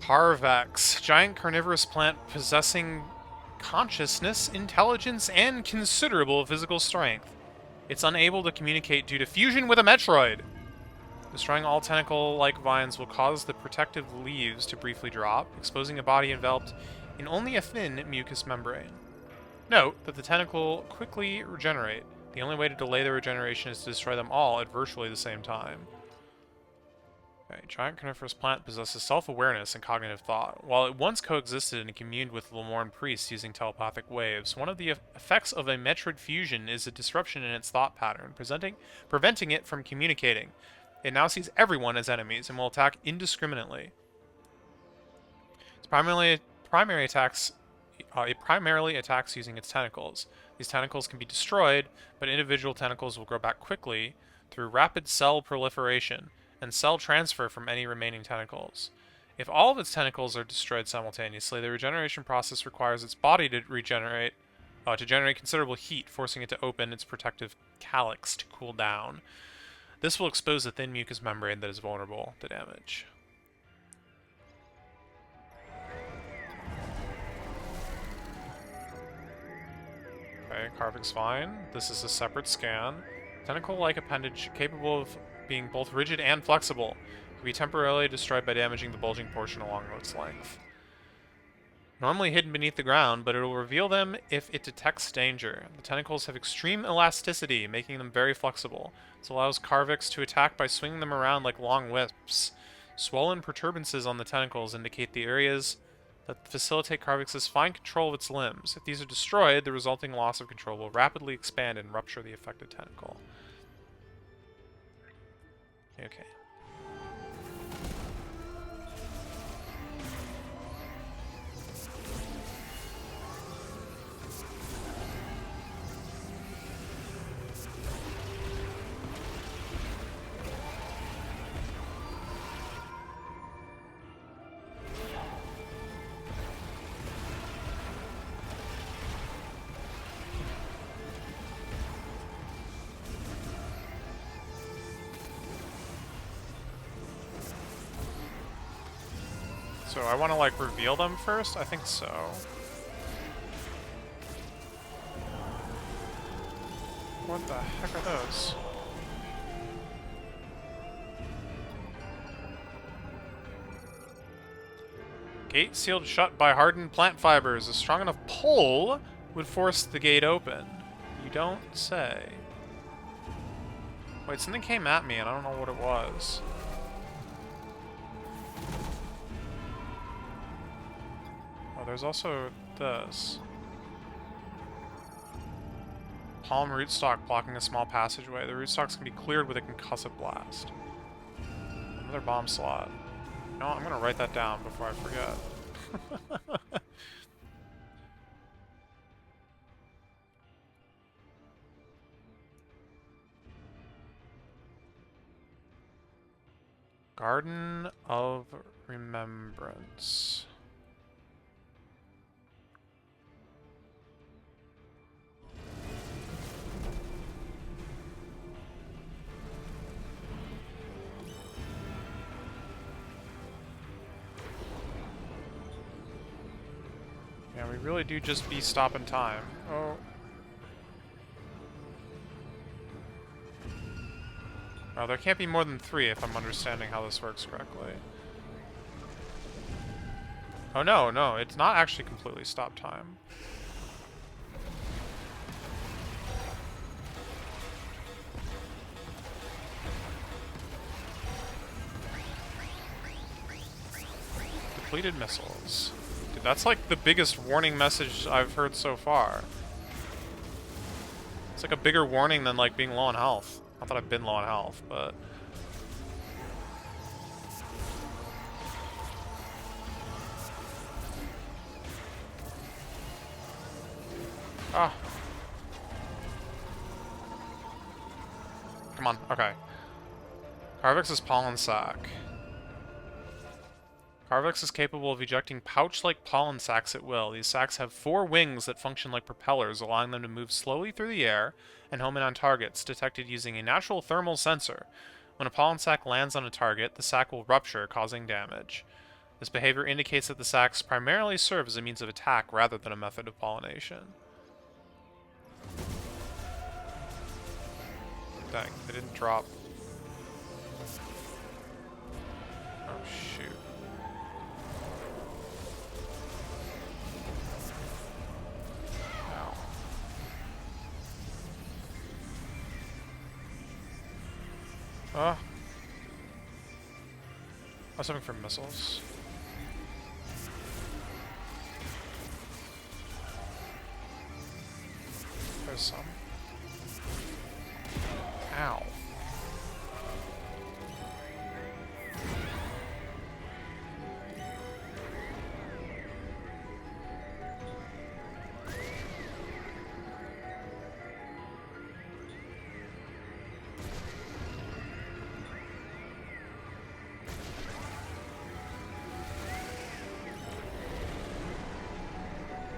Carvex, giant carnivorous plant possessing consciousness, intelligence, and considerable physical strength. It's unable to communicate due to fusion with a Metroid. Destroying all tentacle-like vines will cause the protective leaves to briefly drop, exposing a body enveloped in only a thin mucous membrane. Note that the tentacle quickly regenerate. The only way to delay their regeneration is to destroy them all at virtually the same time. Okay, giant carnivorous plant possesses self-awareness and cognitive thought. While it once coexisted and communed with Lemorn priests using telepathic waves, one of the effects of a Metroid fusion is a disruption in its thought pattern, preventing it from communicating. It now sees everyone as enemies and will attack indiscriminately. Its it primarily attacks using its tentacles. These tentacles can be destroyed, but individual tentacles will grow back quickly through rapid cell proliferation and cell transfer from any remaining tentacles. If all of its tentacles are destroyed simultaneously, the regeneration process requires its body to generate considerable heat, forcing it to open its protective calyx to cool down. This will expose the thin mucous membrane that is vulnerable to damage. Okay, carving's fine. This is a separate scan. Tentacle-like appendage capable of being both rigid and flexible. Can be temporarily destroyed by damaging the bulging portion along its length. Normally hidden beneath the ground, but it will reveal them if it detects danger. The tentacles have extreme elasticity, making them very flexible. This allows Carvix to attack by swinging them around like long whips. Swollen protuberances on the tentacles indicate the areas that facilitate Carvix's fine control of its limbs. If these are destroyed, the resulting loss of control will rapidly expand and rupture the affected tentacle. Okay. So I want to, like, reveal them first? I think so. What the heck are those? Gate sealed shut by hardened plant fibers. A strong enough pull would force the gate open. You don't say. Wait, something came at me and I don't know what it was. There's also this. Palm rootstock blocking a small passageway. The rootstocks can be cleared with a concussive blast. Another bomb slot. You know what? I'm gonna write that down before I forget. Garden of Remembrance. Yeah, we really do just be stopping time. Oh. Oh, there can't be more than 3 if I'm understanding how this works correctly. Oh no, no, it's not actually completely stop time. Depleted missiles. Dude, that's like the biggest warning message I've heard so far. It's like a bigger warning than like being low on health. Not that I've been low on health, but... Ah. Come on, okay. Carvix's pollen sac. Carvix is capable of ejecting pouch-like pollen sacs at will. These sacs have 4 wings that function like propellers, allowing them to move slowly through the air and home in on targets, detected using a natural thermal sensor. When a pollen sac lands on a target, the sac will rupture, causing damage. This behavior indicates that the sacs primarily serve as a means of attack rather than a method of pollination. Dang, they didn't drop. Oh, shoot. Ow. I was hoping for missiles. There's some. Ow.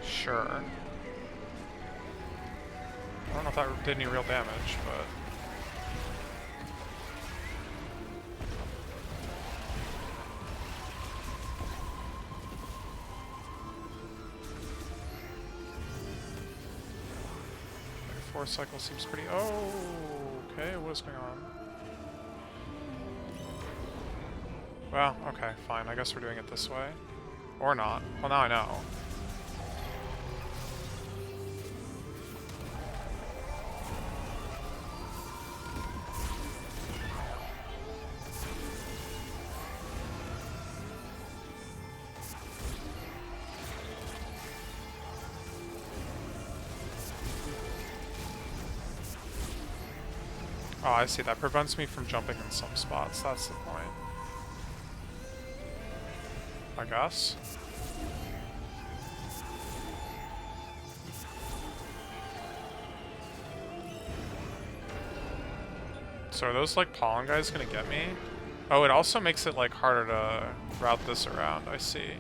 Sure. I don't know if that did any real damage, but... Force cycle seems pretty... Oh, okay, what's going on? Well, okay, fine. I guess we're doing it this way. Or not. Well, now I know. Oh, I see. That prevents me from jumping in some spots. That's the point. I guess. So are those, like, pollen guys gonna get me? Oh, it also makes it, like, harder to route this around. I see.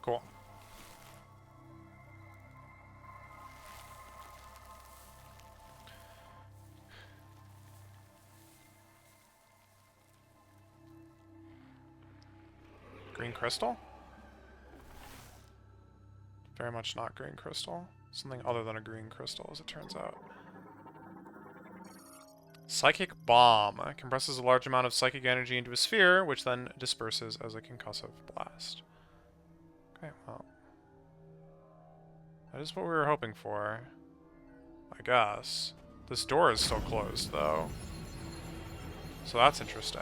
Cool. Green crystal? Very much not green crystal. Something other than a green crystal, as it turns out. Psychic Bomb. Compresses a large amount of psychic energy into a sphere, which then disperses as a concussive blast. Okay, well. That is what we were hoping for. I guess. This door is still closed, though. So that's interesting.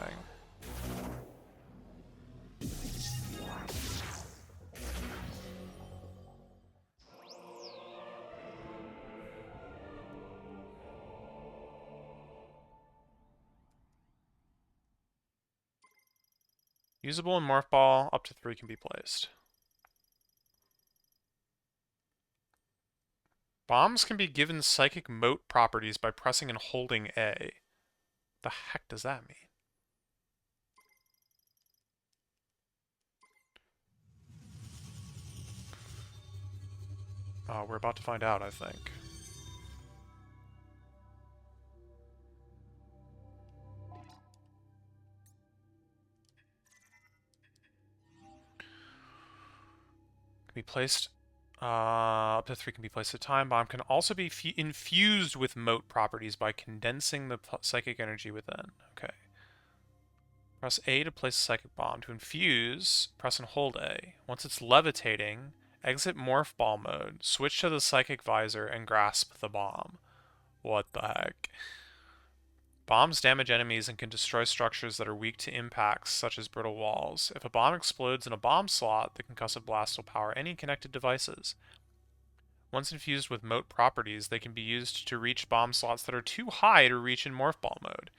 Usable in Morph Ball, up to 3 can be placed. Bombs can be given psychic mote properties by pressing and holding A. The heck does that mean? We're about to find out, I think. Can be placed... up to 3 can be placed at a time. Bomb can also be infused with mote properties by condensing the psychic energy within. Okay. Press A to place a psychic bomb. To infuse, press and hold A. Once it's levitating, exit morph ball mode, switch to the psychic visor, and grasp the bomb. What the heck? Bombs damage enemies and can destroy structures that are weak to impacts, such as brittle walls. If a bomb explodes in a bomb slot, the concussive blast will power any connected devices. Once infused with mote properties, they can be used to reach bomb slots that are too high to reach in morph ball mode.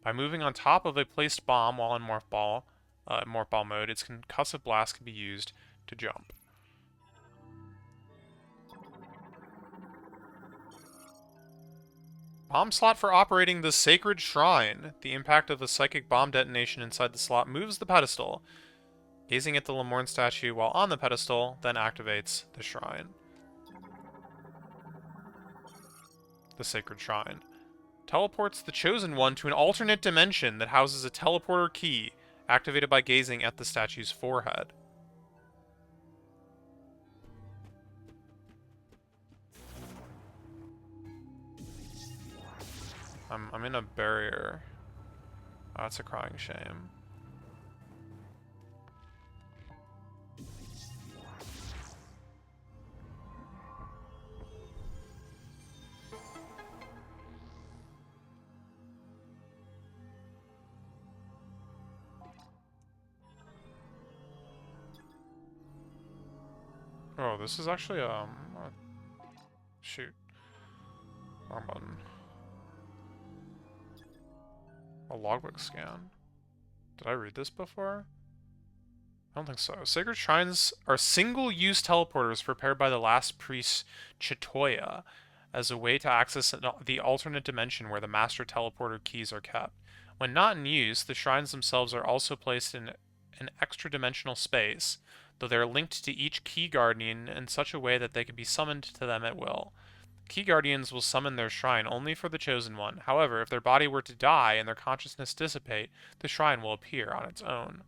By moving on top of a placed bomb while in morph ball, in Morph Ball mode, its concussive blast can be used to jump. Bomb slot for operating the Sacred Shrine. The impact of a psychic bomb detonation inside the slot moves the pedestal. Gazing at the Lemorne statue while on the pedestal then activates the shrine. The Sacred Shrine. Teleports the Chosen One to an alternate dimension that houses a teleporter key, activated by gazing at the statue's forehead. I'm in a barrier. Oh, it's a crying shame. Oh, this is actually, shoot. Wrong button. A logbook scan. Did I read this before? I don't think so. Sacred Shrines are single-use teleporters prepared by the last priest Chitoya as a way to access the alternate dimension where the master teleporter keys are kept. When not in use, the shrines themselves are also placed in an extra-dimensional space, though they are linked to each key guardian in such a way that they can be summoned to them at will. Key Guardians will summon their shrine only for the Chosen One. However, if their body were to die and their consciousness dissipate, the shrine will appear on its own.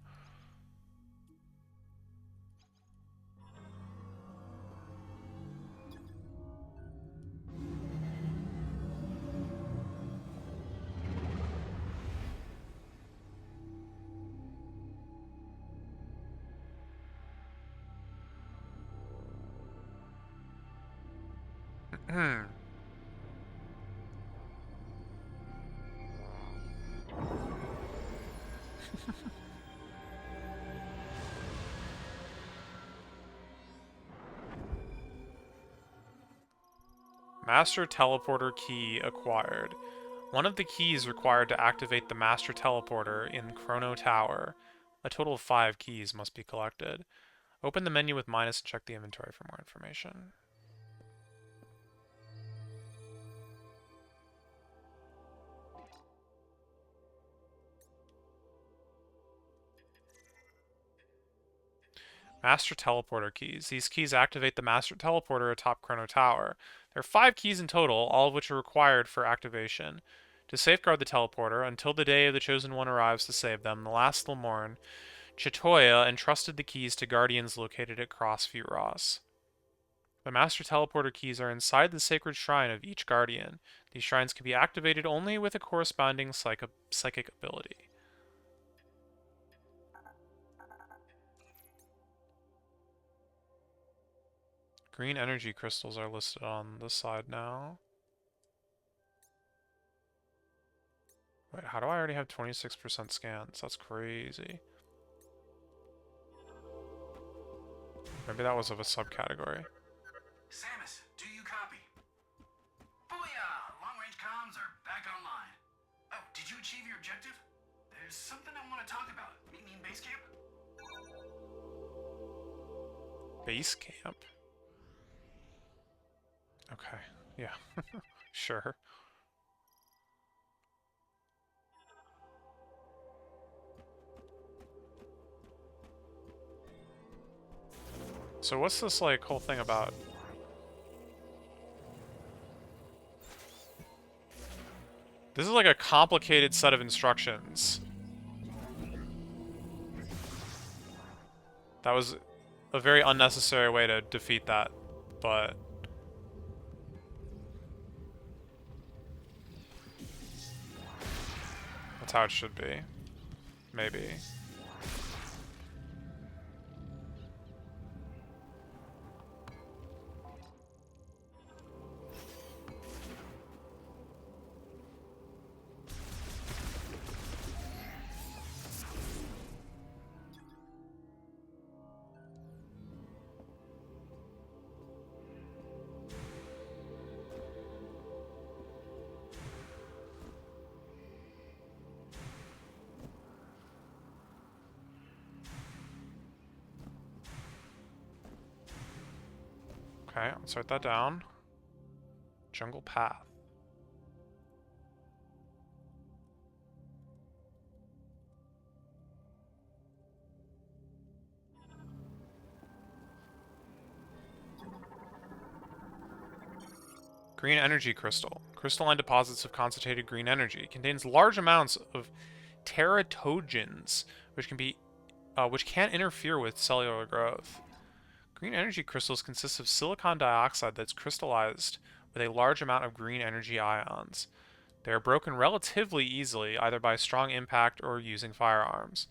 Master Teleporter Key acquired. One of the keys required to activate the Master Teleporter in Chrono Tower. A total of 5 keys must be collected. Open the menu with minus and check the inventory for more information. Master Teleporter Keys. These keys activate the Master Teleporter atop Chrono Tower. There are 5 keys in total, all of which are required for activation. To safeguard the teleporter, until the day of the Chosen One arrives to save them, the last Lemorne, Chitoya entrusted the keys to guardians located at Crossview Ross. The Master Teleporter keys are inside the sacred shrine of each guardian. These shrines can be activated only with a corresponding psychic ability. Green energy crystals are listed on this side now. Wait, how do I already have 26% scans? That's crazy. Maybe that was of a subcategory. Samus, do you copy? Booyah! Long-range comms are back online. Oh, did you achieve your objective? There's something I want to talk about. Meet me in base camp? Base camp? Okay, yeah. Sure. So what's this, like, whole thing about? This is like a complicated set of instructions. That was a very unnecessary way to defeat that, but... that's how it should be. Maybe. Okay, let's write that down. Jungle path. Green energy crystal. Crystalline deposits of concentrated green energy. Contains large amounts of teratogens, which can interfere with cellular growth. Green energy crystals consist of silicon dioxide that's crystallized with a large amount of green energy ions. They are broken relatively easily, either by strong impact or using firearms.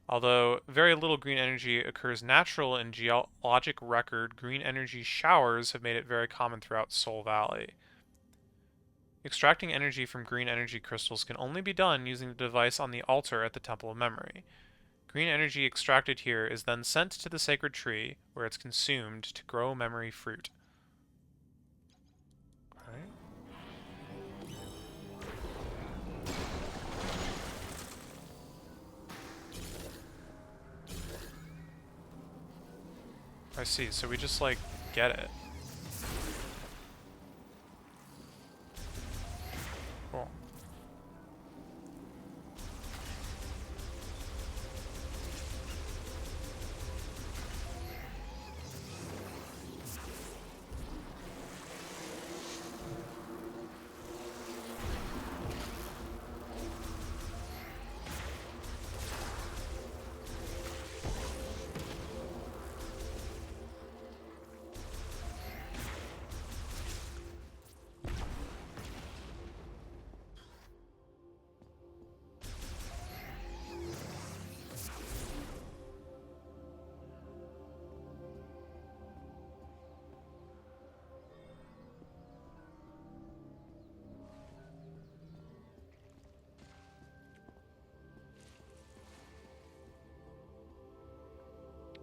Although very little green energy occurs natural in geologic record, green energy showers have made it very common throughout Soul Valley. Extracting energy from green energy crystals can only be done using the device on the altar at the Temple of Memory. Green energy extracted here is then sent to the sacred tree, where it's consumed to grow memory fruit. Okay. I see, so we just, like, get it. Cool.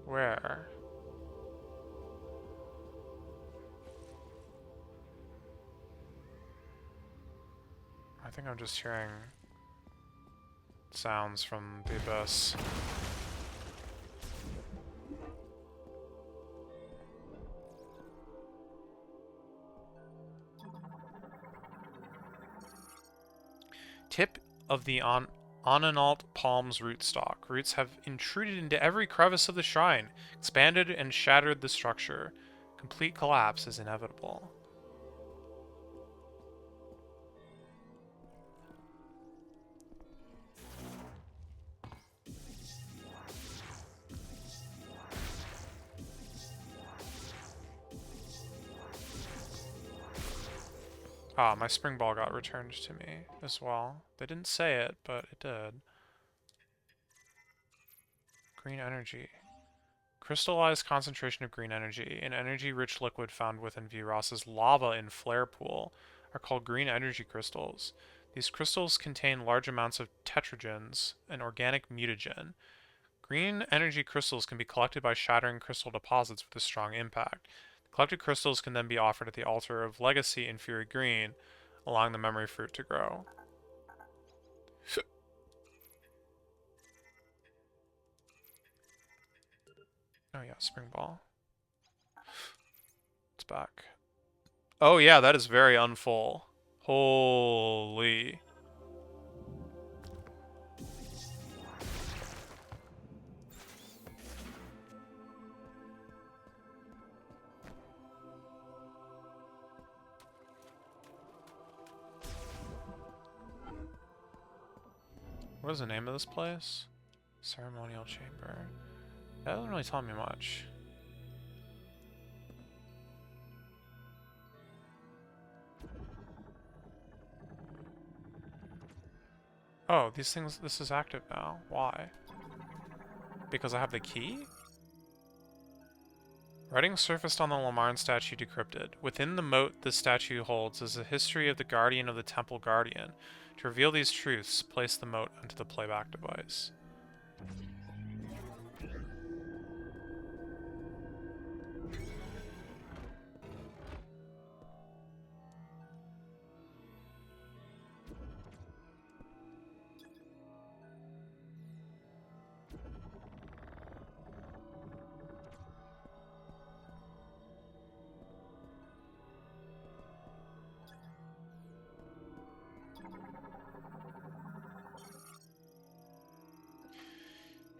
Where? I think I'm just hearing sounds from the abyss. Tip of the Onanalt palm's rootstock. Roots have intruded into every crevice of the shrine, expanded and shattered the structure. Complete collapse is inevitable. Ah, my spring ball got returned to me as well. They didn't say it, but it did. Green energy. Crystallized concentration of green energy, an energy-rich liquid found within Viros's lava in Flare Pool, are called green energy crystals. These crystals contain large amounts of tetragens, an organic mutagen. Green energy crystals can be collected by shattering crystal deposits with a strong impact. The collected crystals can then be offered at the altar of Legacy in Fury Green, allowing the memory fruit to grow. Oh yeah, spring ball. It's back. Oh yeah, that is very unfull. Holy. What is the name of this place? Ceremonial chamber. That doesn't really tell me much. Oh, these things, this is active now. Why? Because I have the key? Writing surfaced on the Lamarn statue decrypted. Within the moat this statue holds is a history of the Guardian of the Temple Guardian. To reveal these truths, place the moat into the playback device.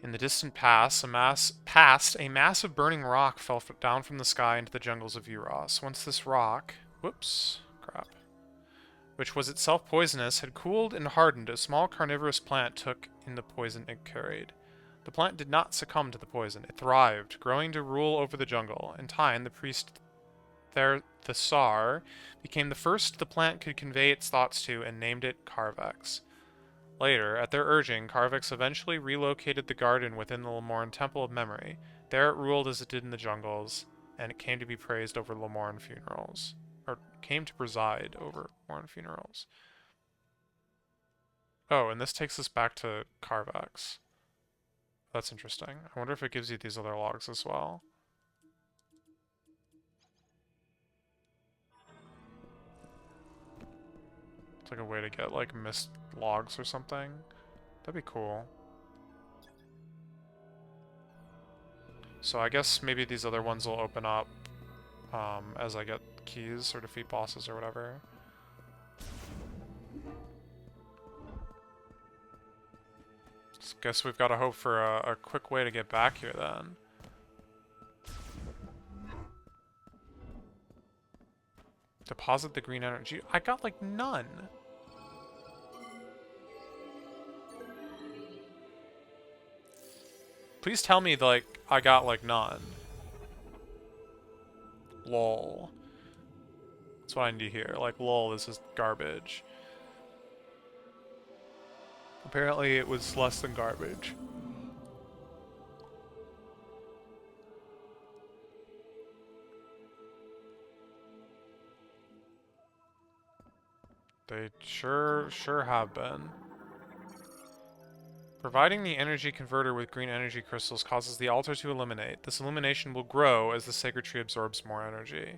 In the distant past, a mass of burning rock fell down from the sky into the jungles of Euros. Once this rock, whoops, crap, which was itself poisonous, had cooled and hardened, a small carnivorous plant took in the poison it carried. The plant did not succumb to the poison. It thrived, growing to rule over the jungle. In time, the priest Thesar became the first the plant could convey its thoughts to and named it Carvex. Later, at their urging, Carvex eventually relocated the garden within the Lemorn Temple of Memory. There it ruled as it did in the jungles, and it came to be praised over Lemorn funerals. Or came to preside over Lemorn funerals. Oh, and this takes us back to Carvex. That's interesting. I wonder if it gives you these other logs as well. It's like a way to get, like, missed logs or something. That'd be cool. So I guess maybe these other ones will open up as I get keys or defeat bosses or whatever. Guess we've got to hope for a quick way to get back here then. Deposit the green energy. I got like none. Please tell me like I got like none. Lol. That's what I need to hear. Like lol, this is garbage. Apparently it was less than garbage. They sure have been. Providing the energy converter with green energy crystals causes the altar to illuminate. This illumination will grow as the sacred tree absorbs more energy.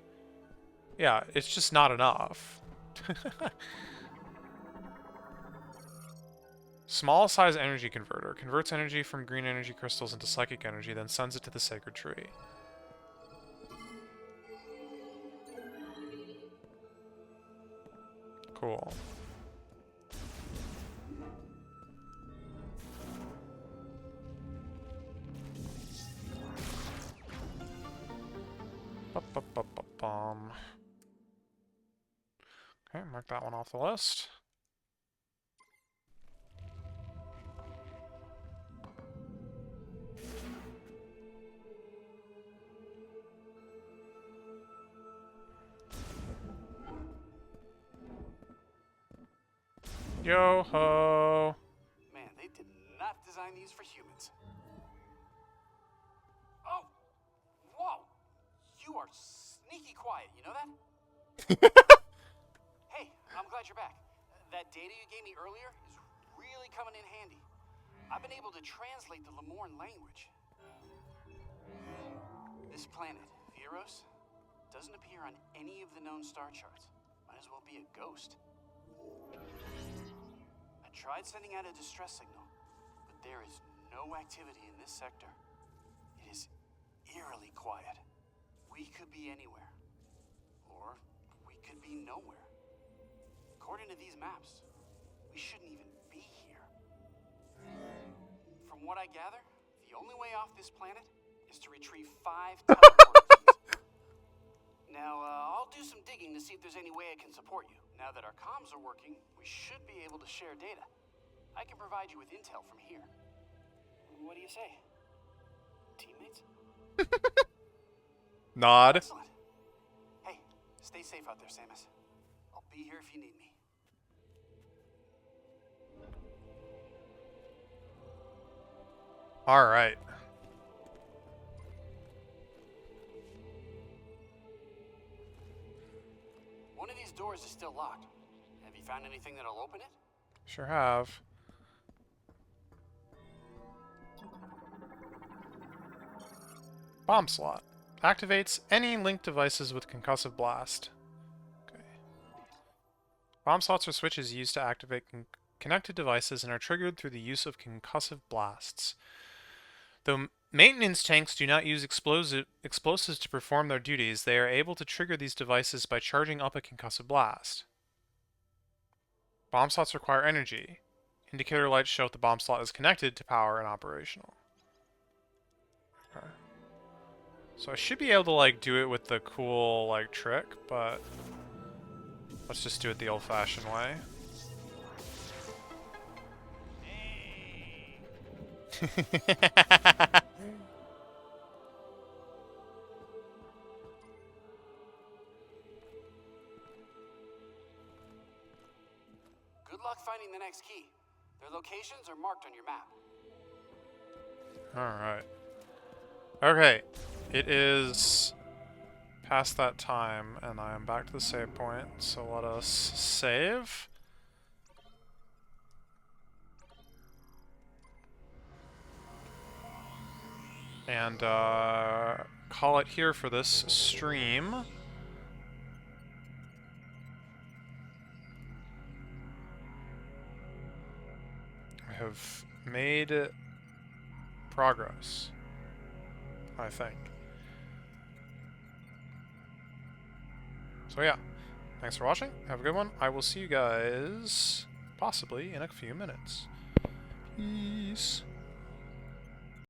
Yeah, it's just not enough. Small size energy converter. Converts energy from green energy crystals into psychic energy, then sends it to the sacred tree. Cool. Bum. Okay, mark that one off the list. Yo ho! Man, they did not design these for humans. Oh! Whoa! You are sneaky quiet, you know that? Hey, I'm glad you're back. That data you gave me earlier is really coming in handy. I've been able to translate the Lemorn language. This planet, Viros, doesn't appear on any of the known star charts. Might as well be a ghost. I tried sending out a distress signal, but there is no activity in this sector. It is eerily quiet. We could be anywhere, or we could be nowhere. According to these maps, we shouldn't even be here. From what I gather, the only way off this planet is to retrieve 5 teleport keys. Now, I'll do some digging to see if there's any way I can support you. Now that our comms are working, we should be able to share data. I can provide you with intel from here. What do you say? Teammates? Nod. Excellent. Hey, stay safe out there, Samus. I'll be here if you need me. Alright. One of these doors is still locked. Have you found anything that'll open it? Sure have. Bomb slot. Activates any linked devices with concussive blast. Okay. Bomb slots are switches used to activate connected devices and are triggered through the use of concussive blasts. Though maintenance tanks do not use explosives to perform their duties, they are able to trigger these devices by charging up a concussive blast. Bomb slots require energy. Indicator lights show if the bomb slot is connected to power and operational. So I should be able to like do it with the cool like trick, but let's just do it the old-fashioned way. Good luck finding the next key. Their locations are marked on your map. Alright. Okay. It is past that time, and I am back to the save point, so let us save. And call it here for this stream. I have made progress, I think. So yeah, thanks for watching. Have a good one. I will see you guys possibly in a few minutes. Peace.